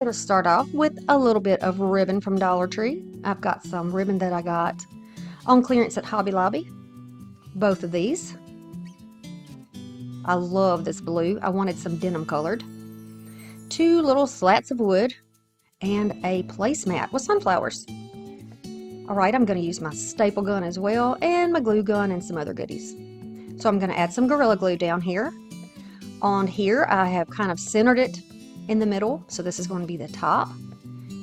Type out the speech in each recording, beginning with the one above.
going to start off with a little bit of ribbon from Dollar Tree. I've got some ribbon that I got on clearance at Hobby Lobby. Both of these. I love this blue. I wanted some denim colored. 2 little slats of wood and a placemat with sunflowers. Alright, I'm going to use my staple gun as well and my glue gun and some other goodies. So I'm going to add some Gorilla Glue down here. On here I have kind of centered it in the middle, so this is going to be the top.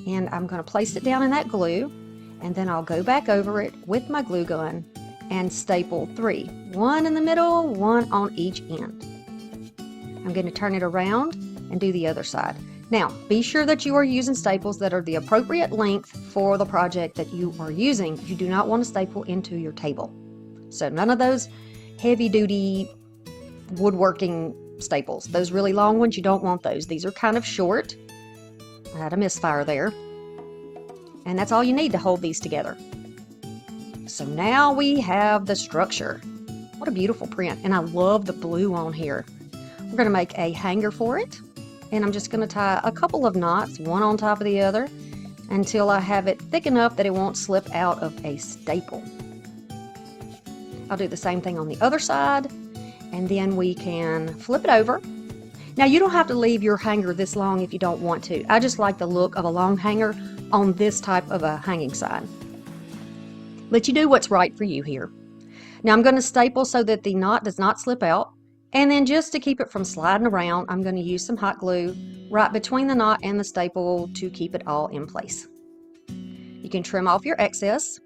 And I'm going to place it down in that glue, and then I'll go back over it with my glue gun and staple 3. 1 in the middle, 1 on each end. I'm going to turn it around and do the other side. Now, be sure that you are using staples that are the appropriate length for the project that you are using. You do not want to staple into your table. So none of those heavy-duty woodworking staples. Those really long ones, you don't want those. These are kind of short. I had a misfire there. And that's all you need to hold these together. So now we have the structure. What a beautiful print. And I love the blue on here. We're going to make a hanger for it. And I'm just going to tie a couple of knots, one on top of the other, until I have it thick enough that it won't slip out of a staple. I'll do the same thing on the other side, and then we can flip it over. Now, you don't have to leave your hanger this long if you don't want to. I just like the look of a long hanger on this type of a hanging sign. But you do what's right for you here. Now, I'm going to staple so that the knot does not slip out. And then just to keep it from sliding around, I'm going to use some hot glue right between the knot and the staple to keep it all in place. You can trim off your excess.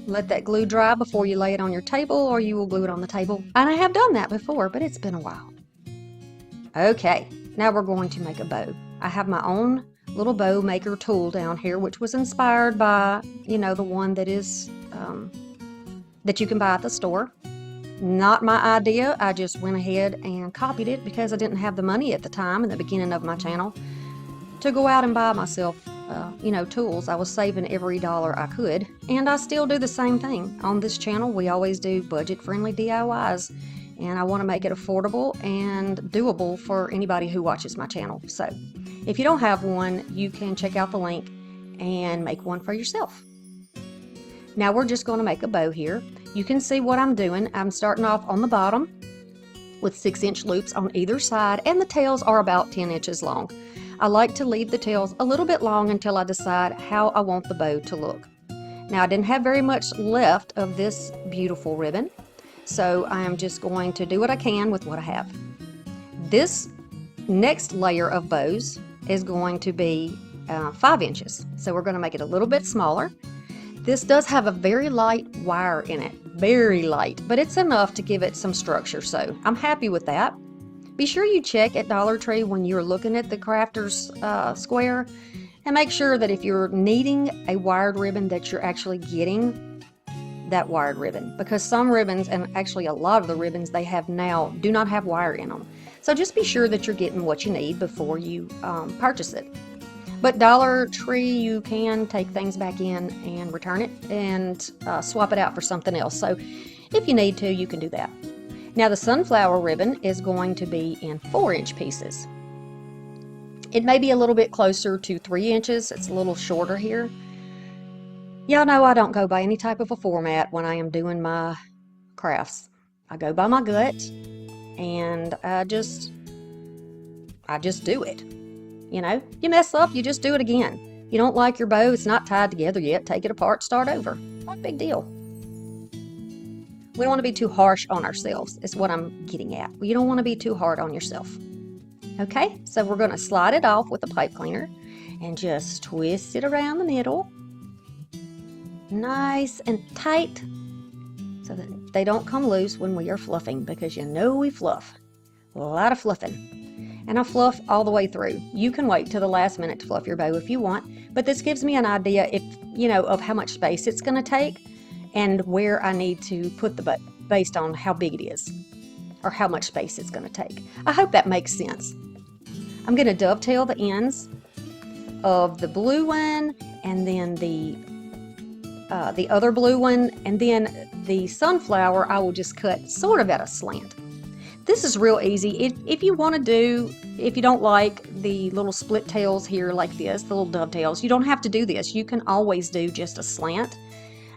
Let that glue dry before you lay it on your table, or you will glue it on the table. And I have done that before, but it's been a while. Okay, now we're going to make a bow. I have my own little bow maker tool down here, which was inspired by, the one that is that you can buy at the store. Not my idea. I just went ahead and copied it because I didn't have the money at the time in the beginning of my channel to go out and buy myself tools. I was saving every dollar I could, and I still do the same thing on this channel. We always do budget-friendly DIYs, and I want to make it affordable and doable for anybody who watches my channel. So if you don't have one, you can check out the link and make one for yourself. Now we're just going to make a bow here. You can see what I'm doing. I'm starting off on the bottom with 6-inch loops on either side, and the tails are about 10 inches long. I like to leave the tails a little bit long until I decide how I want the bow to look. Now, I didn't have very much left of this beautiful ribbon, so I am just going to do what I can with what I have. This next layer of bows is going to be 5 inches, so we're going to make it a little bit smaller. This does have a very light wire in it, very light, but it's enough to give it some structure, so I'm happy with that. Be sure you check at Dollar Tree when you're looking at the crafter's square, and make sure that if you're needing a wired ribbon that you're actually getting that wired ribbon, because some ribbons, and actually a lot of the ribbons they have now, do not have wire in them. So just be sure that you're getting what you need before you purchase it. But Dollar Tree, you can take things back in and return it and swap it out for something else. So if you need to, you can do that. Now the sunflower ribbon is going to be in 4-inch pieces. It may be a little bit closer to 3 inches. It's a little shorter here. Y'all know I don't go by any type of a format when I am doing my crafts. I go by my gut, and I just do it. You mess up, you just do it again. You don't like your bow, it's not tied together yet, take it apart, start over. Not a big deal. We don't want to be too harsh on ourselves, is what I'm getting at. You don't want to be too hard on yourself. Okay, so we're going to slide it off with a pipe cleaner and just twist it around the middle. Nice and tight so that they don't come loose when we are fluffing, because we fluff. A lot of fluffing. And I fluff all the way through. You can wait till the last minute to fluff your bow if you want, but this gives me an idea of how much space it's going to take and where I need to put the bow based on how big it is or how much space it's going to take. I hope that makes sense. I'm going to dovetail the ends of the blue one and then the other blue one, and then the sunflower I will just cut sort of at a slant. This is real easy. If you want to do, if you don't like the little split tails here like this, the little dovetails, you don't have to do this. You can always do just a slant.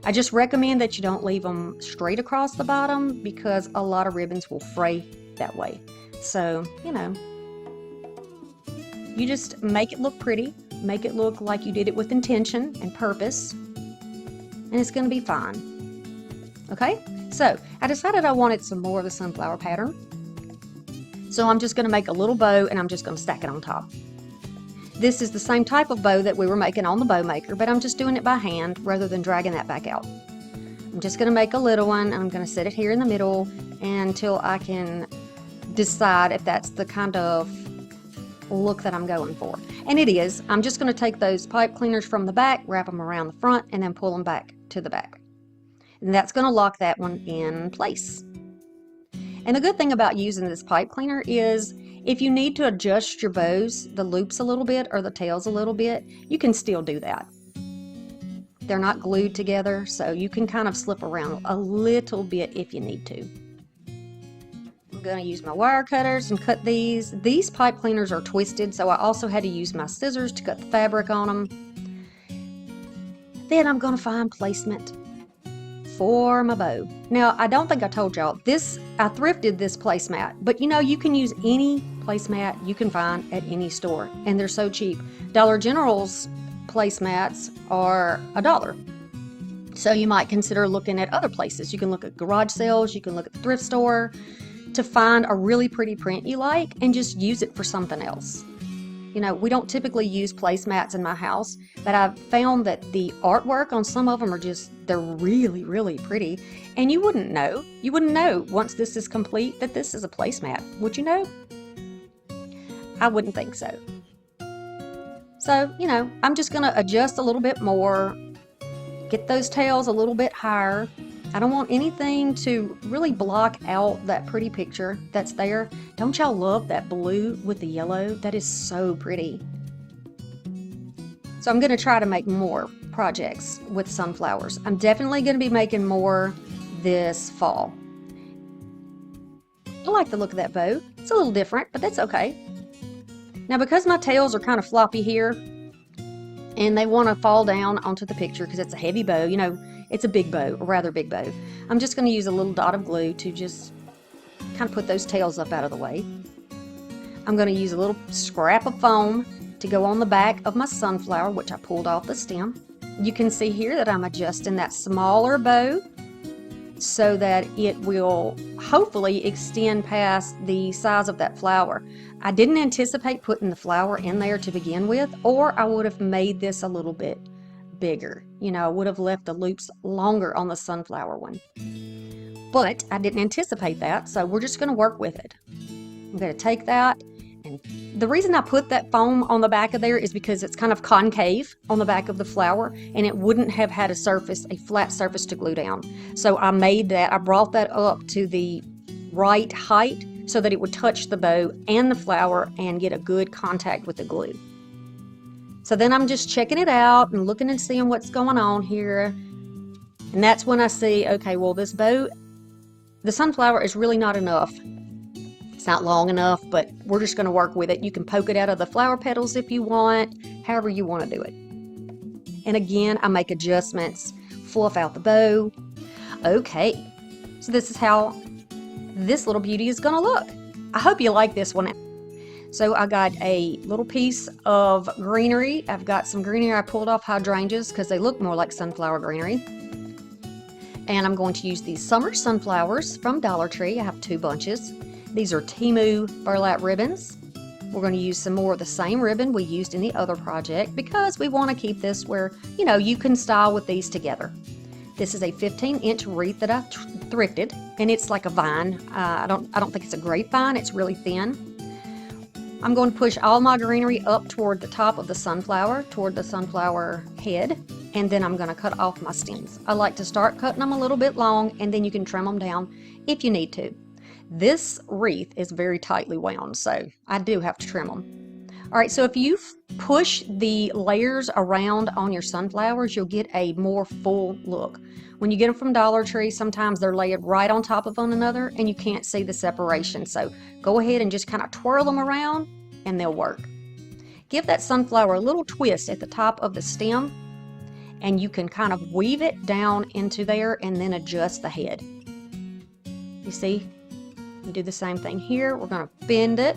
I just recommend that you don't leave them straight across the bottom because a lot of ribbons will fray that way. So, you know, you just make it look pretty, make it look like you did it with intention and purpose, and it's going to be fine. Okay, so I decided I wanted some more of the sunflower pattern. So I'm just going to make a little bow and I'm just going to stack it on top. This is the same type of bow that we were making on the bow maker, but I'm just doing it by hand rather than dragging that back out. I'm just going to make a little one. I'm going to set it here in the middle until I can decide if that's the kind of look that I'm going for. And it is. I'm just going to take those pipe cleaners from the back, wrap them around the front, and then pull them back to the back. And that's going to lock that one in place. And the good thing about using this pipe cleaner is if you need to adjust your bows, the loops a little bit or the tails a little bit, you can still do that. They're not glued together, so you can kind of slip around a little bit if you need to. I'm going to use my wire cutters and cut these. These pipe cleaners are twisted, so I also had to use my scissors to cut the fabric on them. Then I'm going to find placement for my bow. Now, I don't think I told y'all, I thrifted this placemat, but you know, you can use any placemat you can find at any store, and they're so cheap. Dollar General's placemats are $1. So you might consider looking at other places. You can look at garage sales, you can look at the thrift store to find a really pretty print you like and just use it for something else. You know, we don't typically use placemats in my house, but I've found that the artwork on some of them are they're really, really pretty. And you wouldn't know once this is complete that this is a placemat. Would you know? I wouldn't think so. So, you know, I'm just going to adjust a little bit more, get those tails a little bit higher. I don't want anything to really block out that pretty picture that's there. Don't y'all love that blue with the yellow? That is so pretty. So I'm going to try to make more projects with sunflowers. I'm definitely going to be making more this fall. I like the look of that bow. It's a little different, but that's okay. Now, because my tails are kind of floppy here and they want to fall down onto the picture because it's a heavy bow, you know, it's a big bow, a rather big bow. I'm just going to use a little dot of glue to just kind of put those tails up out of the way. I'm going to use a little scrap of foam to go on the back of my sunflower, which I pulled off the stem. You can see here that I'm adjusting that smaller bow so that it will hopefully extend past the size of that flower. I didn't anticipate putting the flower in there to begin with, or I would have made this a little bit bigger. You know, I would have left the loops longer on the sunflower one. But I didn't anticipate that, so we're just going to work with it. I'm going to take that, and the reason I put that foam on the back of there is because it's kind of concave on the back of the flower, and it wouldn't have had a flat surface to glue down. So I brought that up to the right height so that it would touch the bow and the flower and get a good contact with the glue. So then I'm just checking it out and looking and seeing what's going on here. And that's when I see, okay, well, this bow, the sunflower is really not enough. It's not long enough, but we're just going to work with it. You can poke it out of the flower petals if you want, however you want to do it. And again, I make adjustments, fluff out the bow. Okay, so this is how this little beauty is going to look. I hope you like this one. So I got a little piece of greenery. I've got some greenery I pulled off hydrangeas because they look more like sunflower greenery. And I'm going to use these summer sunflowers from Dollar Tree. I have 2 bunches. These are Timu burlap ribbons. We're going to use some more of the same ribbon we used in the other project because we want to keep this where, you know, you can style with these together. This is a 15-inch wreath that I thrifted, and it's like a vine. I don't think it's a grapevine. It's really thin. I'm going to push all my greenery up toward the top of the sunflower, toward the sunflower head, and then I'm going to cut off my stems. I like to start cutting them a little bit long, and then you can trim them down if you need to. This wreath is very tightly wound, so I do have to trim them. All right, so if you push the layers around on your sunflowers, you'll get a more full look. When you get them from Dollar Tree, sometimes they're layered right on top of one another and you can't see the separation. So go ahead and just kind of twirl them around and they'll work. Give that sunflower a little twist at the top of the stem and you can kind of weave it down into there and then adjust the head. You see? You do the same thing here. We're going to bend it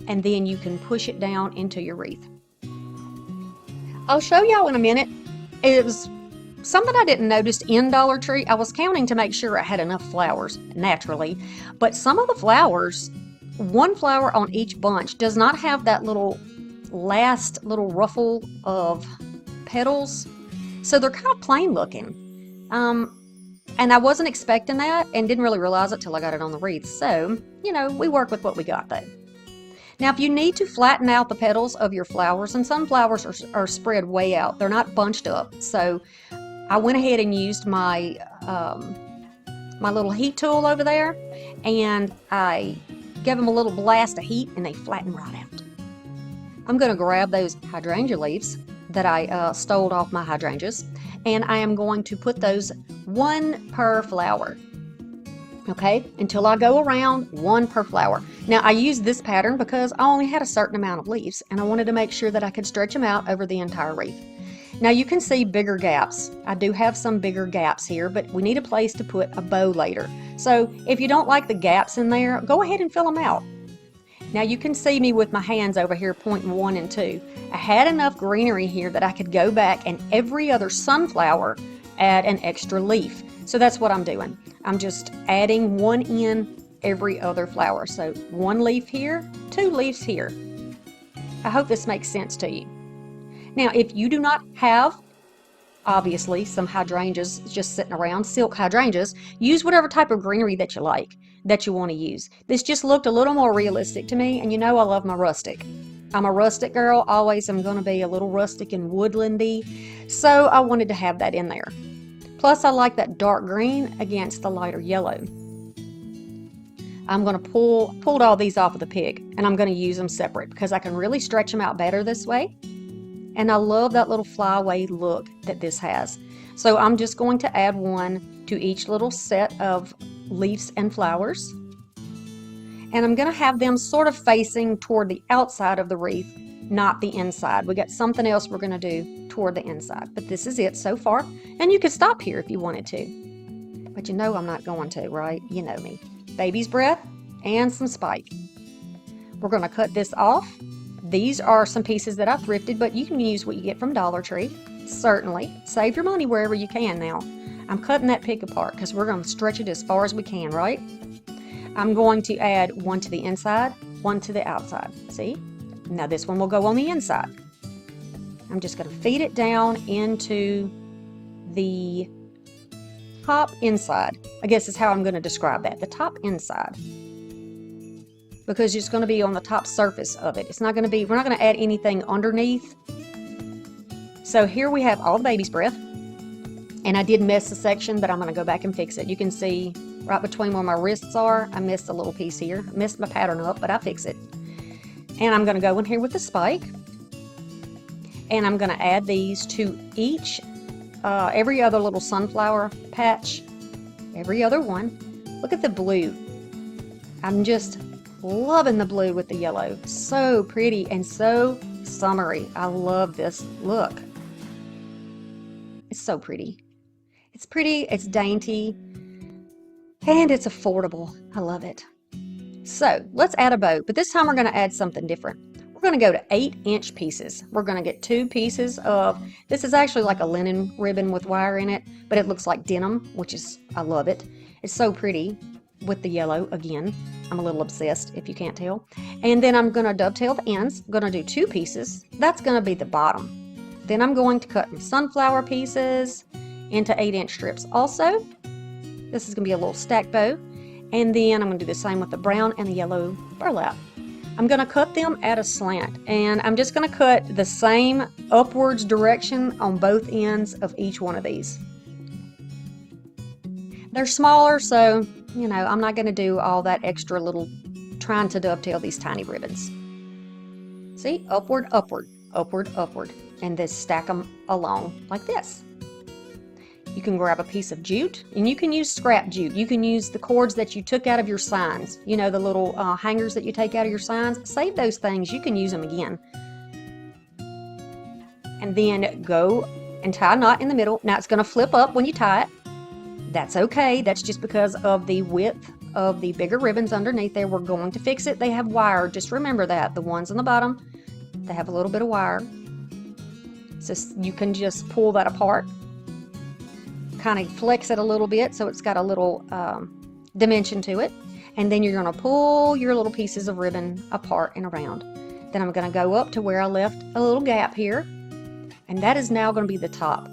and then you can push it down into your wreath. I'll show y'all in a minute. It was something I didn't notice in Dollar Tree. I was counting to make sure I had enough flowers naturally, but some of the flowers, one flower on each bunch, does not have that last little ruffle of petals, so they're kind of plain looking. And I wasn't expecting that and didn't really realize it till I got it on the wreath. So, you know, we work with what we got though. Now, if you need to flatten out the petals of your flowers, and some flowers are spread way out, they're not bunched up. So I went ahead and used my my little heat tool over there, and I gave them a little blast of heat, and they flatten right out. I'm going to grab those hydrangea leaves that I stole off my hydrangeas, and I am going to put those one per flower. Okay, until I go around, one per flower. Now I used this pattern because I only had a certain amount of leaves and I wanted to make sure that I could stretch them out over the entire wreath. Now you can see bigger gaps. I do have some bigger gaps here, but we need a place to put a bow later. So if you don't like the gaps in there, go ahead and fill them out. Now you can see me with my hands over here pointing 1 and 2. I had enough greenery here that I could go back and every other sunflower add an extra leaf. So that's what I'm doing. I'm just adding one in every other flower. So 1 leaf here, 2 leaves here. I hope this makes sense to you. Now, if you do not have, obviously, some hydrangeas just sitting around, silk hydrangeas, use whatever type of greenery that you like, that you want to use. This just looked a little more realistic to me, and you know I love my rustic. I'm a rustic girl, always am going to be a little rustic and woodlandy, so I wanted to have that in there. Plus, I like that dark green against the lighter yellow. I'm going to pulled all these off of the pig, and I'm going to use them separate because I can really stretch them out better this way. And I love that little flyaway look that this has. So I'm just going to add one to each little set of leaves and flowers. And I'm going to have them sort of facing toward the outside of the wreath, not the inside. We got something else we're going to do toward the inside, but this is it so far. And you could stop here if you wanted to, but you know I'm not going to, right? You know me. Baby's breath and some spike. We're going to cut this off. These are some pieces that I thrifted, but you can use what you get from Dollar Tree. Certainly. Save your money wherever you can now. I'm cutting that pig apart because we're going to stretch it as far as we can, right? I'm going to add one to the inside, one to the outside. See? Now this one will go on the inside. I'm just going to feed it down into the top inside. I guess is how I'm going to describe that. The top inside. Because it's going to be on the top surface of it. It's not going to be, we're not going to add anything underneath. So here we have all the baby's breath. And I did miss a section, but I'm going to go back and fix it. You can see right between where my wrists are, I missed a little piece here. I messed my pattern up, but I fix it. And I'm going to go in here with the spike. And I'm going to add these to each, every other little sunflower patch. Every other one. Look at the blue. I'm just loving the blue with the yellow. So pretty and so summery. I love this look. It's so pretty. It's pretty, it's dainty, and it's affordable. I love it. So let's add a bow, but this time we're going to add something different. We're going to go to 8-inch pieces. We're going to get 2 pieces of, this is actually like a linen ribbon with wire in it, but it looks like denim, which is, I love it. It's so pretty with the yellow again. I'm a little obsessed if you can't tell. And then I'm going to dovetail the ends. I'm going to do 2 pieces. That's going to be the bottom. Then I'm going to cut my sunflower pieces into 8-inch strips. Also, this is going to be a little stacked bow. And then I'm going to do the same with the brown and the yellow burlap. I'm going to cut them at a slant, and I'm just going to cut the same upwards direction on both ends of each one of these. They're smaller, so, you know, I'm not going to do all that extra little trying to dovetail these tiny ribbons. See, upward, upward, upward, upward, and then stack them along like this. You can grab a piece of jute, and you can use scrap jute. You can use the cords that you took out of your signs. You know, the little hangers that you take out of your signs. Save those things. You can use them again. And then go and tie a knot in the middle. Now it's going to flip up when you tie it. That's okay. That's just because of the width of the bigger ribbons underneath there. We're going to fix it. They have wire. Just remember that. The ones on the bottom, they have a little bit of wire. So you can just pull that apart. Kind of flex it a little bit so it's got a little dimension to it. And then you're going to pull your little pieces of ribbon apart and around. Then I'm going to go up to where I left a little gap here. And that is now going to be the top.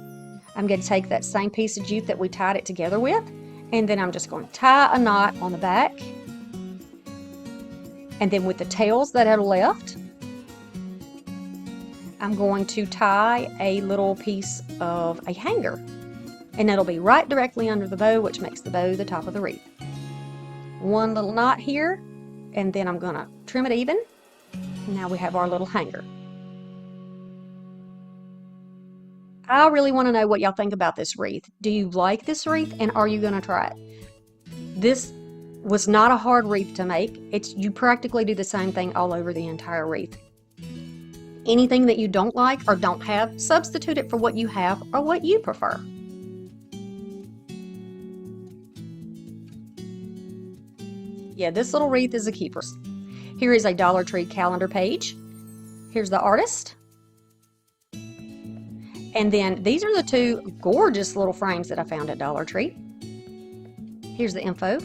I'm going to take that same piece of jute that we tied it together with, and then I'm just going to tie a knot on the back. And then with the tails that are left, I'm going to tie a little piece of a hanger. And it'll be right directly under the bow, which makes the bow the top of the wreath. One little knot here, and then I'm going to trim it even. Now we have our little hanger. I really want to know what y'all think about this wreath. Do you like this wreath, and are you going to try it? This was not a hard wreath to make. You practically do the same thing all over the entire wreath. Anything that you don't like or don't have, substitute it for what you have or what you prefer. Yeah, this little wreath is a keeper. Here is a Dollar Tree calendar page. Here's the artist. And then these are the two gorgeous little frames that I found at Dollar Tree. Here's the info.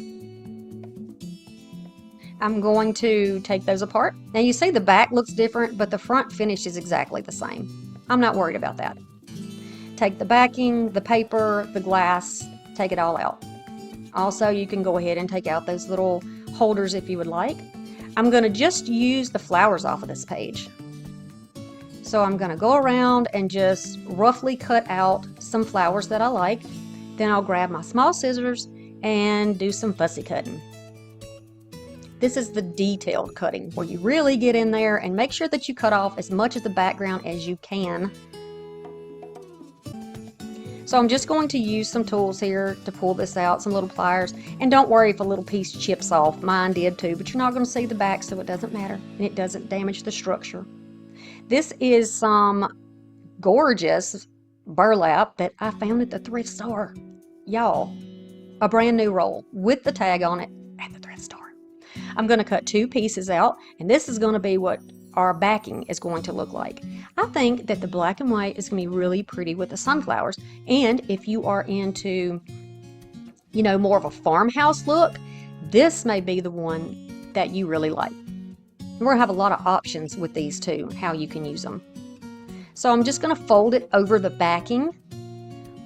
I'm going to take those apart. Now you see the back looks different, but the front finish is exactly the same. I'm not worried about that. Take the backing, the paper, the glass, take it all out. Also, you can go ahead and take out those little holders if you would like. I'm going to just use the flowers off of this page. So I'm going to go around and just roughly cut out some flowers that I like. Then I'll grab my small scissors and do some fussy cutting. This is the detailed cutting where you really get in there and make sure that you cut off as much of the background as you can. So I'm just going to use some tools here to pull this out, some little pliers. And don't worry if a little piece chips off. Mine did too, but you're not going to see the back, so it doesn't matter. And it doesn't damage the structure. This is some gorgeous burlap that I found at the thrift store. Y'all, a brand new roll with the tag on it at the thrift store. I'm going to cut two pieces out, and this is going to be what our backing is going to look like. I think that the black and white is going to be really pretty with the sunflowers. And if you are into, you know, more of a farmhouse look, this may be the one that you really like. We're going to have a lot of options with these too, how you can use them. So I'm just going to fold it over the backing,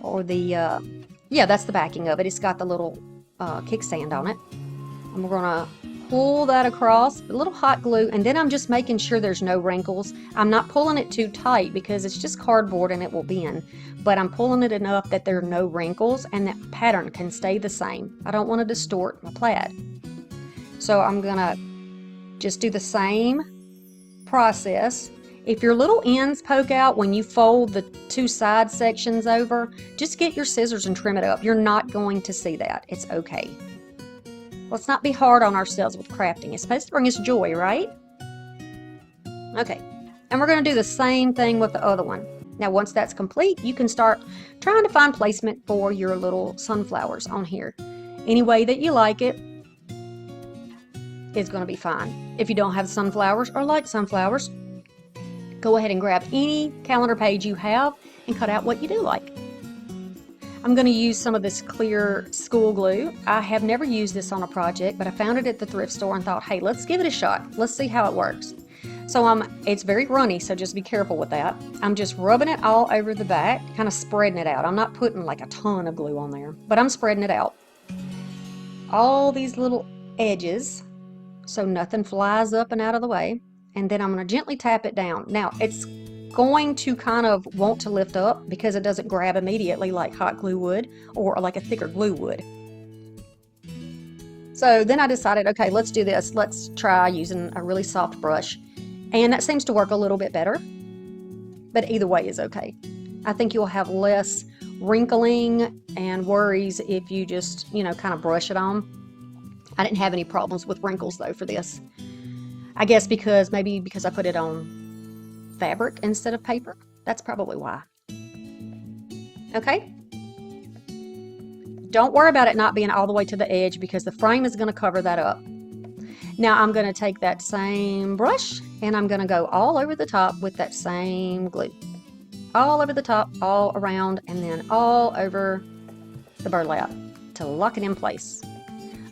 or the, yeah, that's the backing of it. It's got the little kickstand on it. And we're going to pull that across, a little hot glue, and then I'm just making sure there's no wrinkles. I'm not pulling it too tight because it's just cardboard and it will bend, but I'm pulling it enough that there are no wrinkles and that pattern can stay the same. I don't want to distort my plaid. So I'm going to just do the same process. If your little ends poke out when you fold the two side sections over, just get your scissors and trim it up. You're not going to see that. It's okay. Let's not be hard on ourselves with crafting. It's supposed to bring us joy, right? Okay, and we're going to do the same thing with the other one. Now, once that's complete, you can start trying to find placement for your little sunflowers on here. Any way that you like it is going to be fine. If you don't have sunflowers or like sunflowers, go ahead and grab any calendar page you have and cut out what you do like. I'm going to use some of this clear school glue. I have never used this on a project, but I found it at the thrift store and thought, hey, let's give it a shot. Let's see how it works. So it's very runny, so just be careful with that. I'm just rubbing it all over the back, kind of spreading it out. I'm not putting like a ton of glue on there, but I'm spreading it out. All these little edges, so nothing flies up and out of the way. And then I'm going to gently tap it down. Now, it's going to kind of want to lift up because it doesn't grab immediately like hot glue would or like a thicker glue would. So then I decided, okay, let's do this. Let's try using a really soft brush And that seems to work a little bit better, but either way is okay. I think you'll have less wrinkling and worries if you just, kind of brush it on. I didn't have any problems with wrinkles though for this. I guess maybe because I put it on fabric instead of paper. That's probably why. Okay. Don't worry about it not being all the way to the edge because the frame is going to cover that up. Now I'm going to take that same brush and I'm going to go all over the top with that same glue. All over the top, all around, and then all over the burlap to lock it in place.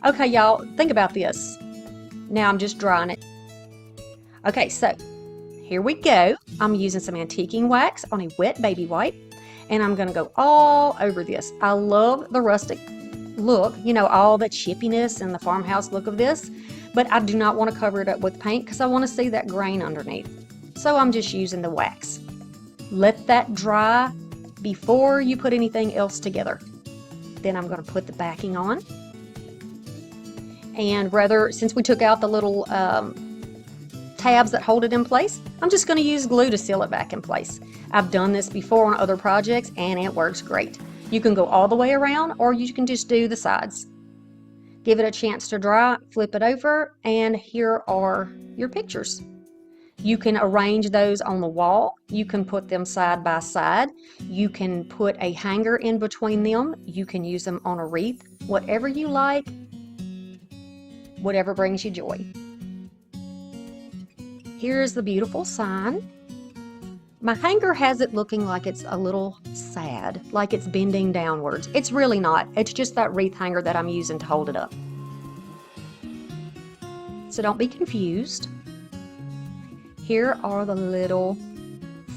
Okay, y'all, think about this. Now I'm just drying it. Okay, so here we go. I'm using some antiquing wax on a wet baby wipe, and I'm gonna go all over this. I love the rustic look, all the chippiness and the farmhouse look of this, but I do not want to cover it up with paint because I want to see that grain underneath. So I'm just using the wax. Let that dry before you put anything else together. Then I'm going to put the backing on. And since we took out the little tabs that hold it in place, I'm just going to use glue to seal it back in place. I've done this before on other projects and it works great. You can go all the way around or you can just do the sides. Give it a chance to dry, flip it over, and here are your pictures. You can arrange those on the wall. You can put them side by side. You can put a hanger in between them. You can use them on a wreath. Whatever you like, whatever brings you joy. Here's the beautiful sign. My hanger has it looking like it's a little sad, like it's bending downwards. It's really not. It's just that wreath hanger that I'm using to hold it up. So don't be confused. Here are the little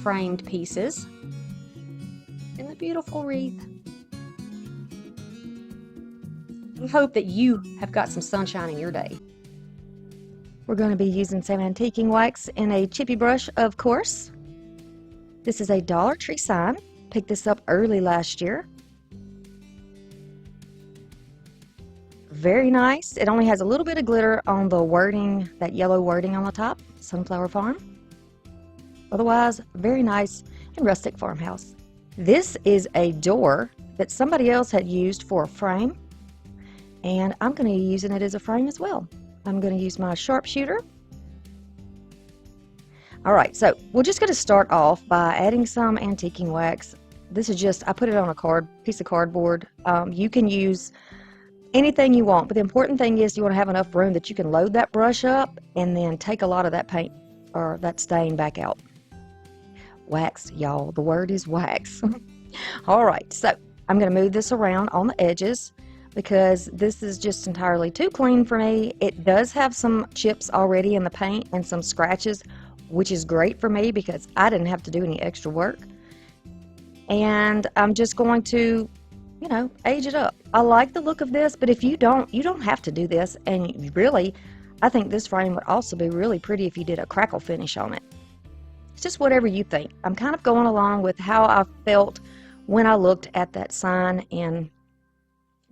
framed pieces and the beautiful wreath. I hope that you have got some sunshine in your day. We're going to be using some antiquing wax in a chippy brush, of course. This is a Dollar Tree sign. Picked this up early last year. Very nice. It only has a little bit of glitter on the wording, that yellow wording on the top, Sunflower Farm. Otherwise, very nice and rustic farmhouse. This is a door that somebody else had used for a frame, and I'm going to be using it as a frame as well. I'm going to use my sharpshooter. All right, so we're just going to start off by adding some antiquing wax. This is just, I put it on a piece of cardboard. You can use anything you want, but the important thing is you want to have enough room that you can load that brush up and then take a lot of that paint or that stain back out. Wax, y'all, the word is wax. All right, so I'm going to move this around on the edges because this is just entirely too clean for me. It does have some chips already in the paint and some scratches, which is great for me because I didn't have to do any extra work. And I'm just going to, age it up. I like the look of this, but if you don't have to do this. And really, I think this frame would also be really pretty if you did a crackle finish on it. It's just whatever you think. I'm kind of going along with how I felt when I looked at that sign, and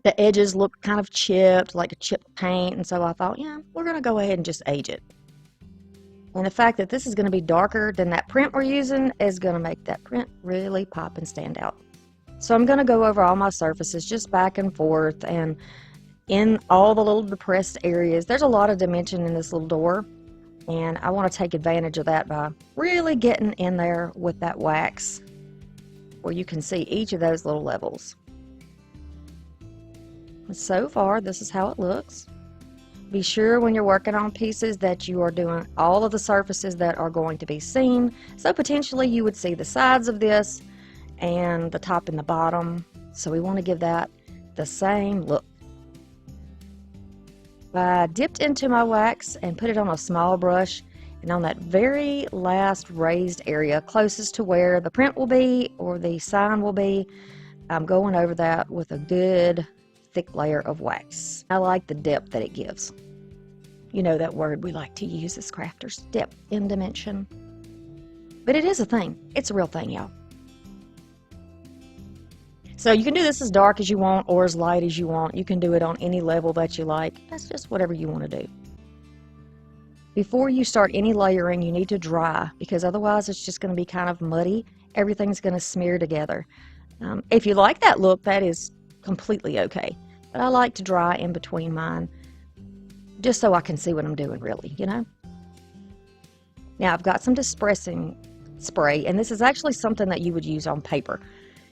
the edges looked kind of chipped, like a chipped paint, and so I thought, yeah, we're going to go ahead and just age it. And the fact that this is going to be darker than that print we're using is going to make that print really pop and stand out. So I'm going to go over all my surfaces just back and forth, and in all the little depressed areas. There's a lot of dimension in this little door, and I want to take advantage of that by really getting in there with that wax where you can see each of those little levels. So far, this is how it looks. Be sure when you're working on pieces that you are doing all of the surfaces that are going to be seen. So potentially you would see the sides of this and the top and the bottom. So we want to give that the same look. I dipped into my wax and put it on a small brush, and on that very last raised area closest to where the print will be or the sign will be, I'm going over that with a good thick layer of wax. I like the depth that it gives. You know that word we like to use as crafters, depth in dimension. But it is a thing. It's a real thing, y'all. So you can do this as dark as you want or as light as you want. You can do it on any level that you like. That's just whatever you want to do. Before you start any layering, you need to dry, because otherwise it's just going to be kind of muddy. Everything's going to smear together. If you like that look, that is completely okay. But I like to dry in between mine, just so I can see what I'm doing, really, you know? Now I've got some distressing spray, and this is actually something that you would use on paper.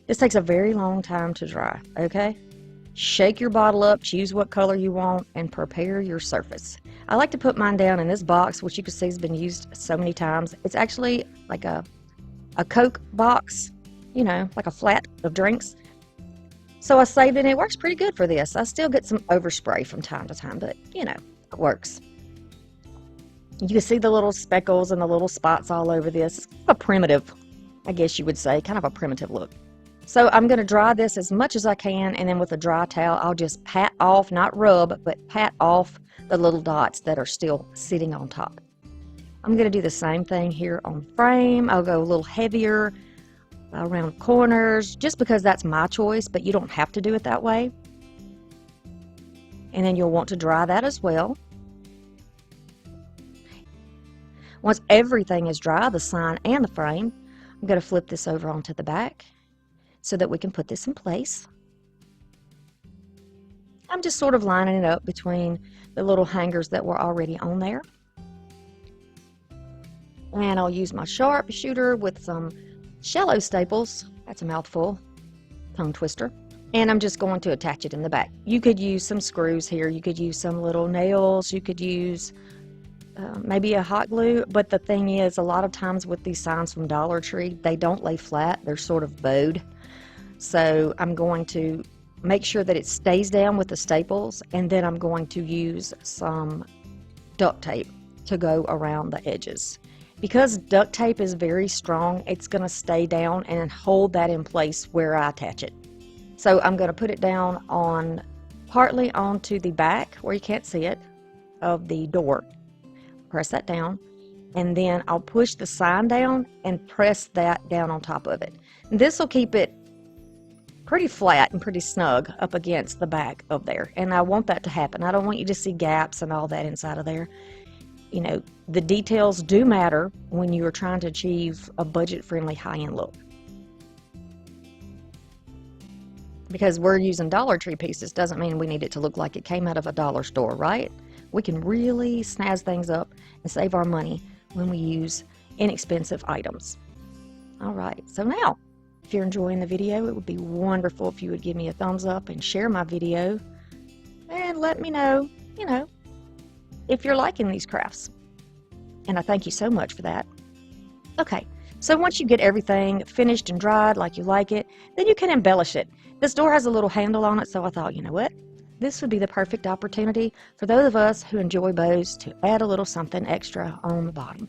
This takes a very long time to dry, okay? Shake your bottle up, choose what color you want, and prepare your surface. I like to put mine down in this box, which you can see has been used so many times. It's actually like a Coke box, you know, like a flat of drinks. So I saved it, and it works pretty good for this. I still get some overspray from time to time, but you know, it works. You can see the little speckles and the little spots all over this. It's kind of a primitive, I guess you would say, kind of a primitive look. So I'm going to dry this as much as I can, and then with a dry towel, I'll just pat off, not rub, but pat off the little dots that are still sitting on top. I'm going to do the same thing here on frame. I'll go a little heavier around corners, just because that's my choice, but you don't have to do it that way. And then you'll want to dry that as well. Once everything is dry, the sign and the frame, I'm going to flip this over onto the back so that we can put this in place. I'm just sort of lining it up between the little hangers that were already on there. And I'll use my sharpshooter with some shallow staples. That's a mouthful, tongue twister. And I'm just going to attach it in the back. You could use some screws here. You could use some little nails. You could use maybe a hot glue. But the thing is, a lot of times with these signs from Dollar Tree, they don't lay flat. They're sort of bowed. So I'm going to make sure that it stays down with the staples, and then I'm going to use some duct tape to go around the edges. Because duct tape is very strong, it's going to stay down and hold that in place where I attach it. So I'm going to put it down on partly onto the back where you can't see it of the door. Press that down, and then I'll push the sign down and press that down on top of it. This will keep it pretty flat and pretty snug up against the back of there, and I want that to happen. I don't want you to see gaps and all that inside of there. You know, the details do matter when you are trying to achieve a budget-friendly high-end look. Because we're using Dollar Tree pieces doesn't mean we need it to look like it came out of a dollar store, right? We can really snazz things up and save our money when we use inexpensive items. All right, so now, if you're enjoying the video, it would be wonderful if you would give me a thumbs up and share my video and let me know, you know, if you're liking these crafts. And I thank you so much for that. Okay, so once you get everything finished and dried like you like it, then you can embellish it. This door has a little handle on it, so I thought, you know what? This would be the perfect opportunity for those of us who enjoy bows to add a little something extra on the bottom.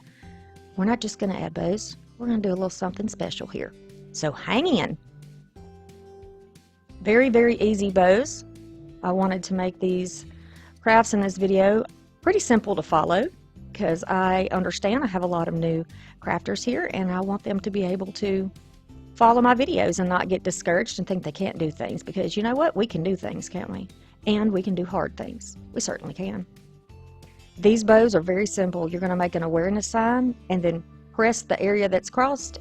We're not just going to add bows, we're going to do a little something special here. So hang in. Very, very easy bows. I wanted to make these crafts in this video pretty simple to follow, because I understand I have a lot of new crafters here, and I want them to be able to follow my videos and not get discouraged and think they can't do things, because you know what? We can do things, can't we? And we can do hard things. We certainly can. These bows are very simple. You're going to make an awareness sign and then press the area that's crossed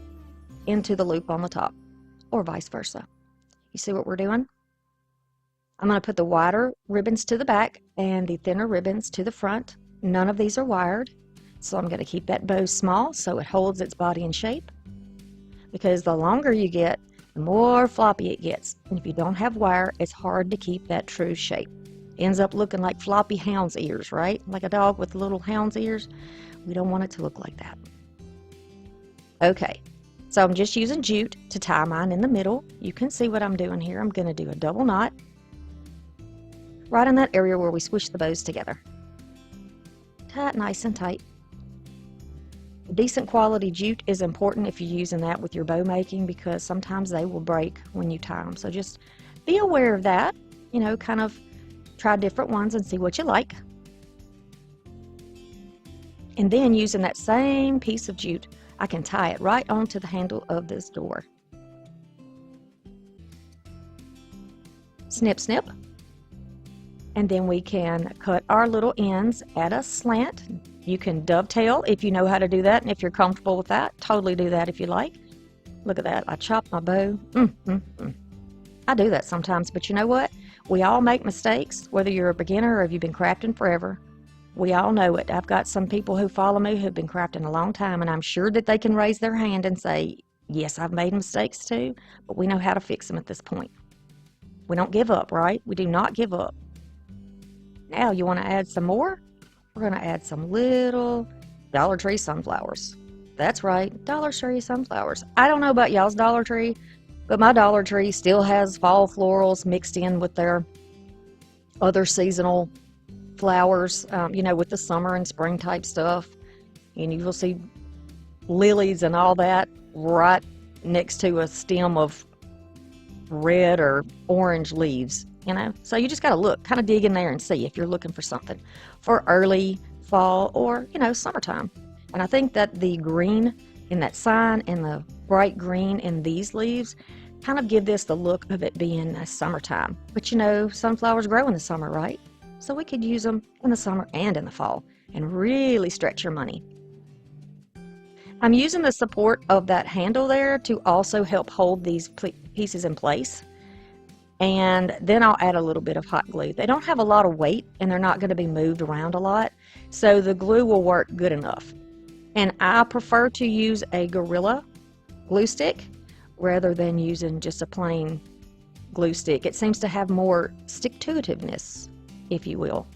into the loop on the top, or vice versa. You see what we're doing? I'm going to put the wider ribbons to the back and the thinner ribbons to the front. None of these are wired, so I'm going to keep that bow small so it holds its body in shape, because the longer you get, the more floppy it gets. And if you don't have wire, it's hard to keep that true shape. It ends up looking like floppy hound's ears, right? Like a dog with little hound's ears. We don't want it to look like that. Okay, so I'm just using jute to tie mine in the middle. You can see what I'm doing here. I'm going to do a double knot right in that area where we squish the bows together. Tie it nice and tight. Decent quality jute is important if you're using that with your bow making, because sometimes they will break when you tie them. So just be aware of that. You know, kind of try different ones and see what you like. And then using that same piece of jute, I can tie it right onto the handle of this door. Snip, snip. And then we can cut our little ends at a slant. You can dovetail if you know how to do that, and if you're comfortable with that, totally do that if you like. Look at that. I chopped my bow. I do that sometimes, but you know what? We all make mistakes, whether you're a beginner or if you've been crafting forever. We all know it. I've got some people who follow me who've been crafting a long time, and I'm sure that they can raise their hand and say, yes, I've made mistakes too, but we know how to fix them at this point. We don't give up, right? We do not give up. Now, you want to add some more? We're going to add some little Dollar Tree sunflowers. That's right, Dollar Tree sunflowers. I don't know about y'all's Dollar Tree, but my Dollar Tree still has fall florals mixed in with their other seasonal flowers, you know, with the summer and spring type stuff. And you will see lilies and all that right next to a stem of red or orange leaves, you know. So you just got to look, kind of dig in there and see if you're looking for something for early fall or, you know, summertime. And I think that the green in that sign and the bright green in these leaves kind of give this the look of it being a summertime. But you know, sunflowers grow in the summer, right? So we could use them in the summer and in the fall and really stretch your money. I'm using the support of that handle there to also help hold these pieces in place. And then I'll add a little bit of hot glue. They don't have a lot of weight and they're not going to be moved around a lot, so the glue will work good enough. And I prefer to use a Gorilla glue stick rather than using just a plain glue stick. It seems to have more stick-to-itiveness, if you will.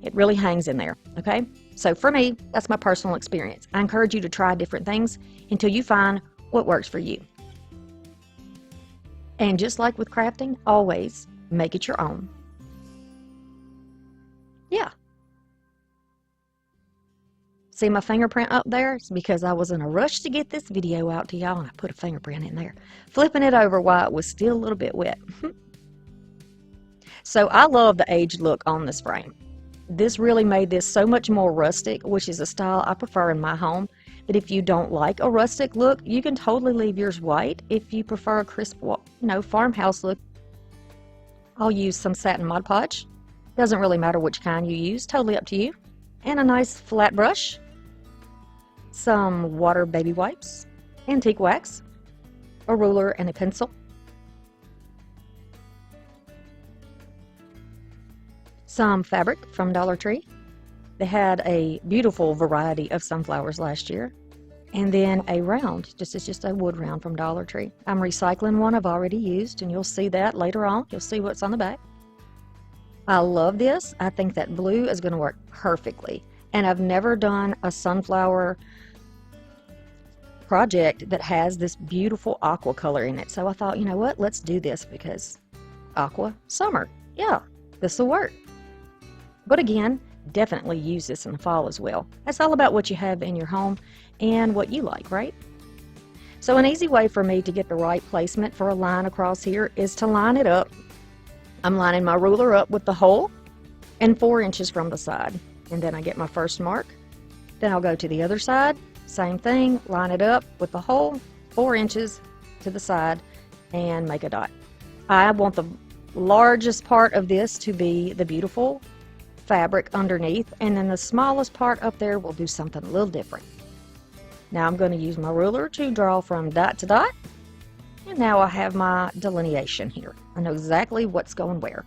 It really hangs in there, okay? So for me, that's my personal experience. I encourage you to try different things until you find what works for you. And just like with crafting, always make it your own. Yeah. See my fingerprint up there? It's because I was in a rush to get this video out to y'all and I put a fingerprint in there, flipping it over while it was still a little bit wet. So I love the aged look on this frame. This really made this so much more rustic, which is a style I prefer in my home. But if you don't like a rustic look, you can totally leave yours white. If you prefer a crisp, you know, farmhouse look, I'll use some satin Mod Podge. Doesn't really matter which kind you use, totally up to you. And a nice flat brush, some water baby wipes, antique wax, a ruler and a pencil, some fabric from Dollar Tree. They had a beautiful variety of sunflowers last year. And then a round, it's just a wood round from Dollar Tree. I'm recycling one I've already used, and you'll see that later on. You'll see what's on the back. I love this. I think that blue is going to work perfectly. And I've never done a sunflower project that has this beautiful aqua color in it. So I thought, you know what, let's do this because aqua, summer. Yeah, this will work. But again, definitely use this in the fall as well. That's all about what you have in your home and what you like, right? So an easy way for me to get the right placement for a line across here is to line it up. I'm lining my ruler up with the hole and 4 inches from the side. And then I get my first mark. Then I'll go to the other side, same thing, line it up with the hole, 4 inches to the side, and make a dot. I want the largest part of this to be the beautiful fabric underneath, and then the smallest part up there will do something a little different. Now I'm going to use my ruler to draw from dot to dot, and now I have my delineation here. I know exactly what's going where.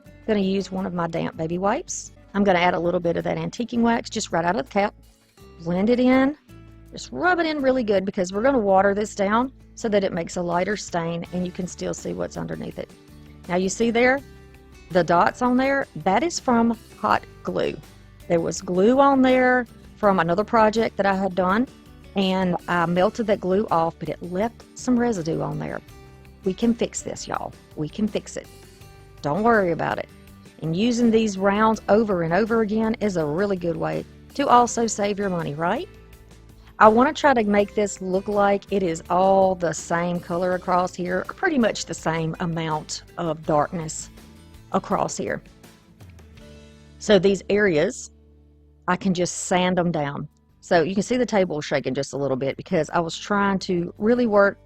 I'm going to use one of my damp baby wipes. I'm going to add a little bit of that antiquing wax just right out of the cap, blend it in, just rub it in really good because we're going to water this down so that it makes a lighter stain and you can still see what's underneath it. Now you see there, the dots on there, that is from hot glue. There was glue on there from another project that I had done, and I melted that glue off, but it left some residue on there. We can fix this, y'all. We can fix it. Don't worry about it. And using these rounds over and over again is a really good way to also save your money, right? I want to try to make this look like it is all the same color across here, or pretty much the same amount of darkness across here. So these areas, I can just sand them down. So you can see the table shaking just a little bit because I was trying to really work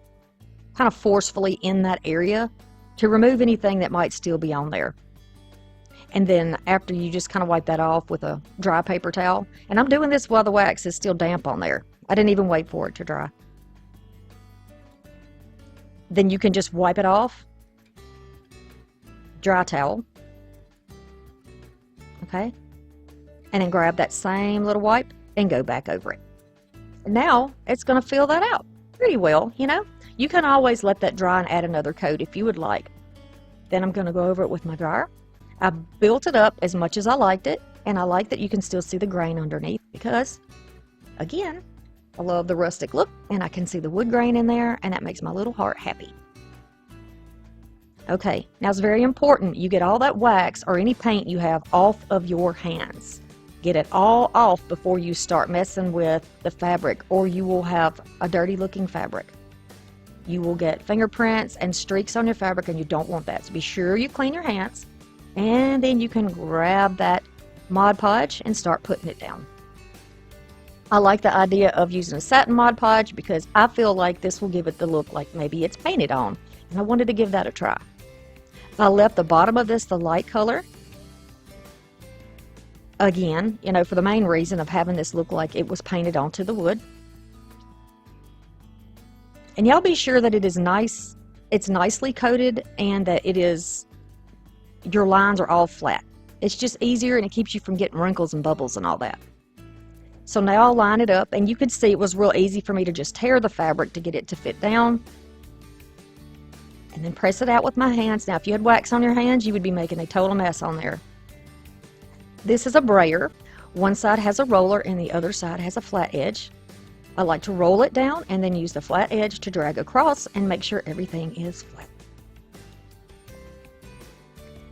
kind of forcefully in that area to remove anything that might still be on there. And then after, you just kind of wipe that off with a dry paper towel. And I'm doing this while the wax is still damp on there. I didn't even wait for it to dry. Then you can just wipe it off. Dry towel. Okay? And then grab that same little wipe and go back over it. Now it's going to fill that out pretty well, you know. You can always let that dry and add another coat if you would like. Then I'm going to go over it with my dryer. I built it up as much as I liked it, and I like that you can still see the grain underneath because, again, I love the rustic look, and I can see the wood grain in there, and that makes my little heart happy. Okay, now it's very important you get all that wax or any paint you have off of your hands. Get it all off before you start messing with the fabric, or you will have a dirty looking fabric. You will get fingerprints and streaks on your fabric, and you don't want that. So be sure you clean your hands, and then you can grab that Mod Podge and start putting it down. I like the idea of using a satin Mod Podge because I feel like this will give it the look like maybe it's painted on, and I wanted to give that a try. I left the bottom of this the light color. Again, you know, for the main reason of having this look like it was painted onto the wood. And y'all be sure that it is nice, it's nicely coated, and that it is, your lines are all flat. It's just easier, and it keeps you from getting wrinkles and bubbles and all that. So now I'll line it up, and you can see it was real easy for me to just tear the fabric to get it to fit down. And then press it out with my hands. Now if you had wax on your hands, you would be making a total mess on there. This is a brayer. One side has a roller and the other side has a flat edge. I like to roll it down and then use the flat edge to drag across and make sure everything is flat.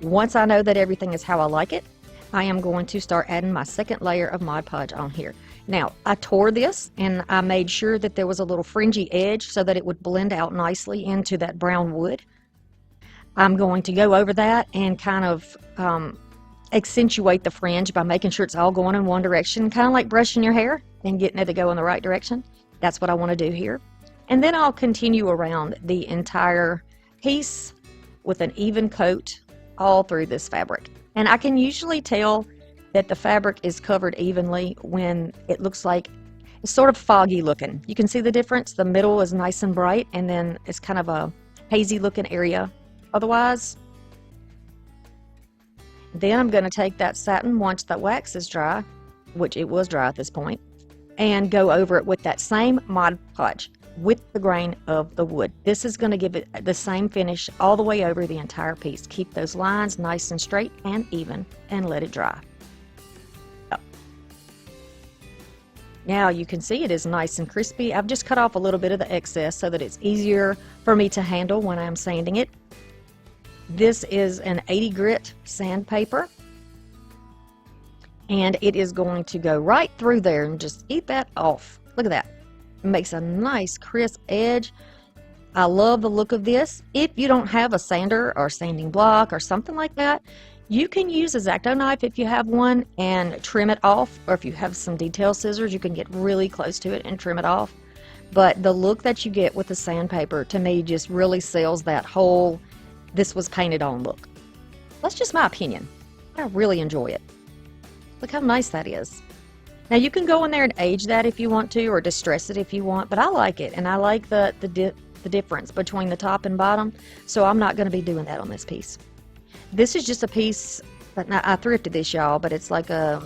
Once I know that everything is how I like it, I am going to start adding my second layer of Mod Podge on here. Now, I tore this and I made sure that there was a little fringy edge so that it would blend out nicely into that brown wood. I'm going to go over that and kind of accentuate the fringe by making sure it's all going in one direction, kind of like brushing your hair and getting it to go in the right direction. That's what I want to do here. And then I'll continue around the entire piece with an even coat all through this fabric. And I can usually tell that the fabric is covered evenly when it looks like it's sort of foggy looking. You can see the difference. The middle is nice and bright, and then it's kind of a hazy looking area otherwise. Then I'm going to take that satin once the wax is dry, which it was dry at this point, and go over it with that same Mod Podge with the grain of the wood. This is going to give it the same finish all the way over the entire piece. Keep those lines nice and straight and even and let it dry. Now you can see it is nice and crispy. I've just cut off a little bit of the excess so that it's easier for me to handle when I'm sanding it. This is an 80 grit sandpaper, and it is going to go right through there and just eat that off. Look at that. It makes a nice crisp edge. I love the look of this. If you don't have a sander or sanding block or something like that, you can use a X-Acto knife if you have one and trim it off, or if you have some detail scissors, you can get really close to it and trim it off. But the look that you get with the sandpaper, to me, just really sells that whole this was painted on look. That's just my opinion. I really enjoy it. Look how nice that is. Now you can go in there and age that if you want to, or distress it if you want, but I like it, and I like the difference between the top and bottom, so I'm not going to be doing that on this piece. This is just a piece that I thrifted this, y'all, but it's like it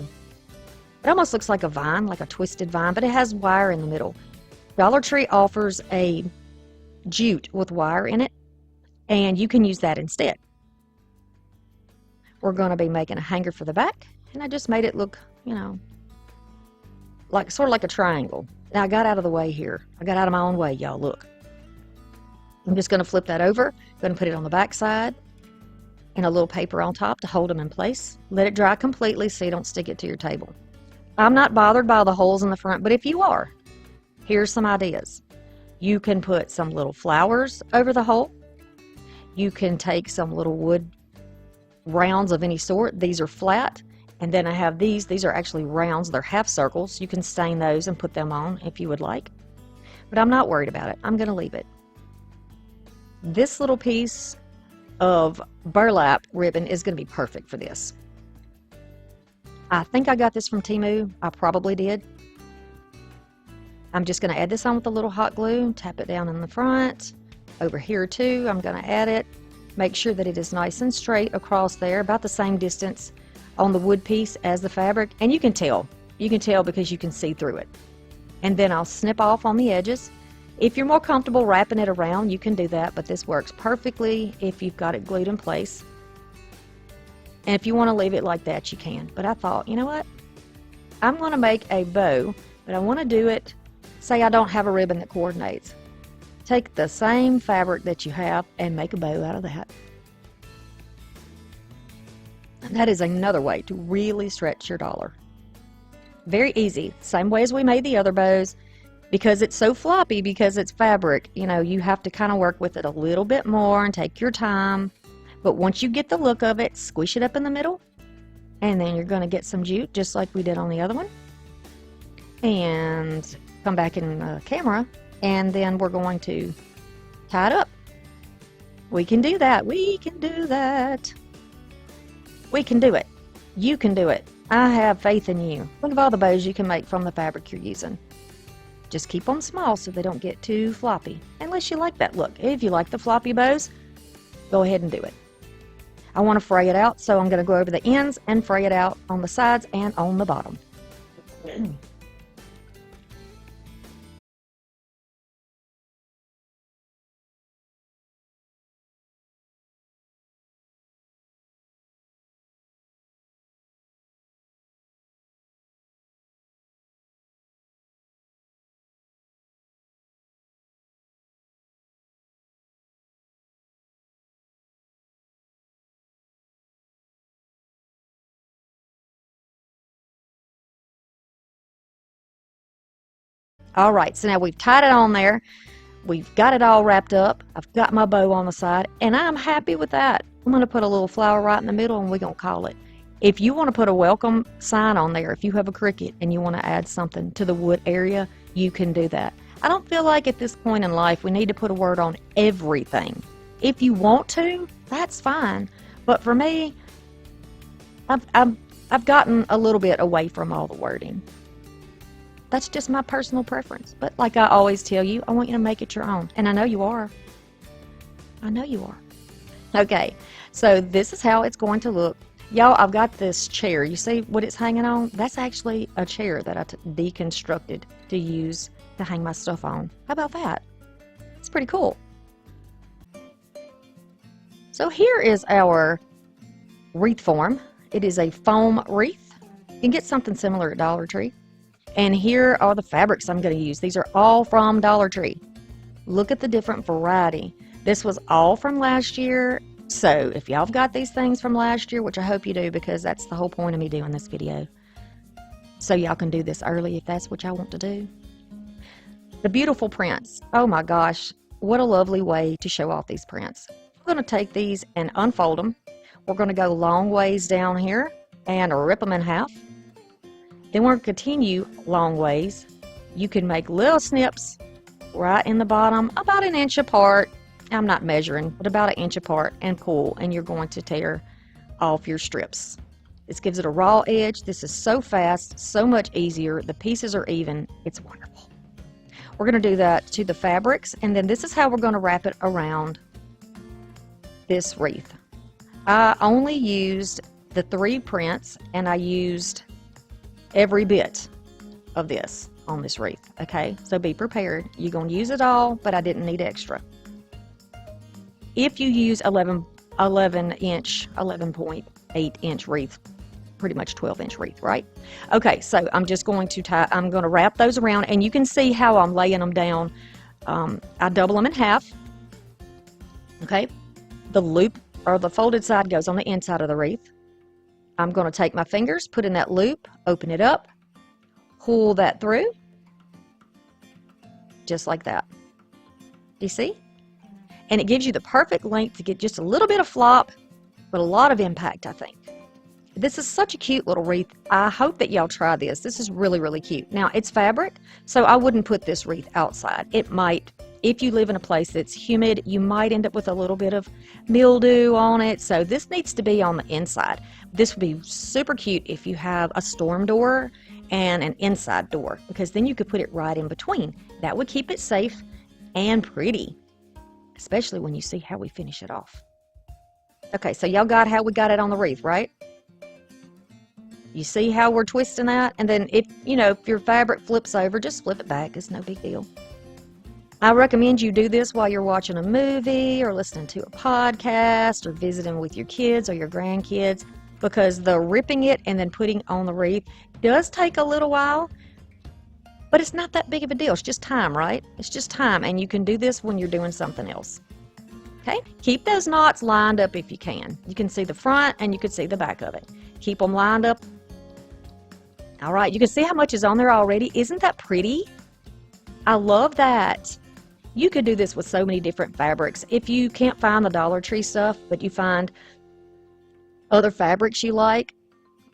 almost looks like a vine, like a twisted vine, but it has wire in the middle. Dollar Tree offers a jute with wire in it, and you can use that instead. We're going to be making a hanger for the back, and I just made it look, you know, like sort of like a triangle. Now I got out of the way here. I got out of my own way, y'all. Look. I'm just going to flip that over. Going to put it on the back side and a little paper on top to hold them in place. Let it dry completely so you don't stick it to your table. I'm not bothered by the holes in the front, but if you are, here's some ideas. You can put some little flowers over the hole. You can take some little wood rounds of any sort. These are flat. And then I have these are actually rounds. They're half circles. You can stain those and put them on if you would like. But I'm not worried about it. I'm going to leave it. This little piece of burlap ribbon is going to be perfect for this. I think I got this from Temu. I probably did. I'm just going to add this on with a little hot glue, tap it down in the front. Over here too, I'm going to add it. Make sure that it is nice and straight across there, about the same distance on the wood piece as the fabric. And you can tell because you can see through it. And then I'll snip off on the edges. If you're more comfortable wrapping it around, you can do that, but this works perfectly if you've got it glued in place. And if you want to leave it like that, you can. But I thought, you know what? I'm going to make a bow, but I want to do it, say I don't have a ribbon that coordinates. Take the same fabric that you have and make a bow out of that. And that is another way to really stretch your dollar. Very easy. Same way as we made the other bows. Because it's so floppy, because it's fabric, you know, you have to kind of work with it a little bit more and take your time. But once you get the look of it, squish it up in the middle. And then you're going to get some jute, just like we did on the other one. And come back in the camera. And then we're going to tie it up. We can do that. We can do that. We can do it. You can do it. I have faith in you. Think of all the bows you can make from the fabric you're using. Just keep them small so they don't get too floppy. Unless you like that look. If you like the floppy bows, go ahead and do it. I want to fray it out, so I'm going to go over the ends and fray it out on the sides and on the bottom. All right, so now we've tied it on there. We've got it all wrapped up. I've got my bow on the side, and I'm happy with that. I'm going to put a little flower right in the middle, and we're going to call it. If you want to put a welcome sign on there, if you have a Cricut and you want to add something to the wood area, you can do that. I don't feel like at this point in life we need to put a word on everything. If you want to, that's fine. But for me, I've gotten a little bit away from all the wording. That's just my personal preference. But like I always tell you, I want you to make it your own. And I know you are. I know you are. Okay, so this is how it's going to look. Y'all, I've got this chair. You see what it's hanging on? That's actually a chair that I deconstructed to use to hang my stuff on. How about that? It's pretty cool. So here is our wreath form. It is a foam wreath. You can get something similar at Dollar Tree. And here are the fabrics I'm going to use. These are all from Dollar Tree. Look at the different variety. This was all from last year. So if y'all have got these things from last year, which I hope you do because that's the whole point of me doing this video. So y'all can do this early if that's what y'all want to do. The beautiful prints. Oh my gosh, what a lovely way to show off these prints. I'm going to take these and unfold them. We're going to go long ways down here and rip them in half. Then we're going to continue long ways. You can make little snips right in the bottom, about an inch apart. I'm not measuring, but about an inch apart, and pull, and you're going to tear off your strips. This gives it a raw edge. This is so fast, so much easier. The pieces are even. It's wonderful. We're going to do that to the fabrics, and then this is how we're going to wrap it around this wreath. I only used the 3 prints, and I used every bit of this on this wreath. Okay, so be prepared. You're going to use it all, but I didn't need extra. If you use 11.8 inch wreath, pretty much 12-inch wreath, right? Okay, so I'm just going to I'm going to wrap those around, and you can see how I'm laying them down. I double them in half. Okay, the loop or the folded side goes on the inside of the wreath. I'm going to take my fingers, put in that loop, open it up, pull that through, just like that. Do you see? And it gives you the perfect length to get just a little bit of flop, but a lot of impact, I think. This is such a cute little wreath. I hope that y'all try this. This is really, really cute. Now, it's fabric, so I wouldn't put this wreath outside. It might if you live in a place that's humid, you might end up with a little bit of mildew on it. So this needs to be on the inside. This would be super cute if you have a storm door and an inside door, because then you could put it right in between. That would keep it safe and pretty, especially when you see how we finish it off. Okay, so y'all got how we got it on the wreath, right? You see how we're twisting that? And then if your fabric flips over, just flip it back. It's no big deal. I recommend you do this while you're watching a movie or listening to a podcast or visiting with your kids or your grandkids, because the ripping it and then putting on the wreath does take a little while, but it's not that big of a deal. It's just time, right? It's just time, and you can do this when you're doing something else. Okay? Keep those knots lined up if you can. You can see the front and you can see the back of it. Keep them lined up. All right, you can see how much is on there already. Isn't that pretty? I love that. You could do this with so many different fabrics. If you can't find the Dollar Tree stuff, but you find other fabrics you like,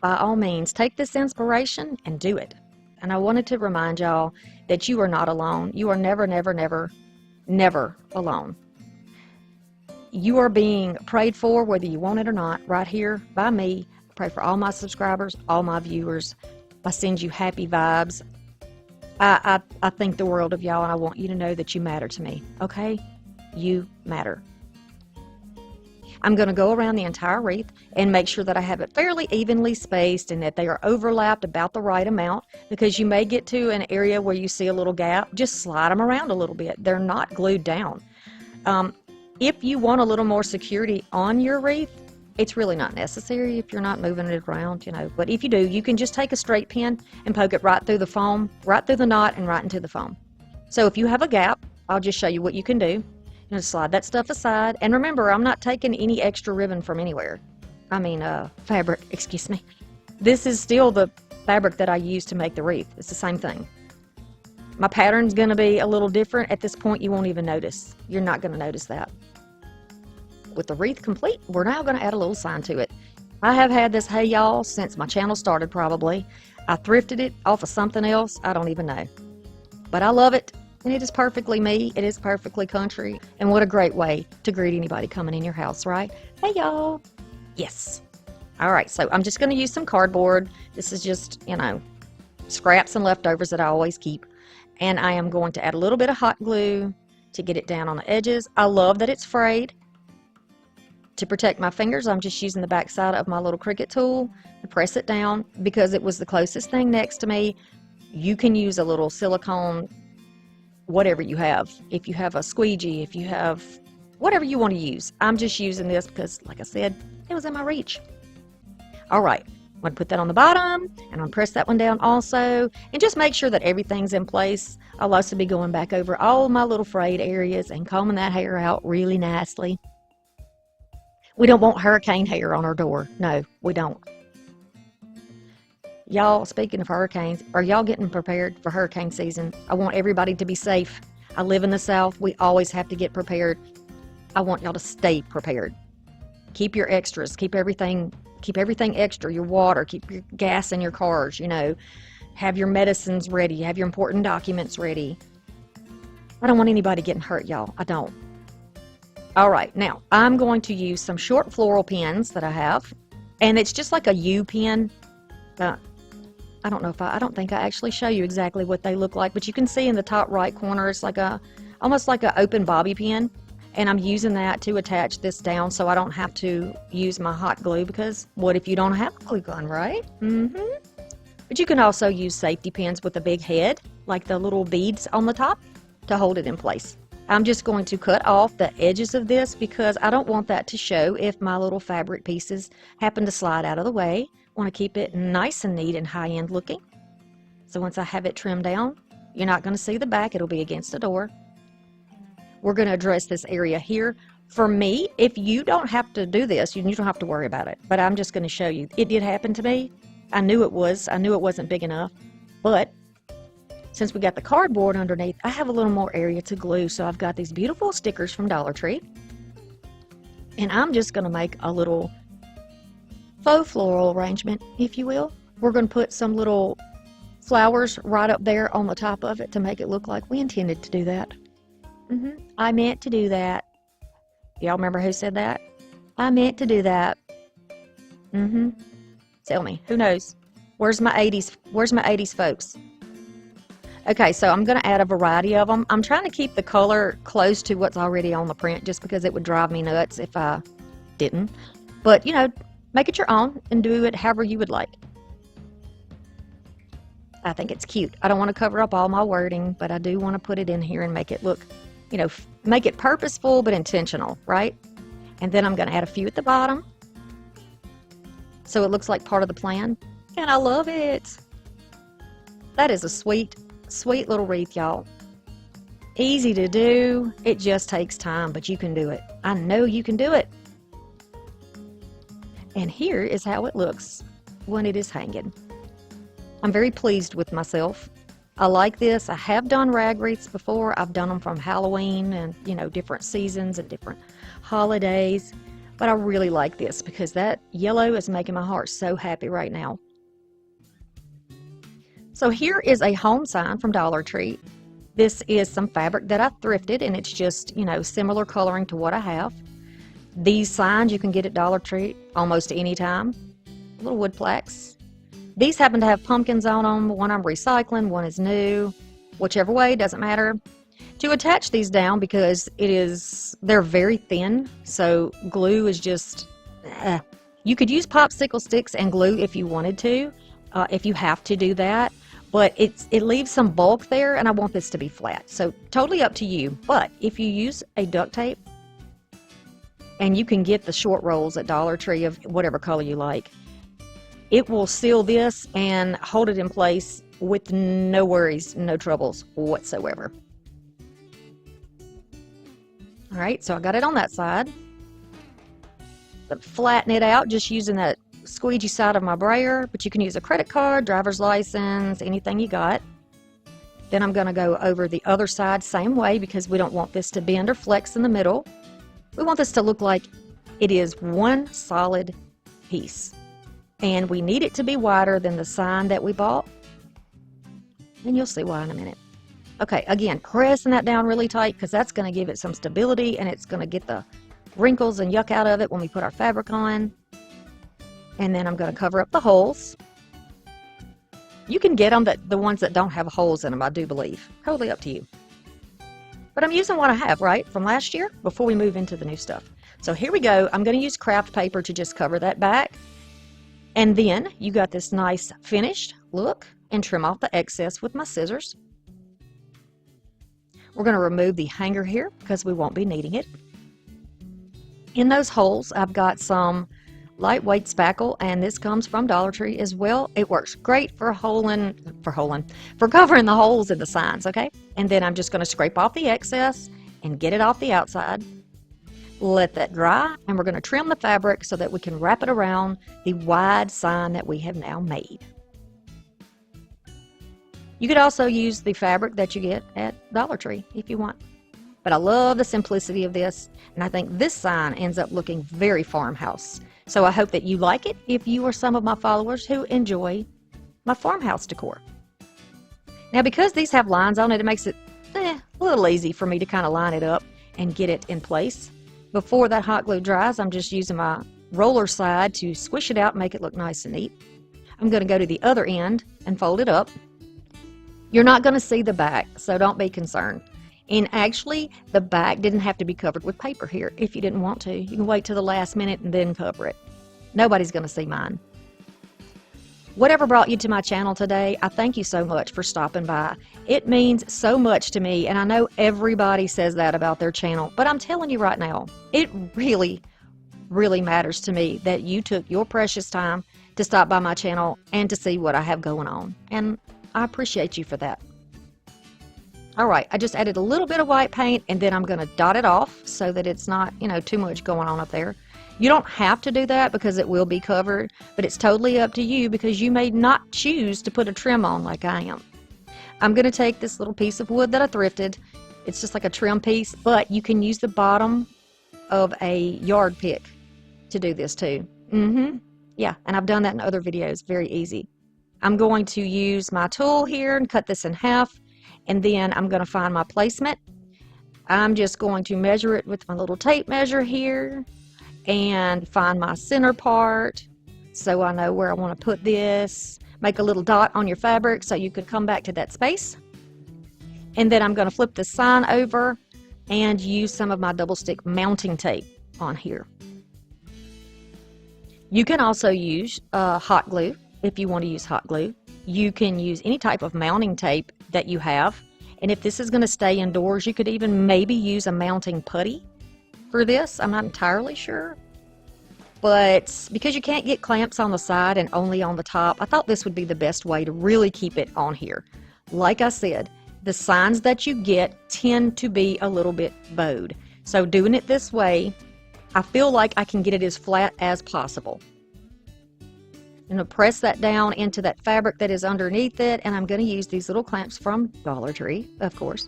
by all means, take this inspiration and do it. And I wanted to remind y'all that you are not alone. You are never, never, never, never alone. You are being prayed for, whether you want it or not, right here by me. I pray for all my subscribers, all my viewers. I send you happy vibes. I think the world of y'all, and I want you to know that you matter to me, okay? You matter. I'm going to go around the entire wreath and make sure that I have it fairly evenly spaced and that they are overlapped about the right amount, because you may get to an area where you see a little gap. Just slide them around a little bit. They're not glued down. If you want a little more security on your wreath, it's really not necessary if you're not moving it around, But if you do, you can just take a straight pin and poke it right through the foam, right through the knot, and right into the foam. So if you have a gap, I'll just show you what you can do. Slide that stuff aside. And remember, I'm not taking any extra ribbon from anywhere. Fabric, excuse me. This is still the fabric that I use to make the wreath. It's the same thing. My pattern's going to be a little different. At this point, you won't even notice. You're not going to notice that. With the wreath complete, we're now going to add a little sign to it. I have had this hay, y'all, since my channel started, probably. I thrifted it off of something else. I don't even know. But I love it, and it is perfectly me. It is perfectly country. And what a great way to greet anybody coming in your house, right? Hey, y'all. Yes. All right, so I'm just going to use some cardboard. This is just, scraps and leftovers that I always keep. And I am going to add a little bit of hot glue to get it down on the edges. I love that it's frayed. To protect my fingers, I'm just using the back side of my little Cricut tool to press it down because it was the closest thing next to me. You can use a little silicone, whatever you have. If you have a squeegee, if you have whatever you want to use. I'm just using this because, like I said, it was in my reach. All right, I'm going to put that on the bottom, and I'm going to press that one down also, and just make sure that everything's in place. I'll also be going back over all my little frayed areas and combing that hair out really nicely. We don't want hurricane hair on our door. No, we don't. Y'all, speaking of hurricanes, are y'all getting prepared for hurricane season? I want everybody to be safe. I live in the South. We always have to get prepared. I want y'all to stay prepared. Keep your extras. Keep everything extra. Your water. Keep your gas in your cars, Have your medicines ready. Have your important documents ready. I don't want anybody getting hurt, y'all. I don't. All right, now I'm going to use some short floral pins that I have, and it's just like a U pin. I don't think I actually show you exactly what they look like, but you can see in the top right corner, it's like almost like an open bobby pin, and I'm using that to attach this down so I don't have to use my hot glue, because what if you don't have a glue gun, right? But you can also use safety pins with a big head, like the little beads on the top, to hold it in place. I'm just going to cut off the edges of this because I don't want that to show if my little fabric pieces happen to slide out of the way. I want to keep it nice and neat and high-end looking. So once I have it trimmed down, you're not going to see the back. It'll be against the door. We're going to address this area here. For me, if you don't have to do this, you don't have to worry about it. But I'm just going to show you. It did happen to me. I knew it wasn't big enough. But since we got the cardboard underneath, I have a little more area to glue. So I've got these beautiful stickers from Dollar Tree. And I'm just going to make a little faux floral arrangement, if you will. We're going to put some little flowers right up there on the top of it to make it look like we intended to do that. I meant to do that. Y'all remember who said that? I meant to do that. Tell me, who knows? Where's my 80s? Where's my 80s folks? Okay, so I'm going to add a variety of them. I'm trying to keep the color close to what's already on the print just because it would drive me nuts if I didn't. But, you know, make it your own and do it however you would like. I think it's cute. I don't want to cover up all my wording, but I do want to put it in here and make it look, you know, make it purposeful but intentional, right? And then I'm going to add a few at the bottom so it looks like part of the plan. And I love it. That is a sweet, sweet little wreath, y'all. Easy to do. It just takes time, but you can do it. I know you can do it. And here is how it looks when it is hanging. I'm very pleased with myself. I like this. I have done rag wreaths before. I've done them from Halloween and, you know, different seasons and different holidays. But I really like this because that yellow is making my heart so happy right now. So here is a home sign from Dollar Tree. This is some fabric that I thrifted, and it's just, you know, similar coloring to what I have. These signs you can get at Dollar Tree almost any time. Little wood plaques. These happen to have pumpkins on them. One I'm recycling, one is new. Whichever way, doesn't matter. To attach these down, because they're very thin, so glue is just, you could use popsicle sticks and glue if you wanted to, if you have to do that. But it leaves some bulk there, and I want this to be flat. So totally up to you. But if you use a duct tape, and you can get the short rolls at Dollar Tree of whatever color you like, it will seal this and hold it in place with no worries, no troubles whatsoever. All right, so I got it on that side. But flatten it out just using that squeegee side of my brayer, but you can use a credit card, driver's license, anything you got. Then I'm going to go over the other side same way because we don't want this to bend or flex in the middle. We want this to look like it is one solid piece. And we need it to be wider than the sign that we bought. And you'll see why in a minute. Okay, again, pressing that down really tight because that's going to give it some stability and it's going to get the wrinkles and yuck out of it when we put our fabric on. And then I'm going to cover up the holes. You can get them, the ones that don't have holes in them, I do believe. Totally up to you. But I'm using what I have, right, from last year before we move into the new stuff. So here we go. I'm going to use craft paper to just cover that back. And then you got this nice finished look and trim off the excess with my scissors. We're going to remove the hanger here because we won't be needing it. In those holes, I've got some lightweight spackle, and this comes from Dollar Tree as well. It works great for covering the holes in the signs, okay? And then I'm just going to scrape off the excess and get it off the outside. Let that dry, and we're going to trim the fabric so that we can wrap it around the wide sign that we have now made. You could also use the fabric that you get at Dollar Tree if you want. But I love the simplicity of this, and I think this sign ends up looking very farmhouse. So I hope that you like it if you are some of my followers who enjoy my farmhouse decor. Now, because these have lines on it, it makes it a little easy for me to kind of line it up and get it in place. Before that hot glue dries, I'm just using my roller side to squish it out and make it look nice and neat. I'm going to go to the other end and fold it up. You're not going to see the back, so don't be concerned. And actually, the back didn't have to be covered with paper here if you didn't want to. You can wait till the last minute and then cover it. Nobody's going to see mine. Whatever brought you to my channel today, I thank you so much for stopping by. It means so much to me, and I know everybody says that about their channel, but I'm telling you right now, it really, really matters to me that you took your precious time to stop by my channel and to see what I have going on, and I appreciate you for that. All right, I just added a little bit of white paint, and then I'm going to dot it off so that it's not, too much going on up there. You don't have to do that because it will be covered, but it's totally up to you because you may not choose to put a trim on like I am. I'm going to take this little piece of wood that I thrifted. It's just like a trim piece, but you can use the bottom of a yard pick to do this too. Yeah, and I've done that in other videos. Very easy. I'm going to use my tool here and cut this in half, and then I'm going to find my placement. I'm just going to measure it with my little tape measure here and find my center part so I know where I want to put this. Make a little dot on your fabric so you could come back to that space. And then I'm going to flip the sign over and use some of my double stick mounting tape on here. You can also use hot glue if you want to use hot glue. You can use any type of mounting tape that you have. And if this is going to stay indoors, you could even maybe use a mounting putty for this. I'm not entirely sure. But because you can't get clamps on the side and only on the top, I thought this would be the best way to really keep it on here. Like I said, the signs that you get tend to be a little bit bowed. So doing it this way, I feel like I can get it as flat as possible. I'm going to press that down into that fabric that is underneath it, and I'm going to use these little clamps from Dollar Tree, of course.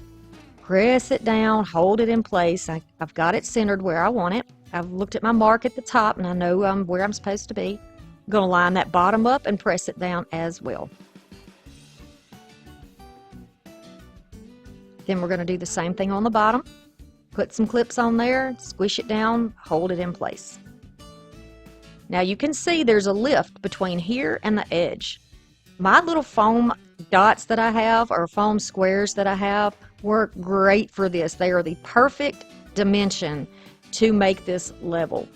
Press it down, hold it in place. I've got it centered where I want it. I've looked at my mark at the top, and I know where I'm supposed to be. I'm going to line that bottom up and press it down as well. Then we're going to do the same thing on the bottom. Put some clips on there, squish it down, hold it in place. Now you can see there's a lift between here and the edge. My little foam dots that I have, or foam squares that I have, work great for this. They are the perfect dimension to make this level.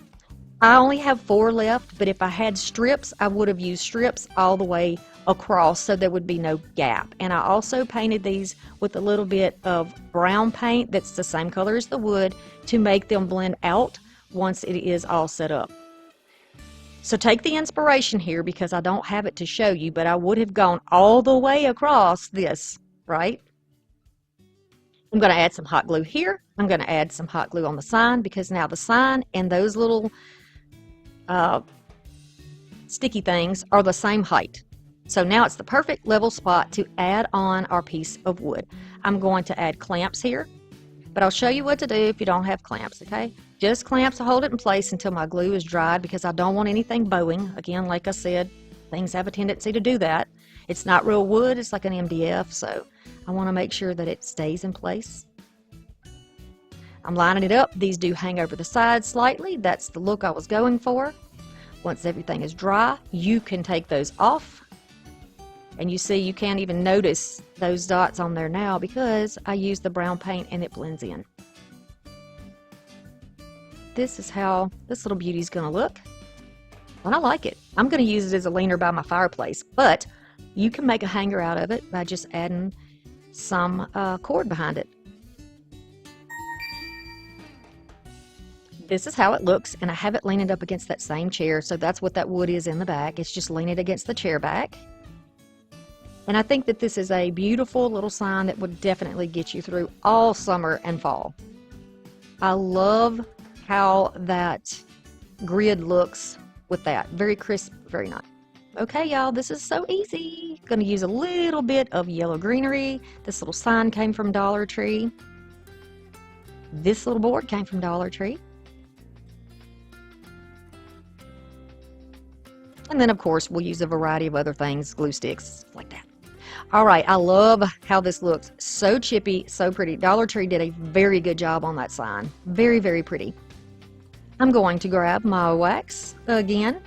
I only have 4 left, but if I had strips, I would have used strips all the way across so there would be no gap. And I also painted these with a little bit of brown paint that's the same color as the wood to make them blend out once it is all set up. So take the inspiration here, because I don't have it to show you, but I would have gone all the way across this, right? I'm going to add some hot glue here. I'm going to add some hot glue on the sign, because now the sign and those little sticky things are the same height. So now it's the perfect level spot to add on our piece of wood. I'm going to add clamps here, but I'll show you what to do if you don't have clamps, okay? Just clamps to hold it in place until my glue is dried, because I don't want anything bowing. Again, like I said, things have a tendency to do that. It's not real wood, it's like an MDF, so I want to make sure that it stays in place. I'm lining it up. These do hang over the sides slightly. That's the look I was going for. Once everything is dry, you can take those off. And you see, you can't even notice those dots on there now because I used the brown paint and it blends in. This is how this little beauty is going to look. And I like it. I'm going to use it as a leaner by my fireplace, but you can make a hanger out of it by just adding some cord behind it. This is how it looks, and I have it leaning up against that same chair, so that's what that wood is in the back. It's just leaning against the chair back. And I think that this is a beautiful little sign that would definitely get you through all summer and fall. I love how that grid looks with that. Very crisp, very nice. Okay, y'all, this is so easy. Gonna use a little bit of yellow greenery. This little sign came from Dollar Tree. This little board came from Dollar Tree. And then, of course, we'll use a variety of other things, glue sticks, like that. All right, I love how this looks. So chippy, so pretty. Dollar Tree did a very good job on that sign. Very, very pretty. I'm going to grab my wax again,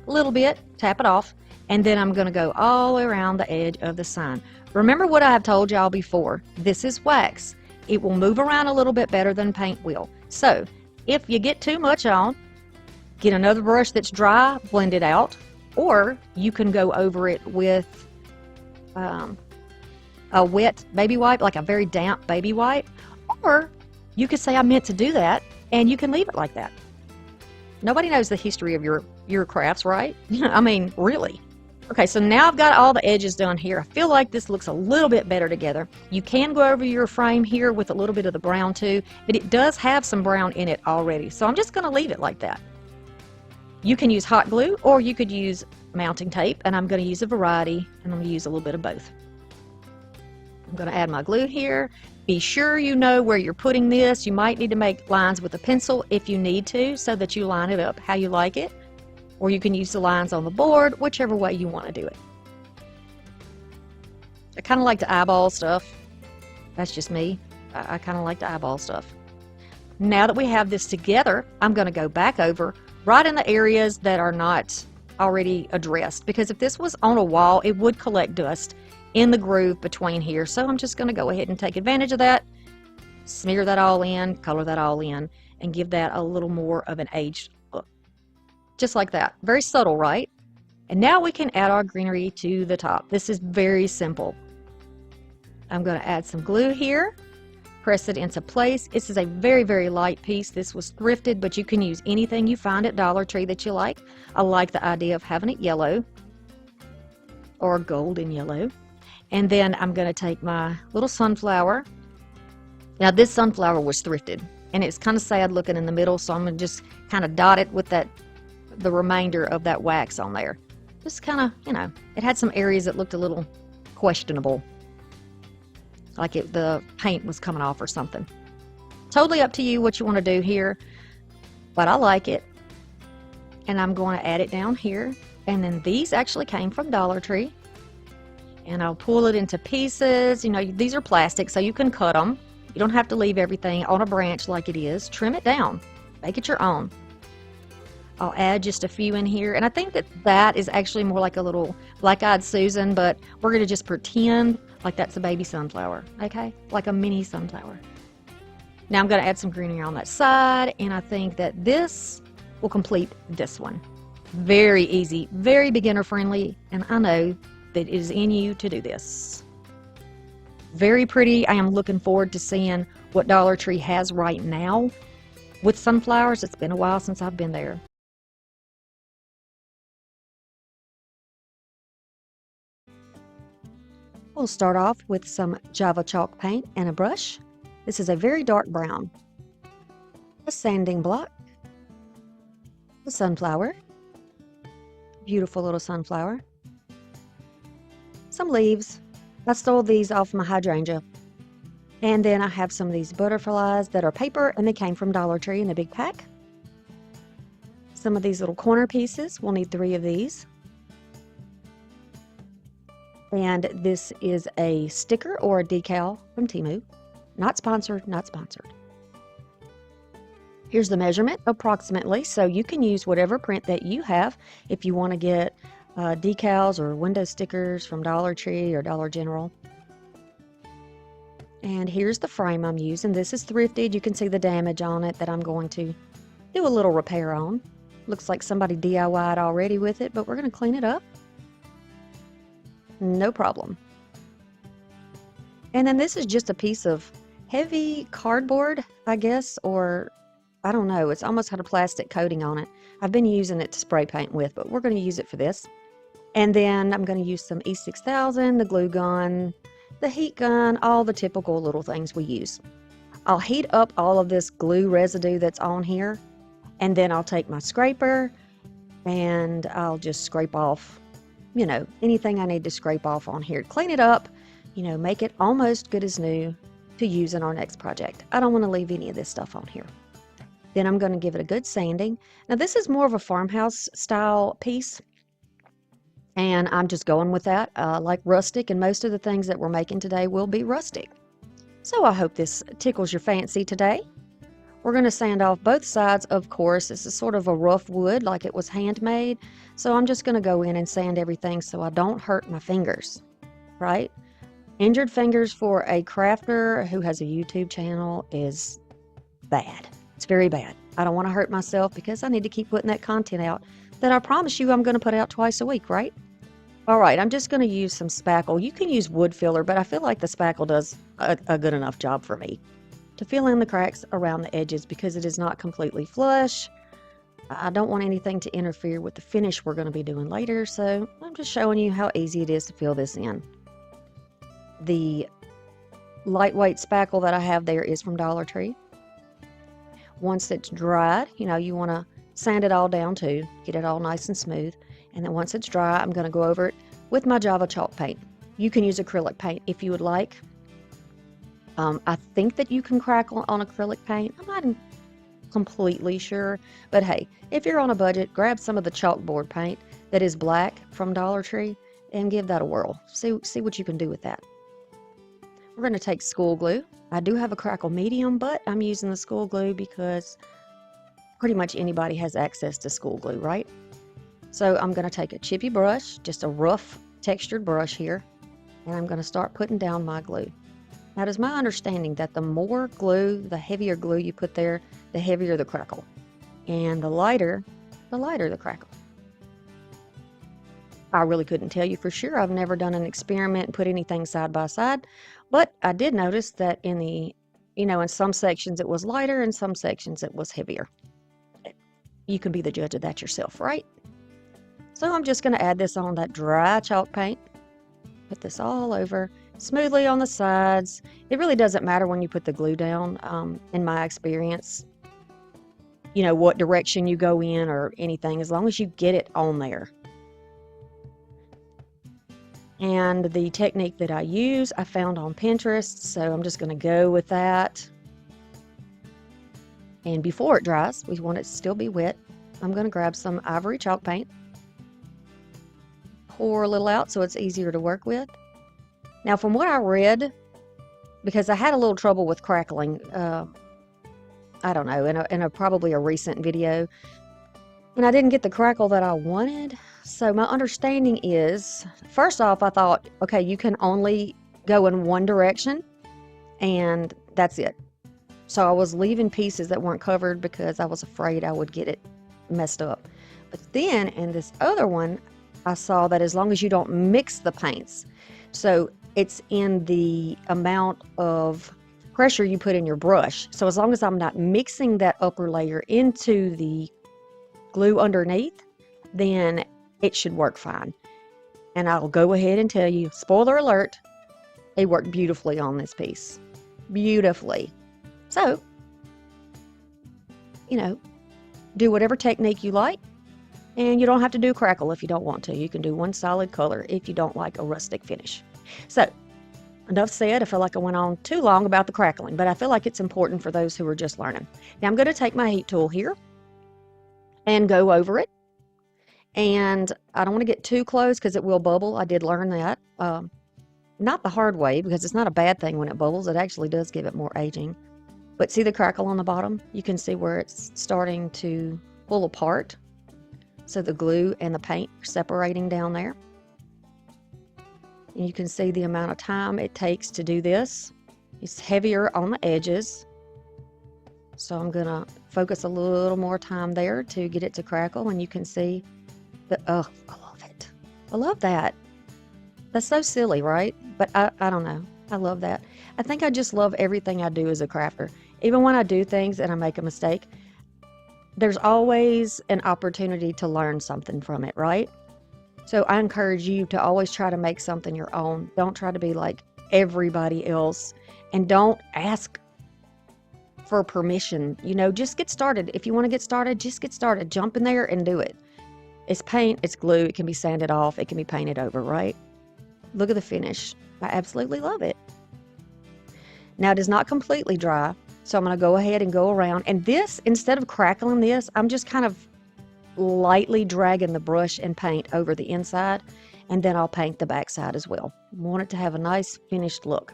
a little bit, tap it off, and then I'm going to go all the way around the edge of the sign. Remember what I have told y'all before. This is wax. It will move around a little bit better than paint will. So if you get too much on, get another brush that's dry, blend it out, or you can go over it with a wet baby wipe, like a very damp baby wipe, or you could say I meant to do that, and you can leave it like that. Nobody knows the history of your crafts, right? I mean, really. Okay, so now I've got all the edges done here. I feel like this looks a little bit better together. You can go over your frame here with a little bit of the brown too, but it does have some brown in it already, so I'm just going to leave it like that. You can use hot glue, or you could use mounting tape, and I'm going to use a variety, and I'm going to use a little bit of both. I'm going to add my glue here. Be sure you know where you're putting this. You might need to make lines with a pencil if you need to, so that you line it up how you like it, or you can use the lines on the board, whichever way you want to do it. I kind of like to eyeball stuff. That's just me. I kind of like to eyeball stuff. Now that we have this together, I'm going to go back over right in the areas that are not already addressed, because if this was on a wall, it would collect dust in the groove between here. So I'm just going to go ahead and take advantage of that, smear that all in, color that all in, and give that a little more of an aged look. Just like that. Very subtle, right? And now we can add our greenery to the top. This is very simple. I'm going to add some glue here, press it into place. This is a very, very light piece. This was thrifted, but you can use anything you find at Dollar Tree that you like. I like the idea of having it yellow or golden yellow. And then I'm going to take my little sunflower. Now this sunflower was thrifted, and it's kind of sad looking in the middle, so I'm going to just kind of dot it with the remainder of that wax on there. Just kind of, you know, it had some areas that looked a little questionable, like the paint was coming off or something. Totally up to you what you want to do here, but I like it. And I'm going to add it down here. And then these actually came from Dollar Tree. And I'll pull it into pieces. You know, these are plastic, so you can cut them. You don't have to leave everything on a branch like it is. Trim it down. Make it your own. I'll add just a few in here. And I think that is actually more like a little black-eyed Susan, but we're going to just pretend like that's a baby sunflower, okay? Like a mini sunflower. Now I'm going to add some greenery on that side, and I think that this will complete this one. Very easy, very beginner-friendly, and I know that it is in you to do this. Very pretty. I am looking forward to seeing what Dollar Tree has right now with sunflowers. It's been a while since I've been there. We'll start off with some Java chalk paint and a brush. This is a very dark brown. A sanding block. A sunflower. Beautiful little sunflower. Some leaves. I stole these off my hydrangea. And then I have some of these butterflies that are paper, and they came from Dollar Tree in a big pack. Some of these little corner pieces. We'll need 3 of these. And this is a sticker or a decal from Temu. Not sponsored, not sponsored. Here's the measurement approximately, so you can use whatever print that you have if you want to get decals or window stickers from Dollar Tree or Dollar General. And here's the frame I'm using. This is thrifted. You can see the damage on it that I'm going to do a little repair on. Looks like somebody DIY'd already with it, but we're going to clean it up. No problem. And then this is just a piece of heavy cardboard, I guess, or I don't know. It's almost got a plastic coating on it. I've been using it to spray paint with, but we're going to use it for this. And then I'm going to use some E6000, the glue gun, the heat gun, all the typical little things we use. I'll heat up all of this glue residue that's on here, and then I'll take my scraper and I'll just scrape off, you know, anything I need to scrape off on here. Clean it up, you know, make it almost good as new to use in our next project. I don't want to leave any of this stuff on here. Then I'm going to give it a good sanding. Now this is more of a farmhouse style piece, and I'm just going with that. Like rustic, and most of the things that we're making today will be rustic. So I hope this tickles your fancy today. We're going to sand off both sides, of course. This is sort of a rough wood, like it was handmade. So I'm just going to go in and sand everything so I don't hurt my fingers, right? Injured fingers for a crafter who has a YouTube channel is bad. It's very bad. I don't want to hurt myself because I need to keep putting that content out that I promise you I'm going to put out twice a week, right? All right, I'm just going to use some spackle. You can use wood filler, but I feel like the spackle does a good enough job for me to fill in the cracks around the edges because it is not completely flush. I don't want anything to interfere with the finish we're going to be doing later, so I'm just showing you how easy it is to fill this in. The lightweight spackle that I have there is from Dollar Tree. Once it's dried, you know, you want to sand it all down too, get it all nice and smooth. And then once it's dry, I'm going to go over it with my Java chalk paint. You can use acrylic paint if you would like. I think that you can crackle on acrylic paint. I'm not completely sure, but hey, if you're on a budget, grab some of the chalkboard paint that is black from Dollar Tree and give that a whirl. See what you can do with that. We're going to take school glue. I do have a crackle medium, but I'm using the school glue because pretty much anybody has access to school glue, right? So I'm going to take a chippy brush, just a rough textured brush here, and I'm going to start putting down my glue. Now, it is my understanding that the more glue, the heavier glue you put there, the heavier the crackle. And the lighter the crackle. I really couldn't tell you for sure. I've never done an experiment and put anything side by side, but I did notice that in some sections it was lighter, in some sections it was heavier. You can be the judge of that yourself, right? So I'm just going to add this on that dry chalk paint. Put this all over, smoothly on the sides. It really doesn't matter when you put the glue down, in my experience, what direction you go in or anything, as long as you get it on there. And the technique that I use, I found on Pinterest, so I'm just going to go with that. And before it dries, we want it to still be wet. I'm going to grab some ivory chalk paint, pour a little out so it's easier to work with. Now, from what I read, because I had a little trouble with crackling, I don't know, in a probably a recent video, and I didn't get the crackle that I wanted. So my understanding is, first off, I thought, okay, you can only go in one direction, and that's it. So I was leaving pieces that weren't covered because I was afraid I would get it messed up. But then in this other one, I saw that as long as you don't mix the paints, so it's in the amount of pressure you put in your brush. So as long as I'm not mixing that upper layer into the glue underneath, then it should work fine. And I'll go ahead and tell you, spoiler alert, it worked beautifully on this piece. Beautifully. So, do whatever technique you like, and you don't have to do crackle if you don't want to. You can do one solid color if you don't like a rustic finish. So, enough said. I feel like I went on too long about the crackling, but I feel like it's important for those who are just learning. Now I'm going to take my heat tool here and go over it. And I don't want to get too close because it will bubble. I did learn that. Not the hard way, because it's not a bad thing when it bubbles. It actually does give it more aging. But see the crackle on the bottom? You can see where it's starting to pull apart. So the glue and the paint are separating down there. And you can see the amount of time it takes to do this. It's heavier on the edges. So I'm going to focus a little more time there to get it to crackle. And you can see that, oh, I love it. I love that. That's so silly, right? But I don't know. I love that. I think I just love everything I do as a crafter. Even when I do things and I make a mistake, there's always an opportunity to learn something from it, right? So I encourage you to always try to make something your own. Don't try to be like everybody else, and don't ask for permission. Just get started. If you want to get started, just get started. Jump in there and do it. It's paint, it's glue, it can be sanded off, it can be painted over, right? Look at the finish. I absolutely love it. Now it is not completely dry, so I'm going to go ahead and go around. And this, instead of crackling this, I'm just kind of lightly dragging the brush and paint over the inside, and then I'll paint the back side as well. I want it to have a nice finished look.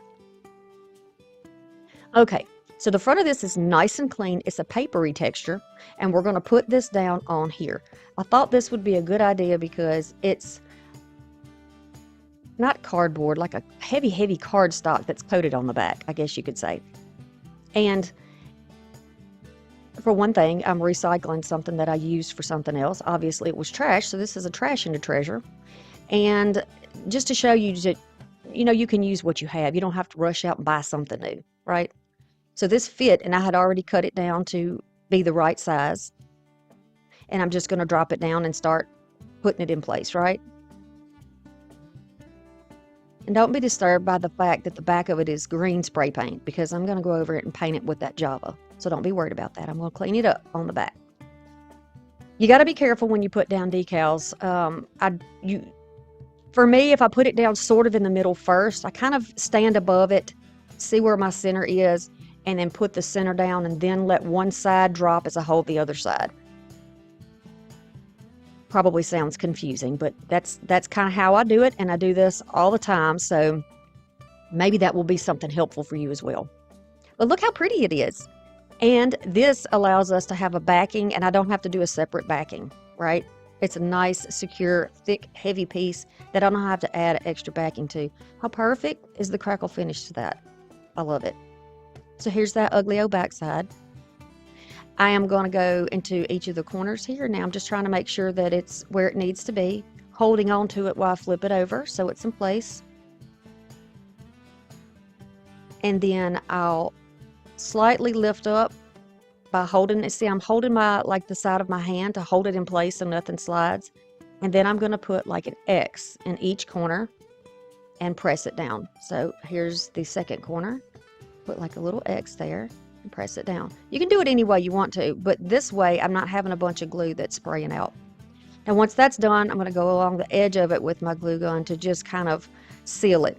Okay, so the front of this is nice and clean. It's a papery texture, and we're going to put this down on here. I thought this would be a good idea because it's not cardboard, like a heavy cardstock that's coated on the back, I guess you could say. And for one thing, I'm recycling something that I used for something else. Obviously, it was trash, so this is a trash into treasure. And just to show you that, you can use what you have. You don't have to rush out and buy something new, right? So this fit, and I had already cut it down to be the right size. And I'm just going to drop it down and start putting it in place, right? And don't be disturbed by the fact that the back of it is green spray paint, because I'm going to go over it and paint it with that Java. So don't be worried about that. I'm going to clean it up on the back. You got to be careful when you put down decals. For me, if I put it down sort of in the middle first, I kind of stand above it, see where my center is, and then put the center down, and then let one side drop as I hold the other side. Probably sounds confusing, but that's kind of how I do it, and I do this all the time. So Maybe that will be something helpful for you as well. But look how pretty it is. And this allows us to have a backing, and I don't have to do a separate backing, right? It's a nice, secure, thick, heavy piece that I don't have to add extra backing to. How perfect is the crackle finish to that? I love it. So here's that ugly old backside. I am going to go into each of the corners here. Now I'm just trying to make sure that it's where it needs to be, holding on to it while I flip it over so it's in place. And then I'll slightly lift up by holding it. See, I'm holding like the side of my hand to hold it in place so nothing slides. And then I'm going to put like an X in each corner and press it down. So here's the second corner. Put like a little X there and press it down. You can do it any way you want to, but this way I'm not having a bunch of glue that's spraying out. And once that's done, I'm going to go along the edge of it with my glue gun to just kind of seal it.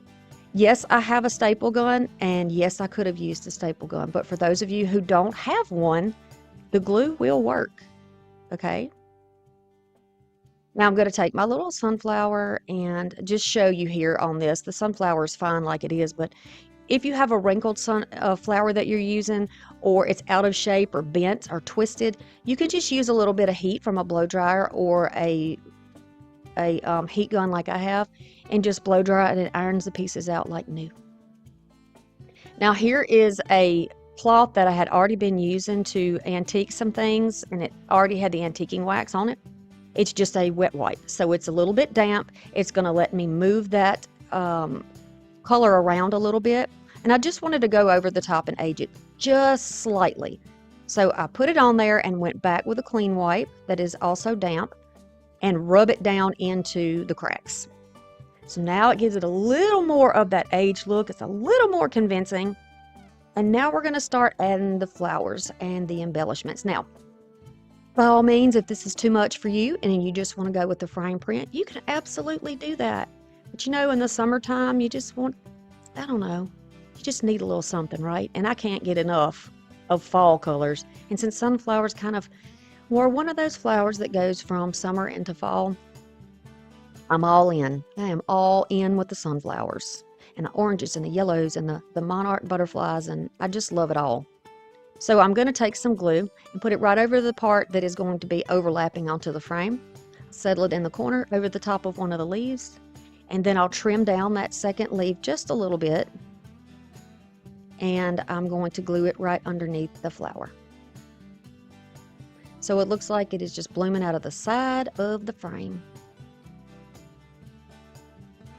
Yes, I have a staple gun, and yes, I could have used a staple gun, but for those of you who don't have one, the glue will work, okay? Now I'm going to take my little sunflower and just show you here on this. The sunflower is fine like it is, but if you have a wrinkled flower that you're using, or it's out of shape or bent or twisted, you can just use a little bit of heat from a blow dryer or a heat gun like I have, and just blow dry it, and it irons the pieces out like new. Now here is a cloth that I had already been using to antique some things, and it already had the antiquing wax on it. It's just a wet wipe, so it's a little bit damp. It's going to let me move that color around a little bit, and I just wanted to go over the top and age it just slightly. So I put it on there and went back with a clean wipe that is also damp and rub it down into the cracks. So now it gives it a little more of that aged look. It's a little more convincing. And now we're going to start adding the flowers and the embellishments. Now, by all means, if this is too much for you and you just want to go with the frame print, you can absolutely do that. But you know, in the summertime, you just want, I don't know, you just need a little something, right? And I can't get enough of fall colors. And since sunflowers kind of were one of those flowers that goes from summer into fall, I'm all in. I am all in with the sunflowers and the oranges and the yellows and the monarch butterflies, and I just love it all. So I'm going to take some glue and put it right over the part that is going to be overlapping onto the frame. Settle it in the corner over the top of one of the leaves, and then I'll trim down that second leaf just a little bit, and I'm going to glue it right underneath the flower. So it looks like it is just blooming out of the side of the frame.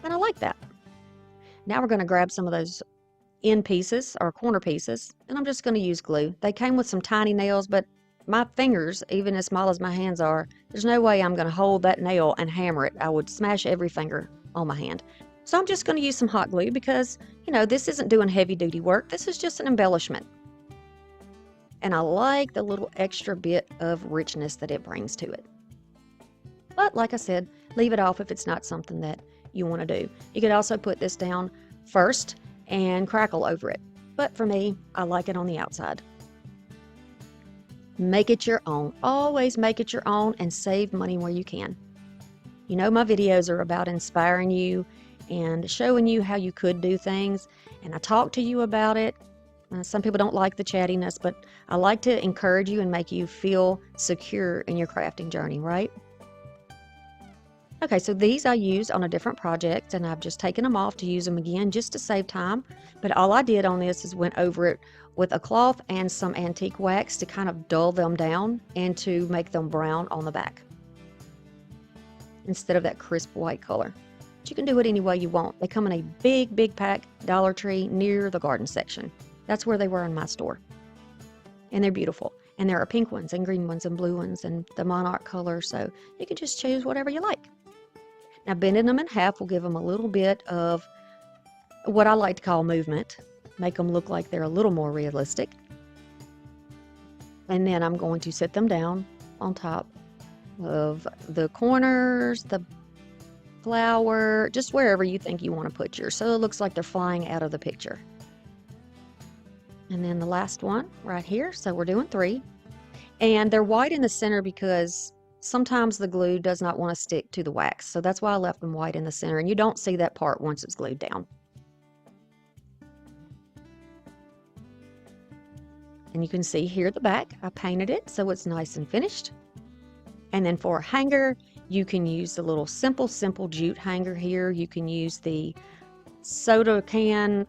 And I like that. Now we're going to grab some of those end pieces or corner pieces, and I'm just going to use glue. They came with some tiny nails, but my fingers, even as small as my hands are, there's no way I'm going to hold that nail and hammer it. I would smash every finger on my hand. So I'm just going to use some hot glue because, you know, this isn't doing heavy duty work. This is just an embellishment. And I like the little extra bit of richness that it brings to it. But like I said, leave it off if it's not something that you want to do. You could also put this down first and crackle over it. But for me, I like it on the outside. Make it your own. Always make it your own and save money where you can. You know, my videos are about inspiring you and showing you how you could do things. And I talk to you about it. Some people don't like the chattiness, but I like to encourage you and make you feel secure in your crafting journey, right? Okay, so these I used on a different project, and I've just taken them off to use them again just to save time. But all I did on this is went over it with a cloth and some antique wax to kind of dull them down and to make them brown on the back instead of that crisp white color. But you can do it any way you want. They come in a big, big pack, Dollar Tree, near the garden section. That's where they were in my store. And they're beautiful. And there are pink ones and green ones and blue ones and the monarch color, so you can just choose whatever you like. Now, bending them in half will give them a little bit of what I like to call movement, make them look like they're a little more realistic. And then I'm going to set them down on top of the corners, the flower, just wherever you think you want to put yours, so it looks like they're flying out of the picture. And then the last one right here, so we're doing 3. And they're white in the center because sometimes the glue does not want to stick to the wax, so that's why I left them white in the center, and you don't see that part once it's glued down. And you can see here at the back, I painted it so it's nice and finished. And then for a hanger, you can use the little simple jute hanger here. You can use the soda can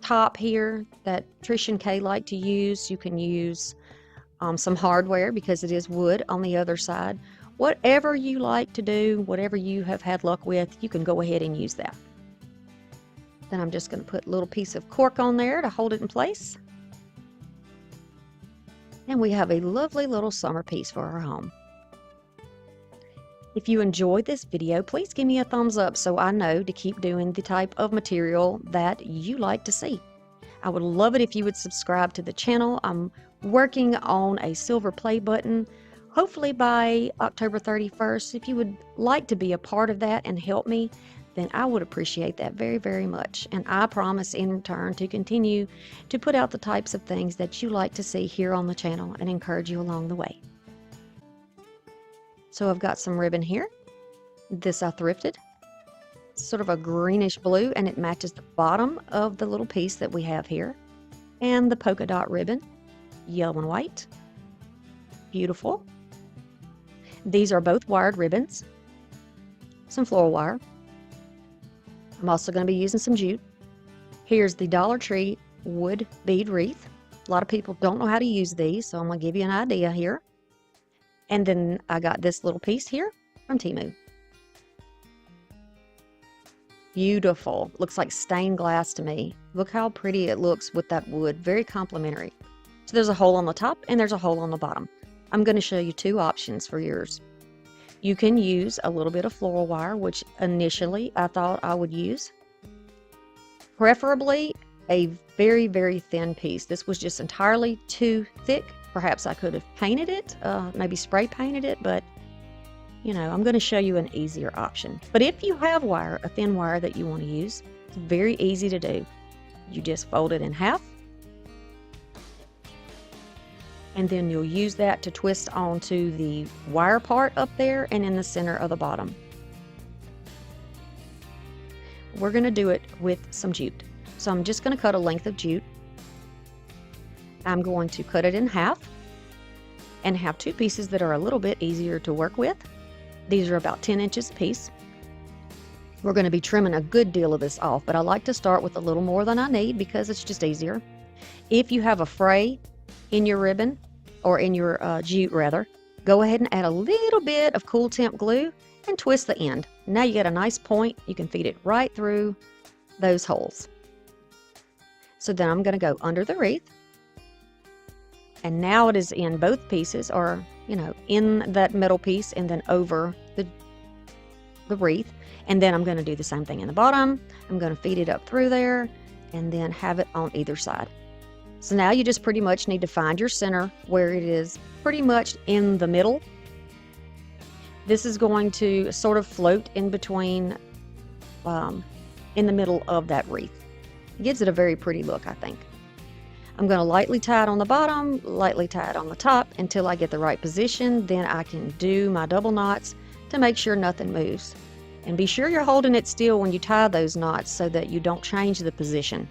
top here that Trish and Kay like to use. You can use some hardware because it is wood on the other side. Whatever you like to do, whatever you have had luck with, you can go ahead and use that. Then I'm just going to put a little piece of cork on there to hold it in place. And we have a lovely little summer piece for our home. If you enjoyed this video, please give me a thumbs up so I know to keep doing the type of material that you like to see. I would love it if you would subscribe to the channel. I'm working on a silver play button, hopefully by October 31st. If you would like to be a part of that and help me, then I would appreciate that very, very much. And I promise in return to continue to put out the types of things that you like to see here on the channel and encourage you along the way. So I've got some ribbon here. This I thrifted. It's sort of a greenish blue, and it matches the bottom of the little piece that we have here. And the polka dot ribbon, yellow and white. Beautiful. These are both wired ribbons. Some floral wire. I'm also going to be using some jute. Here's the Dollar Tree wood bead wreath. A lot of people don't know how to use these, so I'm going to give you an idea here. And then I got this little piece here from Temu. Beautiful. Looks like stained glass to me. Look how pretty it looks with that wood. Very complimentary. So there's a hole on the top and there's a hole on the bottom. I'm going to show you two options for yours. You can use a little bit of floral wire, which initially I thought I would use. Preferably a very, very thin piece. This was just entirely too thick. Perhaps I could have painted it, maybe spray painted it, but you know, I'm going to show you an easier option. But if you have wire, a thin wire that you want to use, it's very easy to do. You just fold it in half, and then you'll use that to twist onto the wire part up there and in the center of the bottom. We're going to do it with some jute. So I'm just going to cut a length of jute. I'm going to cut it in half and have two pieces that are a little bit easier to work with. These are about 10 inches a piece. We're going to be trimming a good deal of this off, but I like to start with a little more than I need because it's just easier. If you have a fray in your ribbon, or in your jute rather, go ahead and add a little bit of cool temp glue and twist the end. Now you get a nice point. You can feed it right through those holes. So then I'm going to go under the wreath. And now it is in both pieces, or, you know, in that middle piece and then over the wreath. And then I'm going to do the same thing in the bottom. I'm going to feed it up through there and then have it on either side. So now you just pretty much need to find your center where it is pretty much in the middle. This is going to sort of float in between, in the middle of that wreath. It gives it a very pretty look, I think. I'm going to lightly tie it on the bottom, lightly tie it on the top until I get the right position. Then I can do my double knots to make sure nothing moves. And be sure you're holding it still when you tie those knots so that you don't change the position.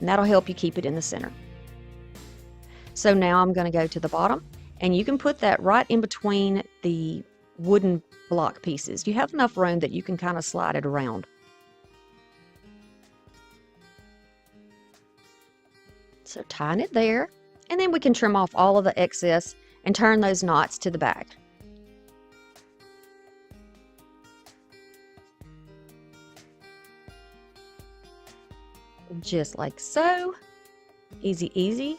And that'll help you keep it in the center. So now I'm going to go to the bottom, and you can put that right in between the wooden block pieces. You have enough room that you can kind of slide it around. So tying it there, and then we can trim off all of the excess and turn those knots to the back. Just like so. Easy, easy.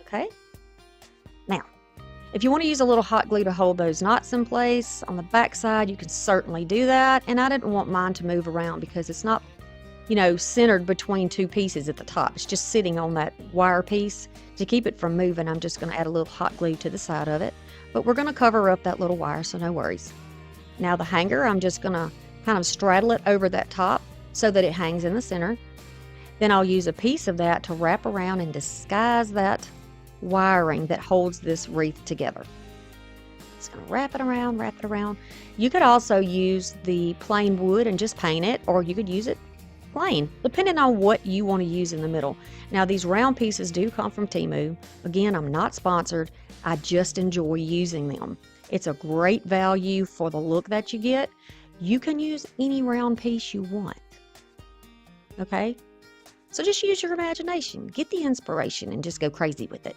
Okay. Now, if you want to use a little hot glue to hold those knots in place on the back side, you can certainly do that. And I didn't want mine to move around because it's not, you know, centered between two pieces at the top. It's just sitting on that wire piece. To keep it from moving, I'm just going to add a little hot glue to the side of it. But we're going to cover up that little wire, so no worries. Now the hanger, I'm just going to kind of straddle it over that top so that it hangs in the center. Then I'll use a piece of that to wrap around and disguise that wiring that holds this wreath together. Just going to wrap it around, wrap it around. You could also use the plain wood and just paint it, or you could use it plain, depending on what you want to use in the middle. Now, these round pieces do come from Temu. Again, I'm not sponsored. I just enjoy using them. It's a great value for the look that you get. You can use any round piece you want. Okay? So just use your imagination. Get the inspiration and just go crazy with it.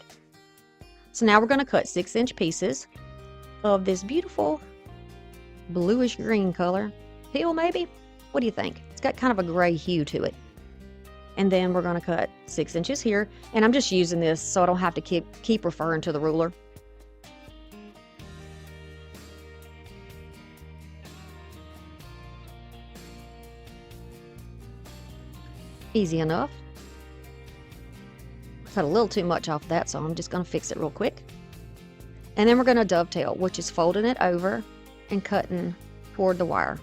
So now we're going to cut 6-inch pieces of this beautiful bluish green color. Teal, maybe? What do you think? It's got kind of a gray hue to it. And then we're going to cut 6 inches here. And I'm just using this so I don't have to keep referring to the ruler. Easy enough. Cut a little too much off that, so I'm just going to fix it real quick. And then we're going to dovetail, which is folding it over and cutting toward the wire,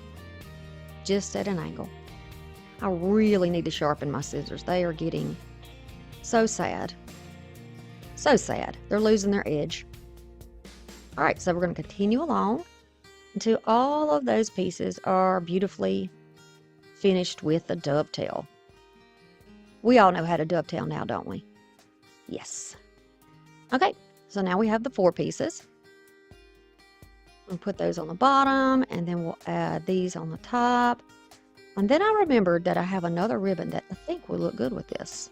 just at an angle. I really need to sharpen my scissors. They are getting so sad. So sad. They're losing their edge. All right, so we're going to continue along until all of those pieces are beautifully finished with a dovetail. We all know how to dovetail now, don't we? Yes. Okay, so now we have the 4 pieces. We'll put those on the bottom, and then we'll add these on the top. And then I remembered that I have another ribbon that I think would look good with this.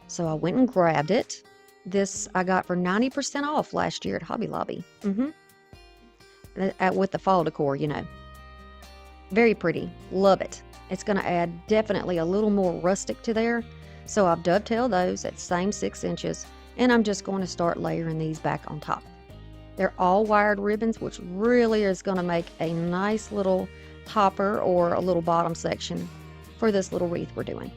So I went and grabbed it. This I got for 90% off last year at Hobby Lobby. With the fall decor, you know. Very pretty. Love it. It's going to add definitely a little more rustic to there. So I've dovetailed those at the same 6 inches, and I'm just going to start layering these back on top. They're all wired ribbons, which really is going to make a nice little topper or a little bottom section for this little wreath we're doing.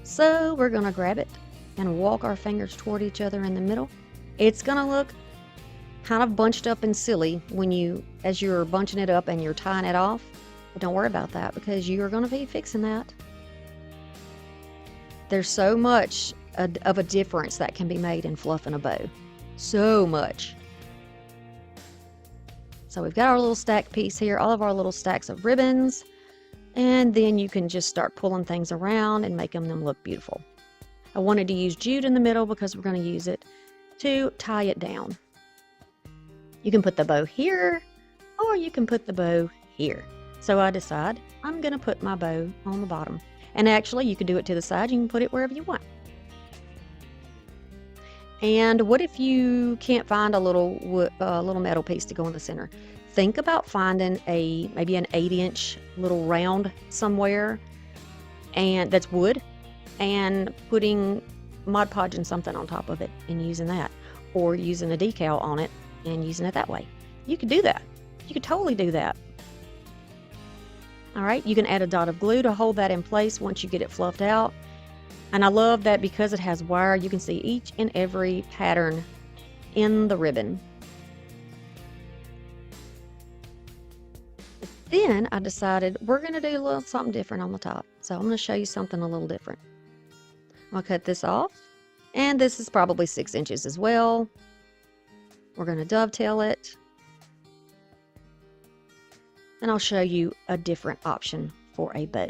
So we're going to grab it and walk our fingers toward each other in the middle. It's going to look kind of bunched up and silly as you're bunching it up and you're tying it off. But don't worry about that, because you're going to be fixing that. There's so much of a difference that can be made in fluffing a bow. So much. So we've got our little stack piece here, all of our little stacks of ribbons, and then you can just start pulling things around and making them look beautiful. I wanted to use jute in the middle because we're going to use it to tie it down. You can put the bow here, or you can put the bow here. So I decide I'm going to put my bow on the bottom. And actually, you could do it to the side. You can put it wherever you want. And what if you can't find a little metal piece to go in the center? Think about finding maybe an 8-inch little round somewhere, and that's wood, and putting Mod Podging something on top of it and using that, or using a decal on it and using it that way. You could do that. You could totally do that. All right, you can add a dot of glue to hold that in place once you get it fluffed out. And I love that because it has wire, you can see each and every pattern in the ribbon. Then I decided we're going to do a little something different on the top. So I'm going to show you something a little different. I'll cut this off, and this is probably 6 inches as well. We're going to dovetail it. And I'll show you a different option for a bow.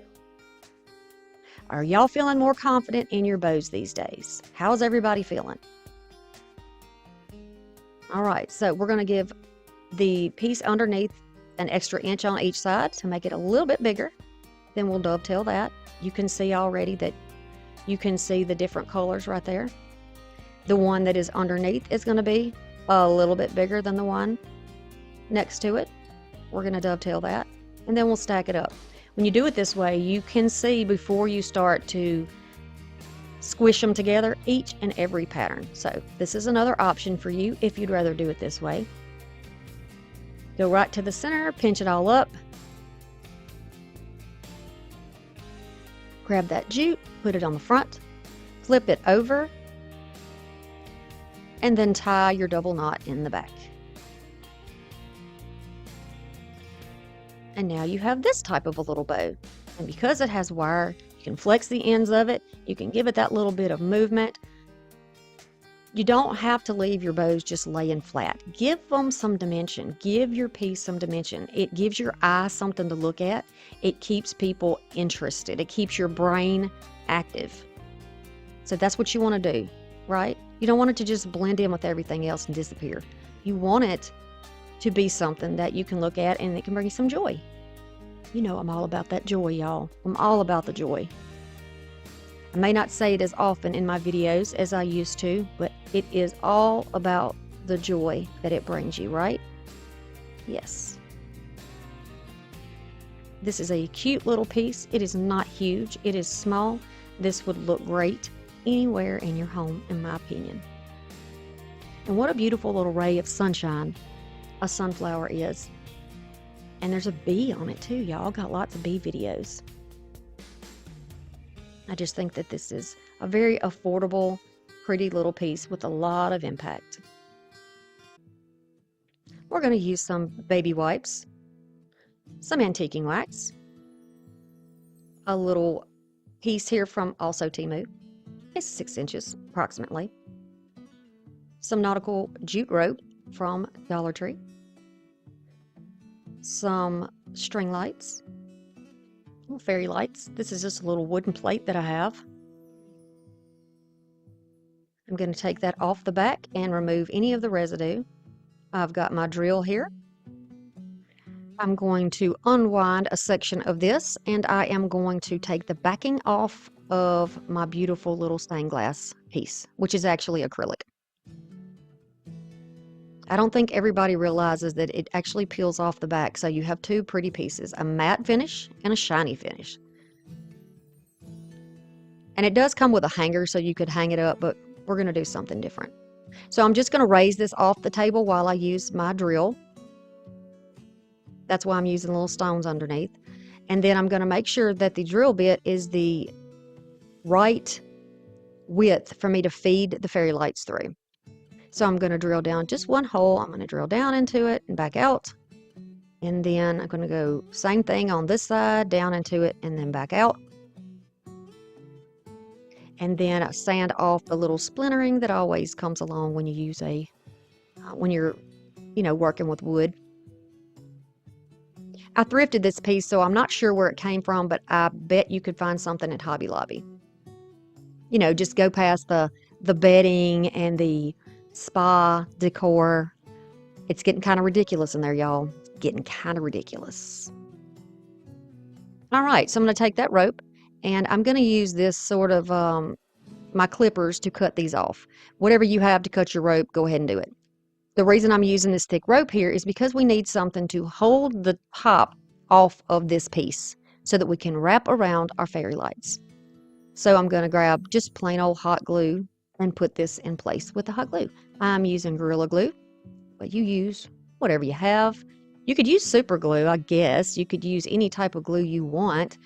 Are y'all feeling more confident in your bows these days? How's everybody feeling? All right, so we're going to give the piece underneath an extra inch on each side to make it a little bit bigger. Then we'll dovetail that. You can see already that you can see the different colors right there. The one that is underneath is going to be a little bit bigger than the one next to it. We're going to dovetail that, and then we'll stack it up. When you do it this way, you can see before you start to squish them together each and every pattern. So this is another option for you if you'd rather do it this way. Go right to the center, pinch it all up. Grab that jute, put it on the front, flip it over, and then tie your double knot in the back. And now you have this type of a little bow. And because it has wire, you can flex the ends of it. You can give it that little bit of movement. You don't have to leave your bows just laying flat. Give them some dimension. Give your piece some dimension. It gives your eye something to look at. It keeps people interested. It keeps your brain active. So that's what you want to do, right? You don't want it to just blend in with everything else and disappear. You want it to be something that you can look at and it can bring you some joy. You know I'm all about that joy, y'all. I'm all about the joy. I may not say it as often in my videos as I used to, but it is all about the joy that it brings you, right? Yes. This is a cute little piece. It is not huge. It is small. This would look great anywhere in your home, in my opinion. And what a beautiful little ray of sunshine a sunflower is. And there's a bee on it too, y'all. Got lots of bee videos. I just think that this is a very affordable, pretty little piece with a lot of impact. We're going to use some baby wipes, some antiquing wax, a little piece here from also Temu. It's 6 inches approximately. Some nautical jute rope from Dollar Tree. Some string lights. Little fairy lights. This is just a little wooden plate that I have. I'm going to take that off the back and remove any of the residue. I've got my drill here. I'm going to unwind a section of this, and I am going to take the backing off of my beautiful little stained glass piece, which is actually acrylic. I don't think everybody realizes that it actually peels off the back, so you have two pretty pieces, a matte finish and a shiny finish. And it does come with a hanger, so you could hang it up, but we're going to do something different. So I'm just going to raise this off the table while I use my drill. That's why I'm using little stones underneath. And then I'm going to make sure that the drill bit is the right width for me to feed the fairy lights through. So I'm going to drill down just one hole. I'm going to drill down into it and back out. And then I'm going to go same thing on this side, down into it and then back out. And then I sand off the little splintering that always comes along when you use when you're, working with wood. I thrifted this piece, so I'm not sure where it came from, but I bet you could find something at Hobby Lobby. Just go past the bedding and the spa decor. It's getting kind of ridiculous in there, y'all. Getting kind of ridiculous. All right, so I'm going to take that rope, and I'm going to use this sort of my clippers to cut these off. Whatever you have to cut your rope, go ahead and do it. The reason I'm using this thick rope here is because we need something to hold the top off of this piece so that we can wrap around our fairy lights. So I'm going to grab just plain old hot glue and put this in place with the hot glue. I'm using Gorilla Glue, but you use whatever you have. You could use super glue, I guess. You could use any type of glue you want,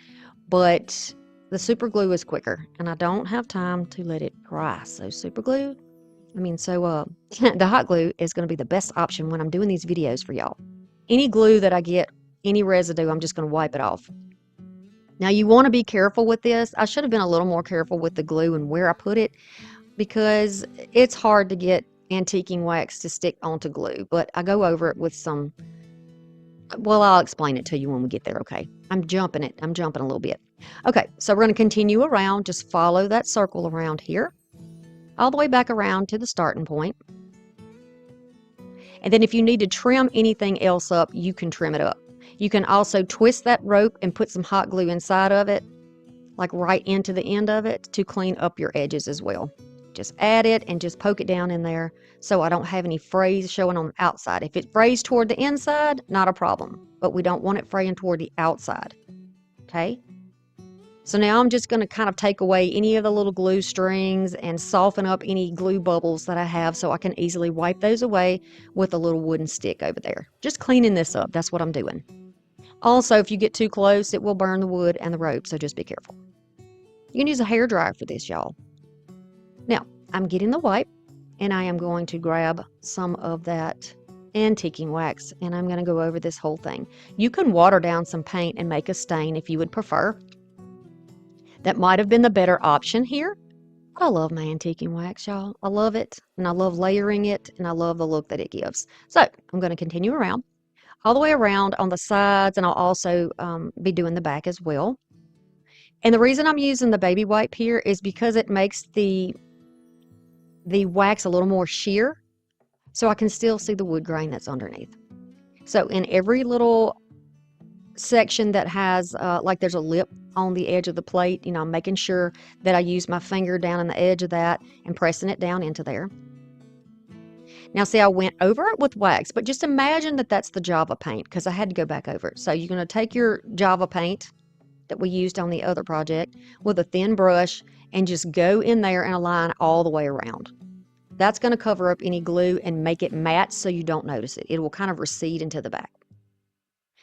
but the super glue is quicker, and I don't have time to let it dry. So the hot glue is going to be the best option when I'm doing these videos for y'all. Any glue that I get, any residue, I'm just going to wipe it off. Now you want to be careful with this. I should have been a little more careful with the glue and where I put it, because it's hard to get antiquing wax to stick onto glue, but I go over it with some, I'll explain it to you when we get there, okay? I'm jumping a little bit. Okay, so we're going to continue around, just follow that circle around here, all the way back around to the starting point. And then if you need to trim anything else up, you can trim it up. You can also twist that rope and put some hot glue inside of it, like right into the end of it, to clean up your edges as well. Just add it and just poke it down in there so I don't have any frays showing on the outside. If it frays toward the inside, not a problem, but we don't want it fraying toward the outside. Okay? So now I'm just going to kind of take away any of the little glue strings and soften up any glue bubbles that I have so I can easily wipe those away with a little wooden stick over there. Just cleaning this up. That's what I'm doing. Also, if you get too close, it will burn the wood and the rope, so just be careful. You can use a hairdryer for this, y'all. Now, I'm getting the wipe, and I am going to grab some of that antiquing wax, and I'm going to go over this whole thing. You can water down some paint and make a stain if you would prefer. That might have been the better option here, I love my antiquing wax, y'all. I love it, and I love layering it, and I love the look that it gives. So I'm going to continue around, all the way around on the sides, and I'll also be doing the back as well. And the reason I'm using the baby wipe here is because it makes the wax a little more sheer, so I can still see the wood grain that's underneath. So in every little section that has, like there's a lip on the edge of the plate, you know, I'm making sure that I use my finger down on the edge of that and pressing it down into there. Now, see, I went over it with wax, but just imagine that that's the Java paint because I had to go back over it. So you're going to take your Java paint that we used on the other project with a thin brush and just go in there and align all the way around. That's going to cover up any glue and make it matte so you don't notice it. It will kind of recede into the back.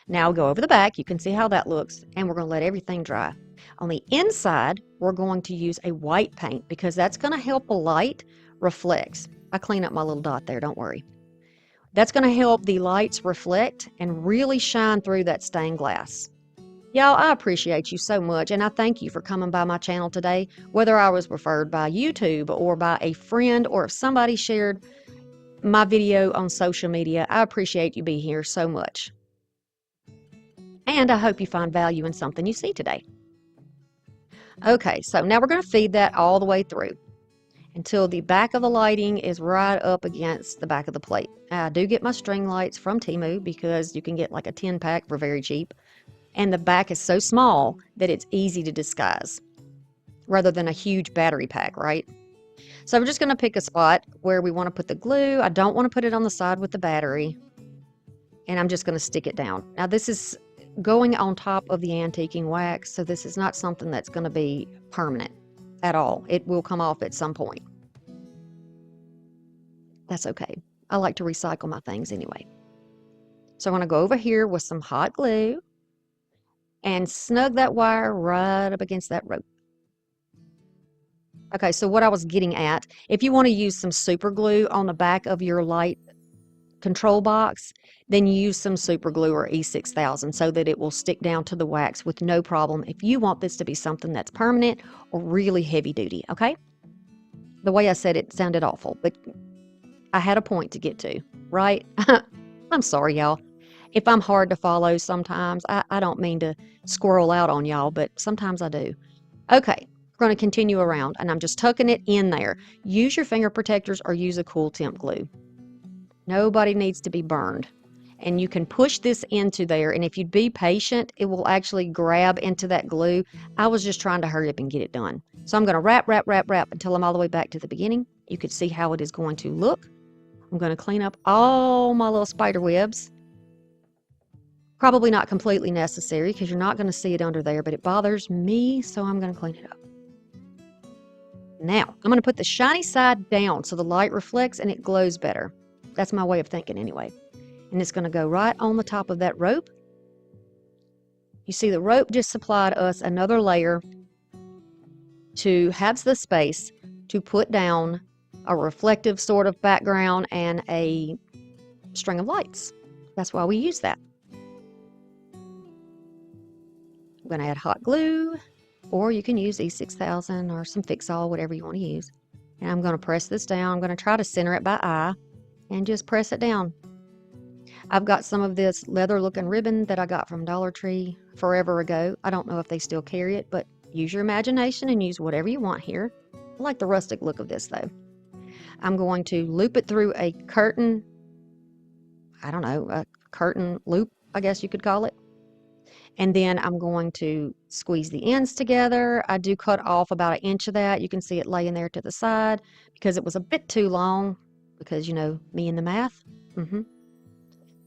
Now go over the back. You can see how that looks, and we're going to let everything dry. On the inside, we're going to use a white paint because that's going to help the light reflects. I clean up my little dot there, don't worry. That's going to help the lights reflect and really shine through that stained glass. Y'all, I appreciate you so much, and I thank you for coming by my channel today, whether I was referred by YouTube or by a friend or if somebody shared my video on social media. I appreciate you being here so much. And I hope you find value in something you see today. Okay, so now we're going to feed that all the way through until the back of the lighting is right up against the back of the plate. I do get my string lights from Temu because you can get like a 10-pack for very cheap. And the back is so small that it's easy to disguise rather than a huge battery pack, right? So we're just going to pick a spot where we want to put the glue. I don't want to put it on the side with the battery. And I'm just going to stick it down. Now this is going on top of the antiquing wax, so this is not something that's going to be permanent at all. It will come off at some point. That's okay. I like to recycle my things anyway. So I'm going to go over here with some hot glue and snug that wire right up against that rope. Okay, so what I was getting at, if you want to use some super glue on the back of your light control box, then use some super glue or E6000 so that it will stick down to the wax with no problem if you want this to be something that's permanent or really heavy duty, okay? The way I said it sounded awful, but I had a point to get to, right? I'm sorry, y'all. If I'm hard to follow sometimes, I don't mean to squirrel out on y'all, but sometimes I do. Okay, we're going to continue around, and I'm just tucking it in there. Use your finger protectors or use a cool temp glue. Nobody needs to be burned. And you can push this into there, and if you'd be patient, it will actually grab into that glue. I was just trying to hurry up and get it done. So I'm going to wrap until I'm all the way back to the beginning. You can see how it is going to look. I'm going to clean up all my little spider webs. Probably not completely necessary because you're not going to see it under there, but it bothers me, so I'm going to clean it up. Now, I'm going to put the shiny side down so the light reflects and it glows better. That's my way of thinking anyway. And it's going to go right on the top of that rope. You see, the rope just supplied us another layer to have the space to put down a reflective sort of background and a string of lights. That's why we use that. I'm going to add hot glue, or you can use E6000 or some Fix-All, whatever you want to use. And I'm going to press this down. I'm going to try to center it by eye and just press it down. I've got some of this leather looking ribbon that I got from Dollar Tree forever ago. I don't know if they still carry it, but use your imagination and use whatever you want here. I like the rustic look of this though. I'm going to loop it through a curtain, I don't know, a curtain loop, I guess you could call it. And then I'm going to squeeze the ends together. I do cut off about 1 inch of that. You can see it laying there to the side because it was a bit too long because, you know, me and the math.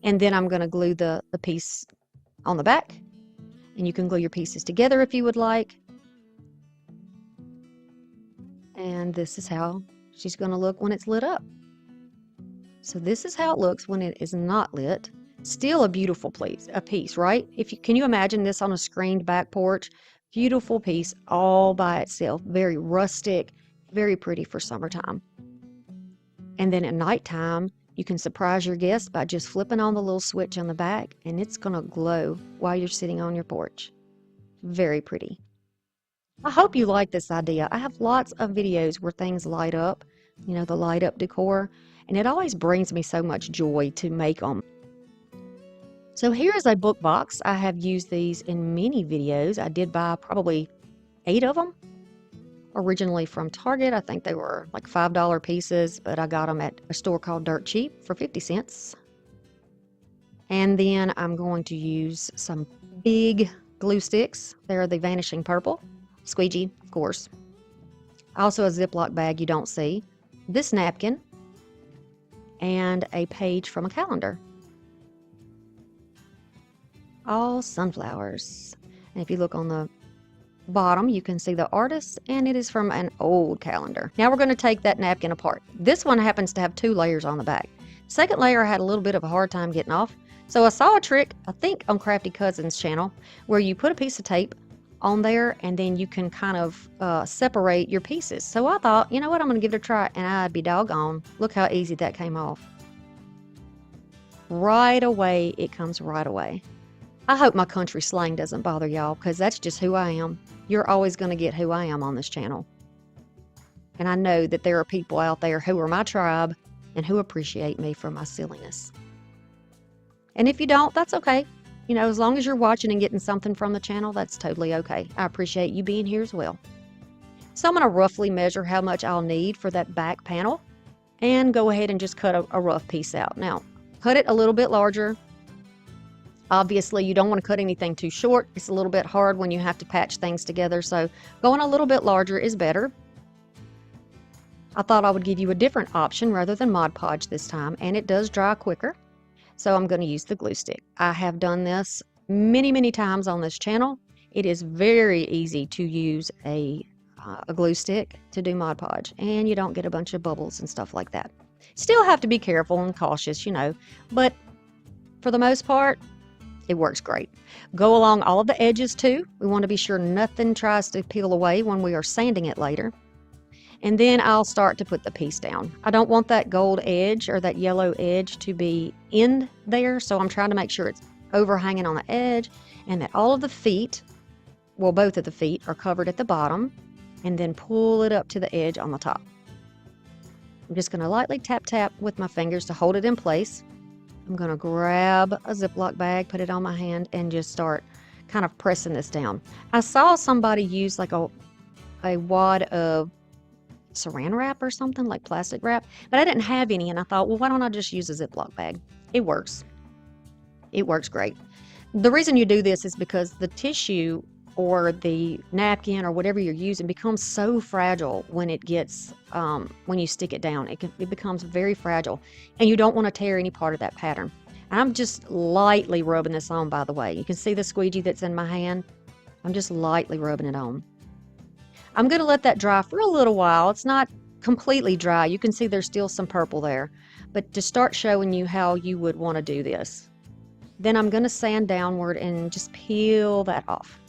And then I'm going to glue the piece on the back. And you can glue your pieces together if you would like. And this is how she's going to look when it's lit up. So this is how it looks when it is not lit. Still a beautiful piece, right? Can you imagine this on a screened back porch? Beautiful piece all by itself. Very rustic, very pretty for summertime. And then at nighttime, you can surprise your guests by just flipping on the little switch on the back, and it's going to glow while you're sitting on your porch. Very pretty. I hope you like this idea. I have lots of videos where things light up, you know, the light up decor, and it always brings me so much joy to make them. So here is a book box. I have used these in many videos. I did buy probably 8 of them originally from Target. I think they were like $5 pieces, but I got them at a store called Dirt Cheap for 50 cents. And then I'm going to use some big glue sticks. They're the Vanishing Purple. Squeegee, of course. Also a Ziploc bag you don't see. This napkin. And a page from a calendar. All sunflowers. And if you look on the bottom, you can see the artist, and it is from an old calendar. Now we're going to take that napkin apart. This one happens to have 2 layers on the back. Second layer I had a little bit of a hard time getting off. So I saw a trick, I think on Crafty Cousin's channel, where you put a piece of tape on there and then you can kind of separate your pieces. So I thought, you know what, I'm going to give it a try, and I'd be doggone. Look how easy that came off. Right away, it comes right away. I hope my country slang doesn't bother y'all, because that's just who I am. You're always going to get who I am on this channel. And I know that there are people out there who are my tribe and who appreciate me for my silliness. And if you don't, that's okay. You know, as long as you're watching and getting something from the channel, that's totally okay. I appreciate you being here as well. So I'm going to roughly measure how much I'll need for that back panel and go ahead and just cut a rough piece out. Now, cut it a little bit larger. Obviously, you don't want to cut anything too short. It's a little bit hard when you have to patch things together, so going a little bit larger is better. I thought I would give you a different option rather than Mod Podge this time, and it does dry quicker, so I'm going to use the glue stick. I have done this many times on this channel. It is very easy to use a glue stick to do Mod Podge, and you don't get a bunch of bubbles and stuff like that. Still have to be careful and cautious, you know, but for the most part, it works great. Go along all of the edges too. We want to be sure nothing tries to peel away when we are sanding it later. And then I'll start to put the piece down. I don't want that gold edge or that yellow edge to be in there, so I'm trying to make sure it's overhanging on the edge and that all of the feet, well, both of the feet are covered at the bottom, and then pull it up to the edge on the top. I'm just going to lightly tap with my fingers to hold it in place. I'm going to grab a Ziploc bag, put it on my hand, and just start kind of pressing this down. I saw somebody use like a wad of saran wrap or something, like plastic wrap, but I didn't have any, and I thought, well, why don't I just use a Ziploc bag? It works. It works great. The reason you do this is because the tissue or the napkin or whatever you're using becomes so fragile when it gets when you stick it down. It becomes very fragile, and you don't want to tear any part of that pattern. And I'm just lightly rubbing this on, by the way. You can see the squeegee that's in my hand. I'm just lightly rubbing it on. I'm going to let that dry for a little while. It's not completely dry. You can see there's still some purple there, but to start showing you how you would want to do this. Then I'm going to sand downward and just peel that off.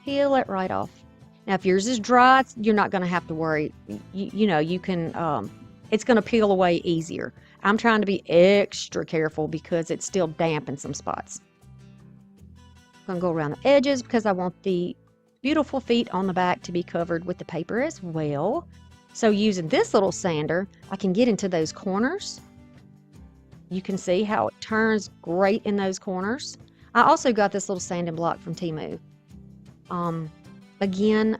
Peel it right off. Now, if yours is dry, you're not going to have to worry. You know, you can, it's going to peel away easier. I'm trying to be extra careful because it's still damp in some spots. I'm going to go around the edges because I want the beautiful feet on the back to be covered with the paper as well. So using this little sander, I can get into those corners. You can see how it turns great in those corners. I also got this little sanding block from Temu. Again,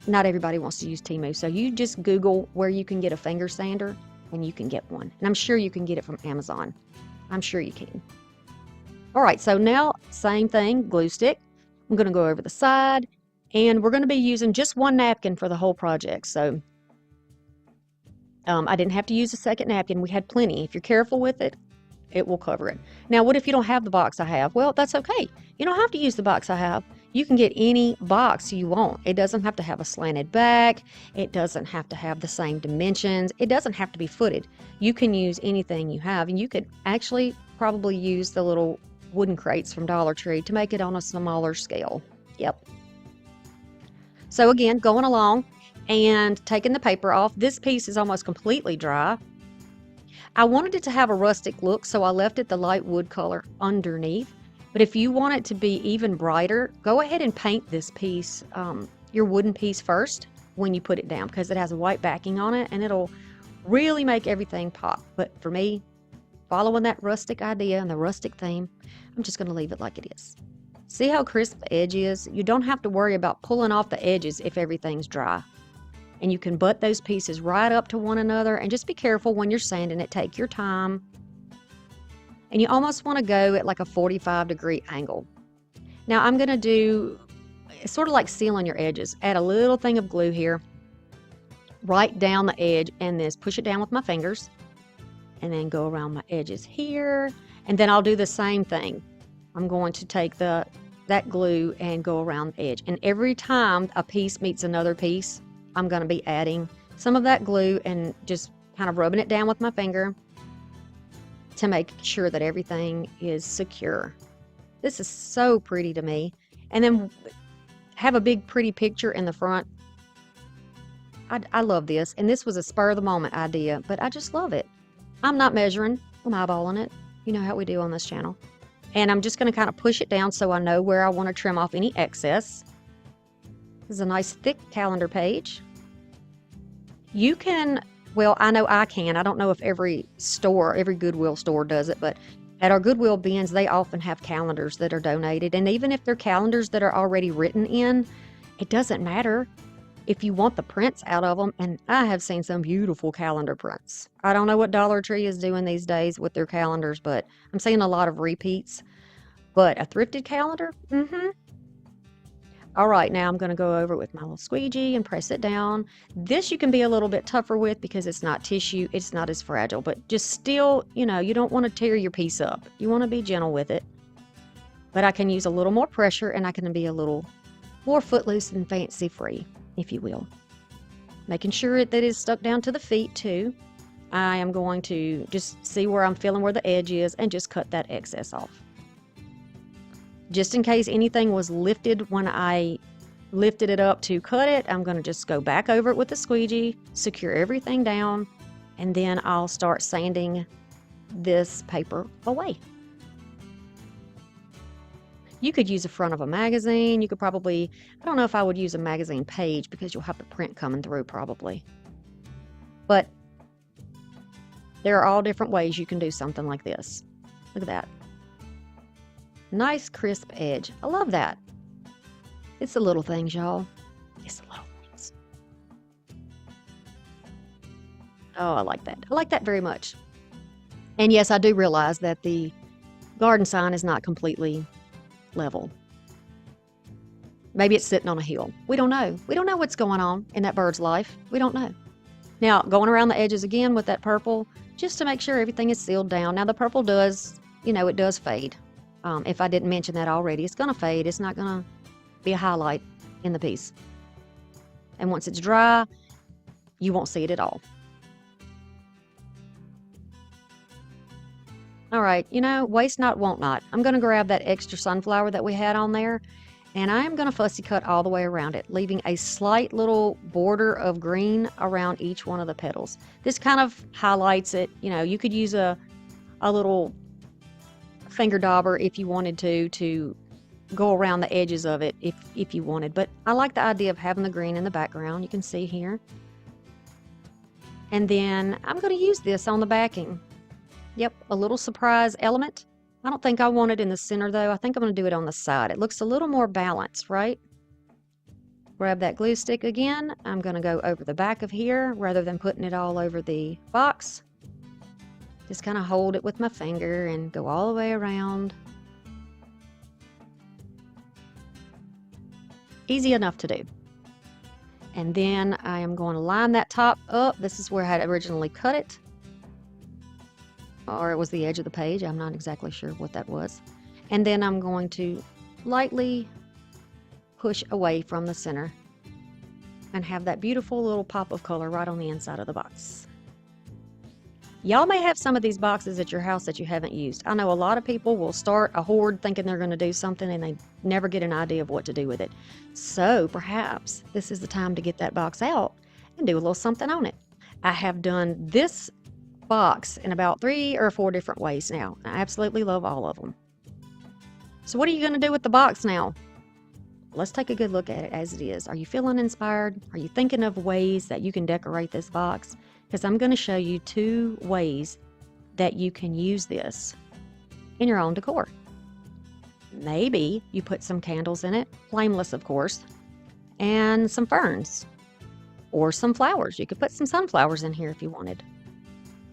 not everybody wants to use Temu, so you just Google where you can get a finger sander and you can get one. And I'm sure you can get it from Amazon. I'm sure you can. All right, so now same thing, glue stick. I'm going to go over the side, and we're going to be using just one napkin for the whole project. So I didn't have to use a second napkin. We had plenty. If you're careful with it, it will cover it. Now, what if you don't have the box I have? Well, that's okay. You don't have to use the box I have. You can get any box you want. It doesn't have to have a slanted back. It doesn't have to have the same dimensions. It doesn't have to be footed. You can use anything you have, and you could actually probably use the little wooden crates from Dollar Tree to make it on a smaller scale. Yep. So again, going along and taking the paper off. This piece is almost completely dry. I wanted it to have a rustic look, so I left it the light wood color underneath. But if you want it to be even brighter, go ahead and paint this piece, your wooden piece first when you put it down, because it has a white backing on it and it'll really make everything pop. But for me, following that rustic idea and the rustic theme, I'm just going to leave it like it is. See how crisp the edge is? You don't have to worry about pulling off the edges if everything's dry. And you can butt those pieces right up to one another, and just be careful when you're sanding it. Take your time. And you almost want to go at like a 45-degree angle. Now I'm going to do, it's sort of like sealing your edges. Add a little thing of glue here, right down the edge, and then push it down with my fingers. And then go around my edges here. And then I'll do the same thing. I'm going to take that glue and go around the edge. And every time a piece meets another piece, I'm going to be adding some of that glue and just kind of rubbing it down with my finger to make sure that everything is secure. This is so pretty to me. And then have a big pretty picture in the front. I love this. And this was a spur of the moment idea, but I just love it. I'm not measuring, I'm eyeballing it. You know how we do on this channel. And I'm just going to kind of push it down so I know where I want to trim off any excess. This is a nice thick calendar page. You can, well, I know I can. I don't know if every store, every Goodwill store does it, but at our Goodwill bins, they often have calendars that are donated. And even if they're calendars that are already written in, it doesn't matter if you want the prints out of them. And I have seen some beautiful calendar prints. I don't know what Dollar Tree is doing these days with their calendars, but I'm seeing a lot of repeats. But a thrifted calendar, All right, now I'm going to go over it with my little squeegee and press it down. This you can be a little bit tougher with because it's not tissue. It's not as fragile, but just still, you know, you don't want to tear your piece up. You want to be gentle with it. But I can use a little more pressure, and I can be a little more footloose and fancy-free, if you will. Making sure that it's stuck down to the feet too. I am going to just see where I'm feeling where the edge is and just cut that excess off. Just in case anything was lifted when I lifted it up to cut it, I'm going to just go back over it with the squeegee, secure everything down, and then I'll start sanding this paper away. You could use the front of a magazine. You could probably, I don't know if I would use a magazine page because you'll have the print coming through probably. But there are all different ways you can do something like this. Look at that. Nice crisp edge. I love that. It's the little things, y'all. It's the little things. Oh, I like that. I like that very much. And yes, I do realize that the garden sign is not completely level. Maybe it's sitting on a hill. We don't know. We don't know what's going on in that bird's life. We don't know. Now, going around the edges again with that purple, just to make sure everything is sealed down. Now, the purple does, you know, it does fade. If I didn't mention that already, it's going to fade. It's not going to be a highlight in the piece. And once it's dry, you won't see it at all. All right, you know, waste not, want not. I'm going to grab that extra sunflower that we had on there, and I'm going to fussy cut all the way around it, leaving a slight little border of green around each one of the petals. This kind of highlights it. You know, you could use a little finger dauber if you wanted to go around the edges of it if you wanted. But I like the idea of having the green in the background. You can see here. And then I'm going to use this on the backing. Yep, a little surprise element. I don't think I want it in the center though. I think I'm going to do it on the side. It looks a little more balanced, right? Grab that glue stick again. I'm going to go over the back of here rather than putting it all over the box. Just kind of hold it with my finger and go all the way around. Easy enough to do. And then I am going to line that top up. This is where I had originally cut it. Or it was the edge of the page. I'm not exactly sure what that was. And then I'm going to lightly push away from the center and have that beautiful little pop of color right on the inside of the box. Y'all may have some of these boxes at your house that you haven't used. I know a lot of people will start a hoard thinking they're going to do something and they never get an idea of what to do with it. So perhaps this is the time to get that box out and do a little something on it. I have done this box in about 3 or 4 different ways now. I absolutely love all of them. So what are you going to do with the box now? Let's take a good look at it as it is. Are you feeling inspired? Are you thinking of ways that you can decorate this box? Because I'm going to show you 2 ways that you can use this in your own decor. Maybe you put some candles in it, flameless of course, and some ferns or some flowers. You could put some sunflowers in here if you wanted.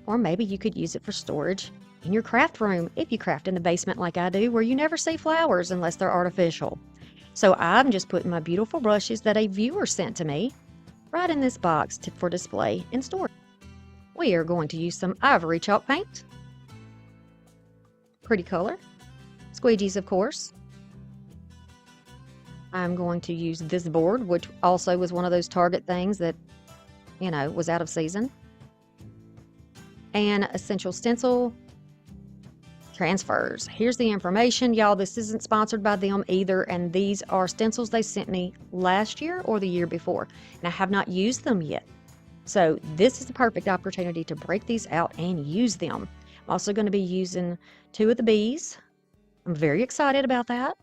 Or maybe you could use it for storage in your craft room if you craft in the basement like I do, where you never see flowers unless they're artificial. So I'm just putting my beautiful brushes that a viewer sent to me right in this box for display and storage. We are going to use some ivory chalk paint. Pretty color. Squeegees, of course. I'm going to use this board, which also was one of those Target things that, you know, was out of season. And Essential Stencil transfers. Here's the information, y'all. This isn't sponsored by them either, and these are stencils they sent me last year or the year before, and I have not used them yet. So this is the perfect opportunity to break these out and use them. I'm also going to be using 2 of the bees. I'm very excited about that.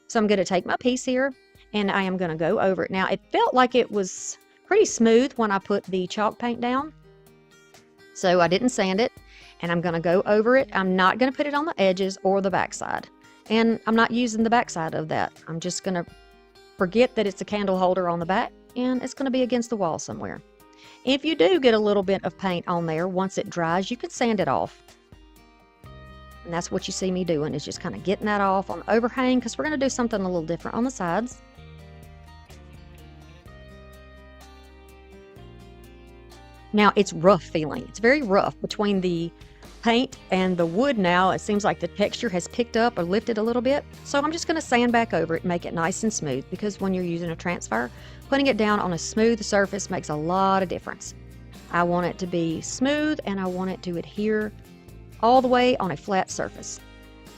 So I'm going to take my piece here and I am going to go over it. Now it felt like it was pretty smooth when I put the chalk paint down, so I didn't sand it, and I'm going to go over it. I'm not going to put it on the edges or the backside, and I'm not using the backside of that. I'm just going to forget that it's a candle holder on the back, and it's going to be against the wall somewhere. If you do get a little bit of paint on there, once it dries, you can sand it off. And that's what you see me doing, is just kind of getting that off on the overhang, because we're going to do something a little different on the sides. Now it's rough feeling. It's very rough between the paint and the wood. Now it seems like the texture has picked up or lifted a little bit. So I'm just going to sand back over it and make it nice and smooth, because when you're using a transfer, putting it down on a smooth surface makes a lot of difference. I want it to be smooth and I want it to adhere all the way on a flat surface.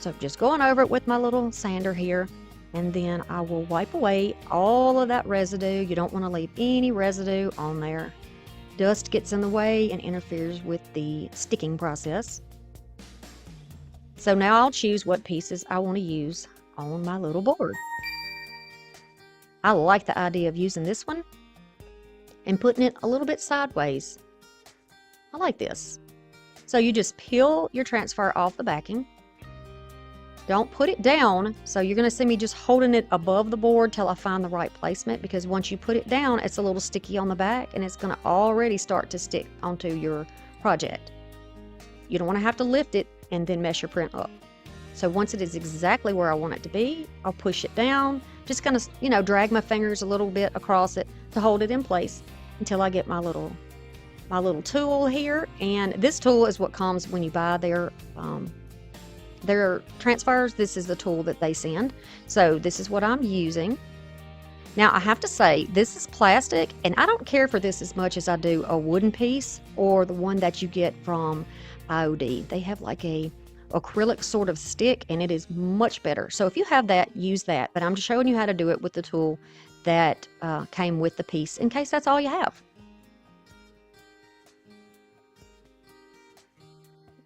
So just going over it with my little sander here, and then I will wipe away all of that residue. You don't want to leave any residue on there. Dust gets in the way and interferes with the sticking process. So now I'll choose what pieces I want to use on my little board. I like the idea of using this one and putting it a little bit sideways. I like this. So you just peel your transfer off the backing. Don't put it down, so you're going to see me just holding it above the board till I find the right placement, because once you put it down, it's a little sticky on the back and it's going to already start to stick onto your project. You don't want to have to lift it and then mess your print up. So once it is exactly where I want it to be, I'll push it down, just kind of, you know, drag my fingers a little bit across it to hold it in place until I get my little tool here. And this tool is what comes when you buy their transfers. This is the tool that they send. So this is what I'm using. Now I have to say, this is plastic, and I don't care for this as much as I do a wooden piece or the one that you get from IOD. They have like a acrylic sort of stick, and it is much better. So if you have that, use that. But I'm just showing you how to do it with the tool that came with the piece, in case that's all you have.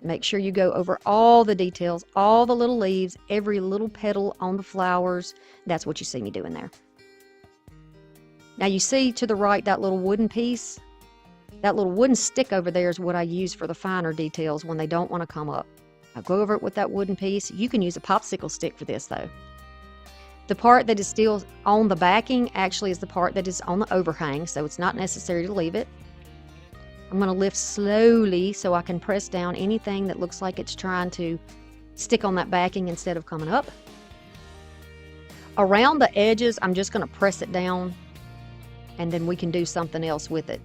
Make sure you go over all the details, all the little leaves, every little petal on the flowers. That's what you see me doing there. Now you see to the right that little wooden piece? That little wooden stick over there is what I use for the finer details when they don't want to come up. I'll go over it with that wooden piece. You can use a popsicle stick for this though. The part that is still on the backing actually is the part that is on the overhang, so it's not necessary to leave it. I'm going to lift slowly so I can press down anything that looks like it's trying to stick on that backing instead of coming up. Around the edges, I'm just going to press it down, and then we can do something else with it.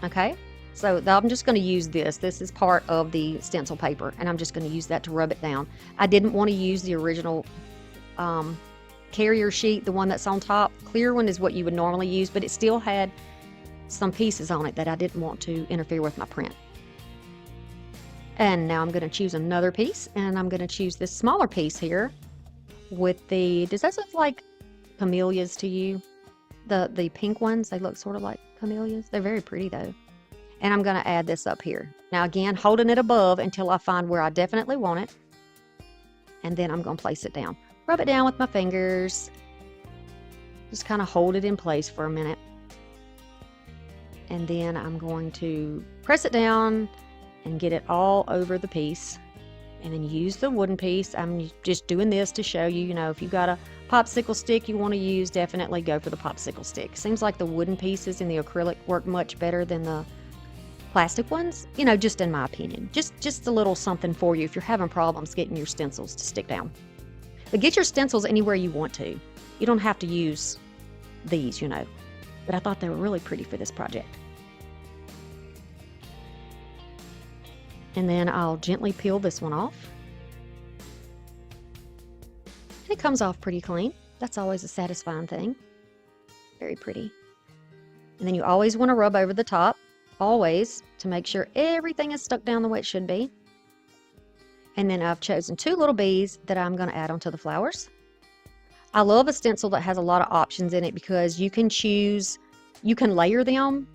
Okay, so I'm just going to use this. This is part of the stencil paper, and I'm just going to use that to rub it down. I didn't want to use the original carrier sheet, the one that's on top. Clear one is what you would normally use, but it still had some pieces on it that I didn't want to interfere with my print. And now I'm going to choose another piece, and I'm going to choose this smaller piece here with the, does that look like camellias to you? The pink ones, they look sort of like camellias. They're very pretty though. And I'm going to add this up here. Now again, holding it above until I find where I definitely want it. and then I'm going to place it down. Rub it down with my fingers. Just kind of hold it in place for a minute. And then I'm going to press it down and get it all over the piece. And then use the wooden piece. I'm just doing this to show you, you know, if you've got a popsicle stick you want to use, definitely go for the popsicle stick. Seems like the wooden pieces in the acrylic work much better than the plastic ones, you know, just in my opinion. Just a little something for you if you're having problems getting your stencils to stick down. But get your stencils anywhere you want to. You don't have to use these, you know. But I thought they were really pretty for this project. And then I'll gently peel this one off. And it comes off pretty clean. That's always a satisfying thing. Very pretty. And then you always want to rub over the top, always, to make sure everything is stuck down the way it should be. And then I've chosen 2 little bees that I'm going to add onto the flowers. I love a stencil that has a lot of options in it because you can choose, you can layer them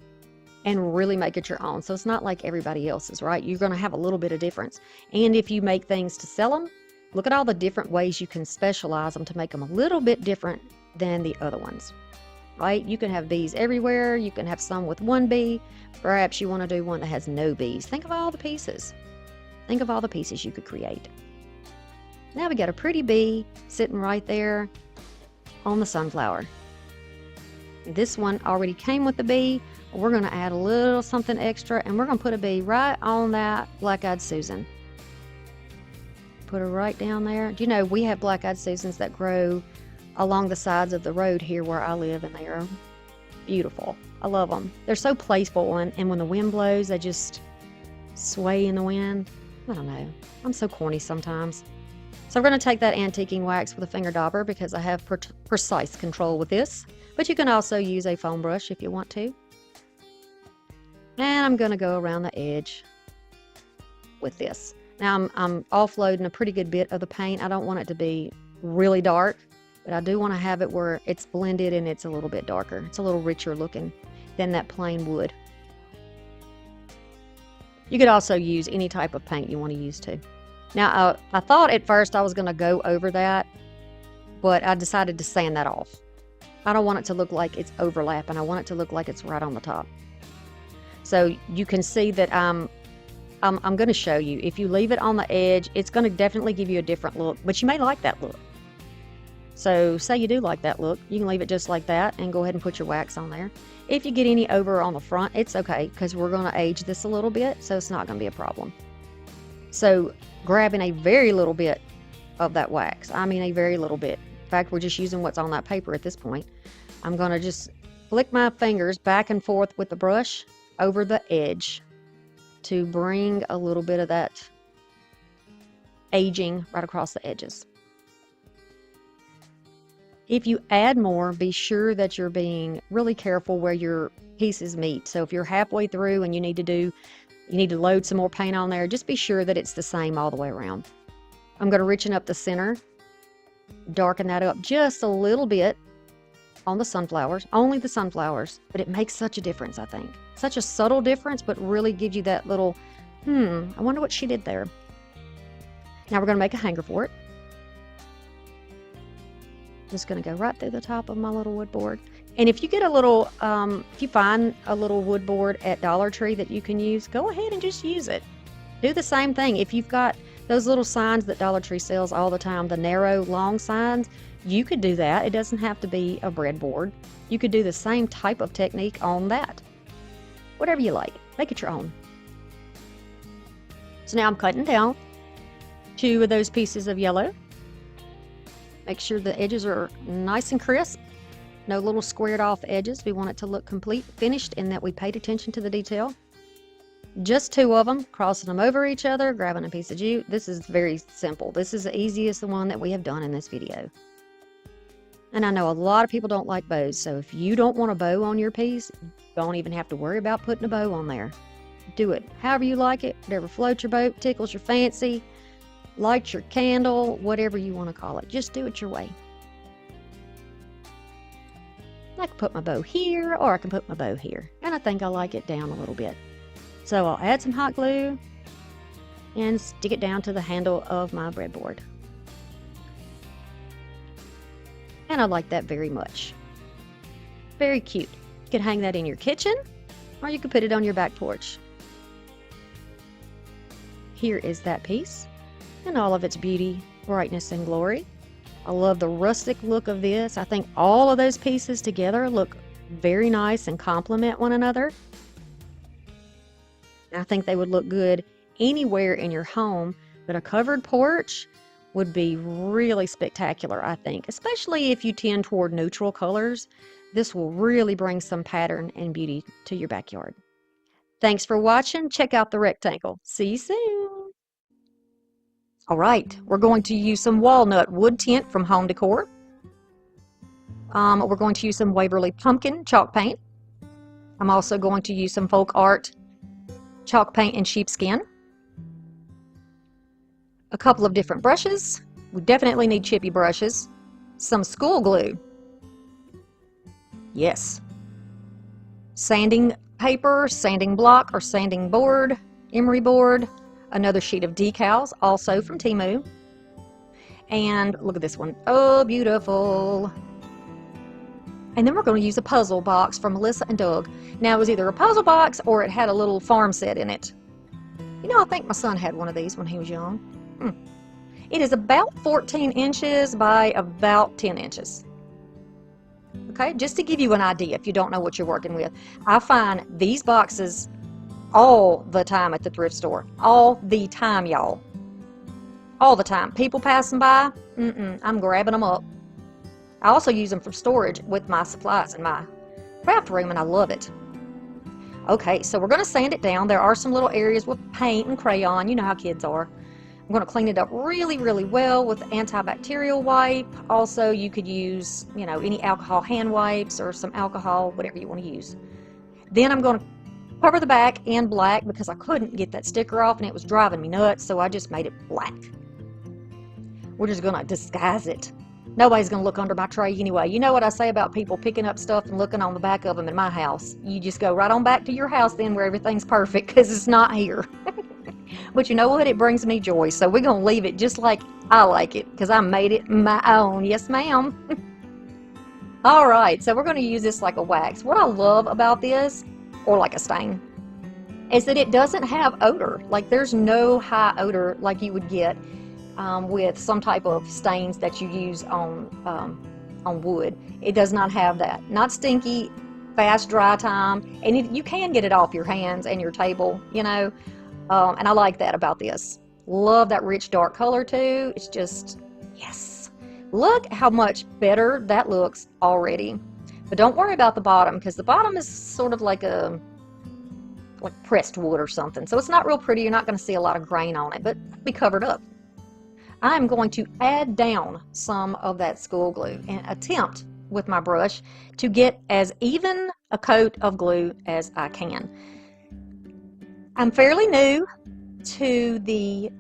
and really make it your own. So it's not like everybody else's, right? You're going to have a little bit of difference. And if you make things to sell them, look at all the different ways you can specialize them to make them a little bit different than the other ones, right? You can have bees everywhere. You can have some with 1 bee. Perhaps you want to do one that has no bees. Think of all the pieces. Think of all the pieces you could create. Now we got a pretty bee sitting right there on the sunflower. This one already came with the bee. We're going to add a little something extra, and we're going to put a bee right on that black-eyed Susan. Put her right down there. Do you know, we have black-eyed Susans that grow along the sides of the road here where I live, and they are beautiful. I love them. They're so playful, and when the wind blows, they just sway in the wind. I don't know. I'm so corny sometimes. So we're going to take that antiquing wax with a finger dauber because I have precise control with this. But you can also use a foam brush if you want to. And I'm going to go around the edge with this. Now I'm offloading a pretty good bit of the paint. I don't want it to be really dark, but I do want to have it where it's blended and it's a little bit darker. It's a little richer looking than that plain wood. You could also use any type of paint you want to use too. Now, I thought at first I was going to go over that, but I decided to sand that off. I don't want it to look like it's overlapping. I want it to look like it's right on the top. So you can see that I'm going to show you. If you leave it on the edge, it's going to definitely give you a different look, but you may like that look. So say you do like that look, you can leave it just like that and go ahead and put your wax on there. If you get any over on the front, it's okay because we're going to age this a little bit, so it's not going to be a problem. So grabbing a very little bit of that wax, I mean a very little bit. In fact, we're just using what's on that paper at this point. I'm going to just flick my fingers back and forth with the brush over the edge to bring a little bit of that aging right across the edges. If you add more, be sure that you're being really careful where your pieces meet. So if you're halfway through and you need to load some more paint on there, just be sure that it's the same all the way around. I'm going to richen up the center, darken that up just a little bit on the sunflowers, only the sunflowers, but it makes such a difference, I think. Such a subtle difference, but really gives you that little, I wonder what she did there. Now we're going to make a hanger for it. Just going to go right through the top of my little wood board. And if you get a little, if you find a little wood board at Dollar Tree that you can use, go ahead and just use it. Do the same thing. If you've got those little signs that Dollar Tree sells all the time, the narrow, long signs, you could do that. It doesn't have to be a breadboard. You could do the same type of technique on that. Whatever you like. Make it your own. So now I'm cutting down 2 of those pieces of yellow. Make sure the edges are nice and crisp. No little squared off edges. We want it to look complete, finished, and that we paid attention to the detail. Just 2 of them, crossing them over each other, grabbing a piece of jute. This is very simple. This is the easiest one that we have done in this video. And I know a lot of people don't like bows, so if you don't want a bow on your piece, you don't even have to worry about putting a bow on there. Do it however you like it, whatever floats your boat, tickles your fancy, lights your candle, whatever you want to call it. Just do it your way. I can put my bow here, or I can put my bow here. And I think I like it down a little bit. So I'll add some hot glue and stick it down to the handle of my breadboard. And I like that very much. Very cute. You can hang that in your kitchen, or you could put it on your back porch. Here is that piece in all of its beauty, brightness, and glory. I love the rustic look of this. I think all of those pieces together look very nice and complement one another. I think they would look good anywhere in your home, but a covered porch would be really spectacular, I think, especially if you tend toward neutral colors. This will really bring some pattern and beauty to your backyard. Thanks for watching. Check out the rectangle. See you soon. All right, we're going to use some walnut wood tint from Home Decor. We're going to use some Waverly pumpkin chalk paint. I'm also going to use some folk art chalk paint and sheepskin. A couple of different brushes. We definitely need chippy brushes. Some school glue. Yes. Sanding paper, sanding block or sanding board, emery board. Another sheet of decals, also from Temu. And look at this one. Oh, beautiful. And then we're going to use a puzzle box from Melissa and Doug. Now, it was either a puzzle box or it had a little farm set in it. You know, I think my son had one of these when he was young. It is about 14 inches by about 10 inches. Okay, just to give you an idea if you don't know what you're working with. I find these boxes all the time at the thrift store. All the time, y'all. All the time. People passing by, I'm grabbing them up. I also use them for storage with my supplies in my craft room, and I love it. Okay, so we're going to sand it down. There are some little areas with paint and crayon. You know how kids are. I'm going to clean it up really, really well with antibacterial wipe. Also, you could use, you know, any alcohol hand wipes or some alcohol, whatever you want to use. Then I'm going to cover the back in black because I couldn't get that sticker off and it was driving me nuts, so I just made it black. We're just going to disguise it. Nobody's going to look under my tray anyway. You know what I say about people picking up stuff and looking on the back of them in my house. You just go right on back to your house then where everything's perfect because it's not here. But you know what? It brings me joy. So we're going to leave it just like I like it because I made it my own. Yes, ma'am. All right. So we're going to use this like a wax. What I love about this, or like a stain, is that it doesn't have odor. Like there's no high odor like you would get with some type of stains that you use on wood. It does not have that. Not stinky, fast dry time, and you can get it off your hands and your table, you know. And I like that about this. Love that rich dark color too. It's just, yes. Look how much better that looks already. But don't worry about the bottom because the bottom is sort of like pressed wood or something. So it's not real pretty. You're not going to see a lot of grain on it, but it'll be covered up. I'm going to add down some of that school glue and attempt with my brush to get as even a coat of glue as I can. I'm fairly new to the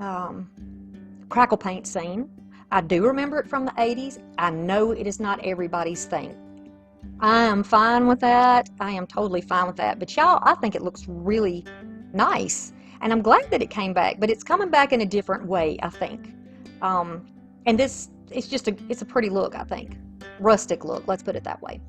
crackle paint scene. I do remember it from the 80s. I know it is not everybody's thing. I am fine with that. I am totally fine with that. But y'all, I think it looks really nice. And I'm glad that it came back, but it's coming back in a different way, I think. And this, it's a pretty look, I think. Rustic look, let's put it that way.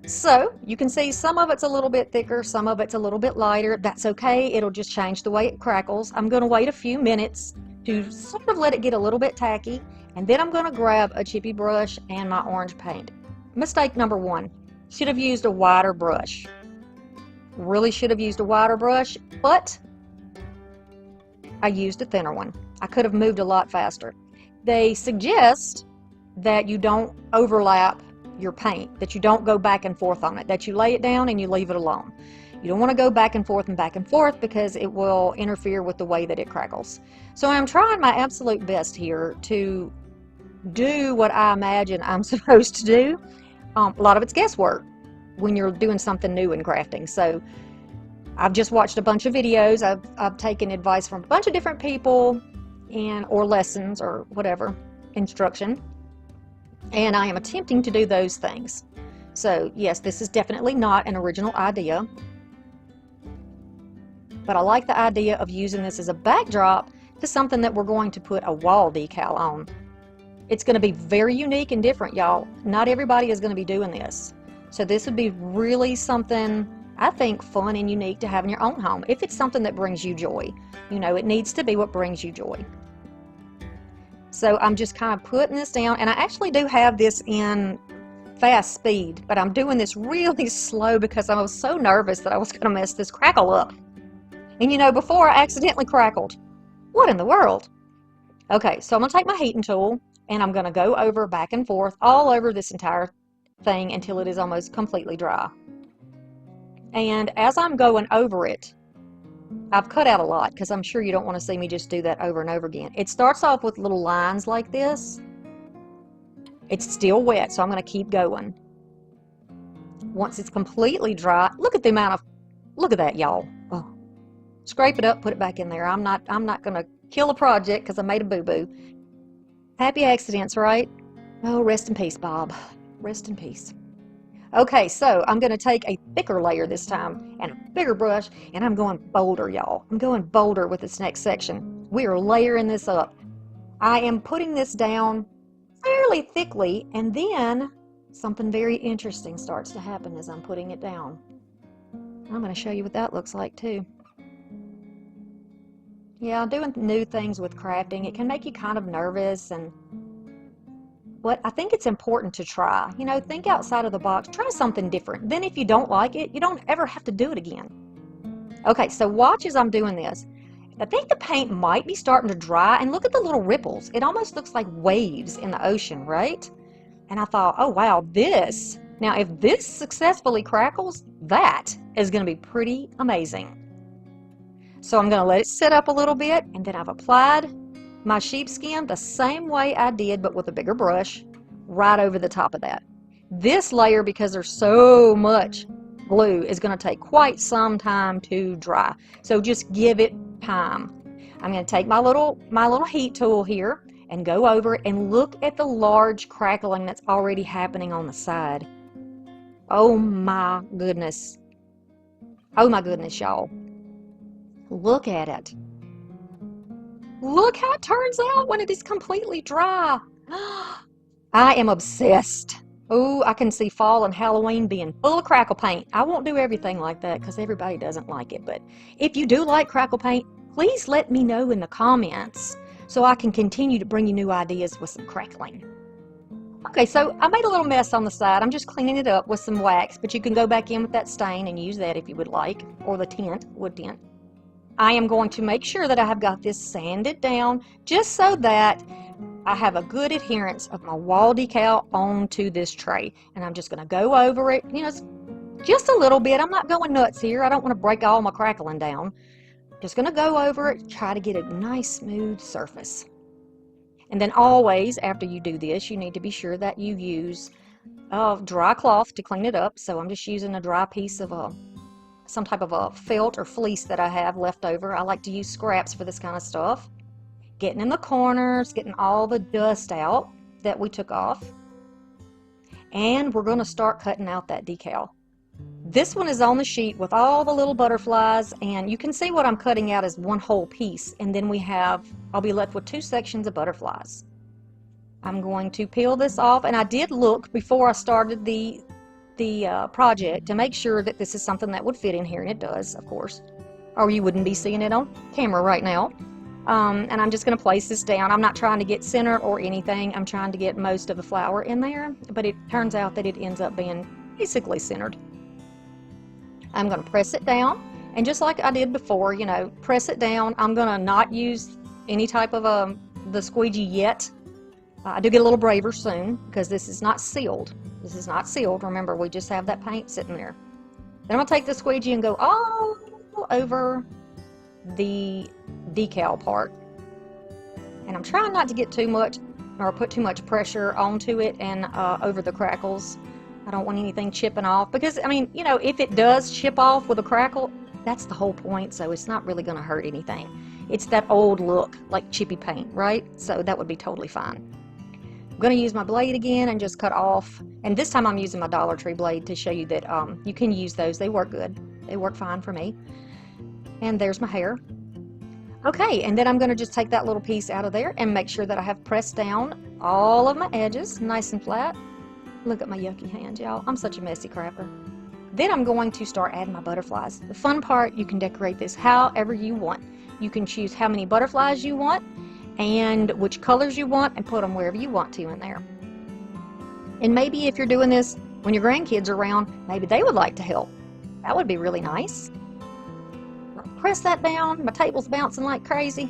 So you can see some of it's a little bit thicker, some of it's a little bit lighter. That's okay. It'll just change the way it crackles. I'm going to wait a few minutes to sort of let it get a little bit tacky, and then I'm going to grab a chippy brush and my orange paint. Mistake number one, should have used a wider brush. Really should have used a wider brush, but I used a thinner one. I could have moved a lot faster. They suggest that you don't overlap your paint, that you don't go back and forth on it, that you lay it down and you leave it alone. You don't want to go back and forth because it will interfere with the way that it crackles. So I'm trying my absolute best here to do what I imagine I'm supposed to do. A lot of it's guesswork when you're doing something new in crafting. So I've just watched a bunch of videos. I've taken advice from a bunch of different people or lessons or whatever, instruction. And I am attempting to do those things. So yes, this is definitely not an original idea. But I like the idea of using this as a backdrop to something that we're going to put a wall decal on. It's going to be very unique and different, y'all. Not everybody is going to be doing this. So this would be really something, I think, fun and unique to have in your own home. If it's something that brings you joy. You know, it needs to be what brings you joy. So I'm just kind of putting this down, and I actually do have this in fast speed, but I'm doing this really slow because I was so nervous that I was going to mess this crackle up. And you know, before I accidentally crackled. What in the world? Okay, so I'm going to take my heating tool, and I'm going to go over back and forth all over this entire thing until it is almost completely dry. And as I'm going over it, I've cut out a lot because I'm sure you don't want to see me just do that over and over again. It starts off with little lines like this. It's still wet, so I'm going to keep going. Once it's completely dry, look at the amount of, look at that, y'all. Oh. Scrape it up, put it back in there. I'm not going to kill a project because I made a boo-boo. Happy accidents, right? Oh, rest in peace, Bob. Rest in peace. Okay, so I'm going to take a thicker layer this time and a bigger brush, and I'm going bolder, y'all. I'm going bolder with this next section. We are layering this up. I am putting this down fairly thickly, and then something very interesting starts to happen as I'm putting it down. I'm going to show you what that looks like too. Yeah, doing new things with crafting, it can make you kind of nervous, but I think it's important to try. You know, think outside of the box, try something different. Then if you don't like it, you don't ever have to do it again. Okay, so watch as I'm doing this. I think the paint might be starting to dry, and look at the little ripples. It almost looks like waves in the ocean, right? And I thought, oh wow, this. Now if this successfully crackles, that is going to be pretty amazing. So I'm going to let it sit up a little bit, and then I've applied my sheepskin the same way I did, but with a bigger brush, right over the top of that. This layer, because there's so much glue, is going to take quite some time to dry. So just give it time. I'm going to take my little heat tool here and go over it, and look at the large crackling that's already happening on the side. Oh my goodness. Oh my goodness, y'all. Look at it. Look how it turns out when it is completely dry. I am obsessed. Oh, I can see fall and Halloween being full of crackle paint. I won't do everything like that because everybody doesn't like it. But if you do like crackle paint, please let me know in the comments so I can continue to bring you new ideas with some crackling. Okay, so I made a little mess on the side. I'm just cleaning it up with some wax, but you can go back in with that stain and use that if you would like, or the tint, wood tint. I am going to make sure that I have got this sanded down just so that I have a good adherence of my wall decal onto this tray. And I'm just going to go over it, you know, just a little bit. I'm not going nuts here. I don't want to break all my crackling down. Just going to go over it, try to get a nice smooth surface. And then always, after you do this, you need to be sure that you use dry cloth to clean it up. So I'm just using a dry piece of some type of a felt or fleece that I have left over. I like to use scraps for this kind of stuff. Getting in the corners, getting all the dust out that we took off. And we're going to start cutting out that decal. This one is on the sheet with all the little butterflies, and you can see what I'm cutting out is one whole piece, and then I'll be left with two sections of butterflies. I'm going to peel this off, and I did look before I started the project to make sure that this is something that would fit in here, and it does, of course, or you wouldn't be seeing it on camera right now. And I'm just going to place this down. I'm not trying to get center or anything. I'm trying to get most of the flower in there, but it turns out that it ends up being basically centered. I'm going to press it down, and just like I did before, you know, press it down. I'm going to not use any type of the squeegee yet. I do get a little braver soon because this is not sealed. This is not sealed. Remember, we just have that paint sitting there. Then I'm going to take the squeegee and go all over the decal part. And I'm trying not to get too much or put too much pressure onto it and over the crackles. I don't want anything chipping off because, I mean, you know, if it does chip off with a crackle, that's the whole point, so it's not really going to hurt anything. It's that old look, like chippy paint, right? So that would be totally fine. I'm going to use my blade again and just cut off, and this time I'm using my Dollar Tree blade to show you that you can use those. They work good. They work fine for me. And there's my hair. Okay, and then I'm going to just take that little piece out of there and make sure that I have pressed down all of my edges nice and flat. Look at my yucky hands, y'all. I'm such a messy crafter. Then I'm going to start adding my butterflies. The fun part, you can decorate this however you want. You can choose how many butterflies you want and which colors you want and put them wherever you want to in there. And maybe if you're doing this when your grandkids are around, maybe they would like to help. That would be really nice. Press that down. My table's bouncing like crazy.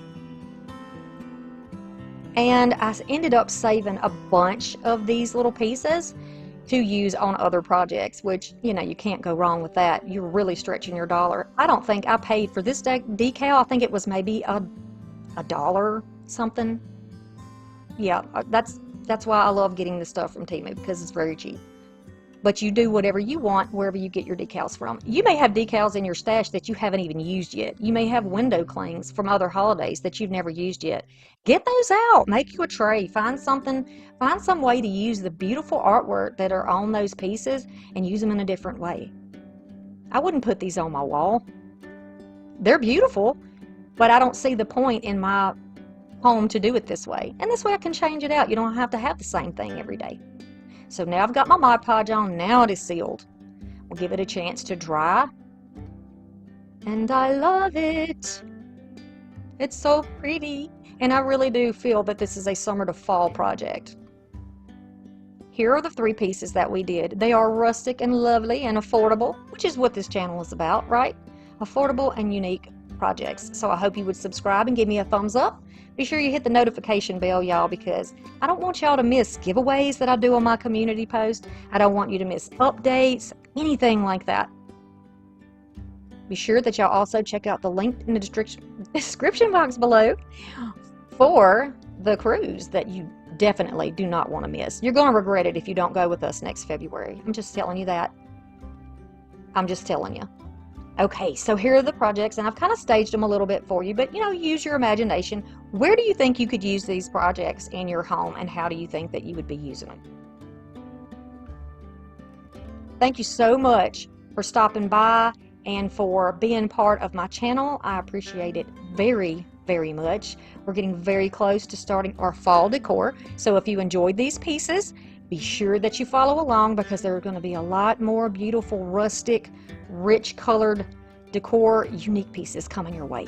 And I ended up saving a bunch of these little pieces to use on other projects, which, you know, you can't go wrong with that. You're really stretching your dollar. I don't think I paid for this decal. I think it was maybe a dollar something. Yeah, that's why I love getting this stuff from Temu, because it's very cheap. But you do whatever you want wherever you get your decals from. You may have decals in your stash that you haven't even used yet. You may have window clings from other holidays that you've never used yet. Get those out. Make you a tray. Find some way to use the beautiful artwork that are on those pieces and use them in a different way. I wouldn't put these on my wall. They're beautiful, but I don't see the point in my home to do it this way. And this way I can change it out. You don't have to have the same thing every day. So now I've got my Mod Podge on. Now it is sealed. We'll give it a chance to dry. And I love it. It's so pretty. And I really do feel that this is a summer to fall project. Here are the 3 pieces that we did. They are rustic and lovely and affordable, which is what this channel is about, right? Affordable and unique projects. So I hope you would subscribe and give me a thumbs up. Be sure you hit the notification bell, y'all, because I don't want y'all to miss giveaways that I do on my community post. I don't want you to miss updates, anything like that. Be sure that y'all also check out the link in the description box below for the cruise that you definitely do not want to miss. You're going to regret it if you don't go with us next February. I'm just telling you that. I'm just telling you. Okay, so here are the projects, and I've kind of staged them a little bit for you, but, you know, use your imagination. Where do you think you could use these projects in your home, and how do you think that you would be using them? Thank you so much for stopping by and for being part of my channel. I appreciate it very, very much. We're getting very close to starting our fall decor, so if you enjoyed these pieces, be sure that you follow along, because there are going to be a lot more beautiful, rustic, rich colored decor, unique pieces coming your way.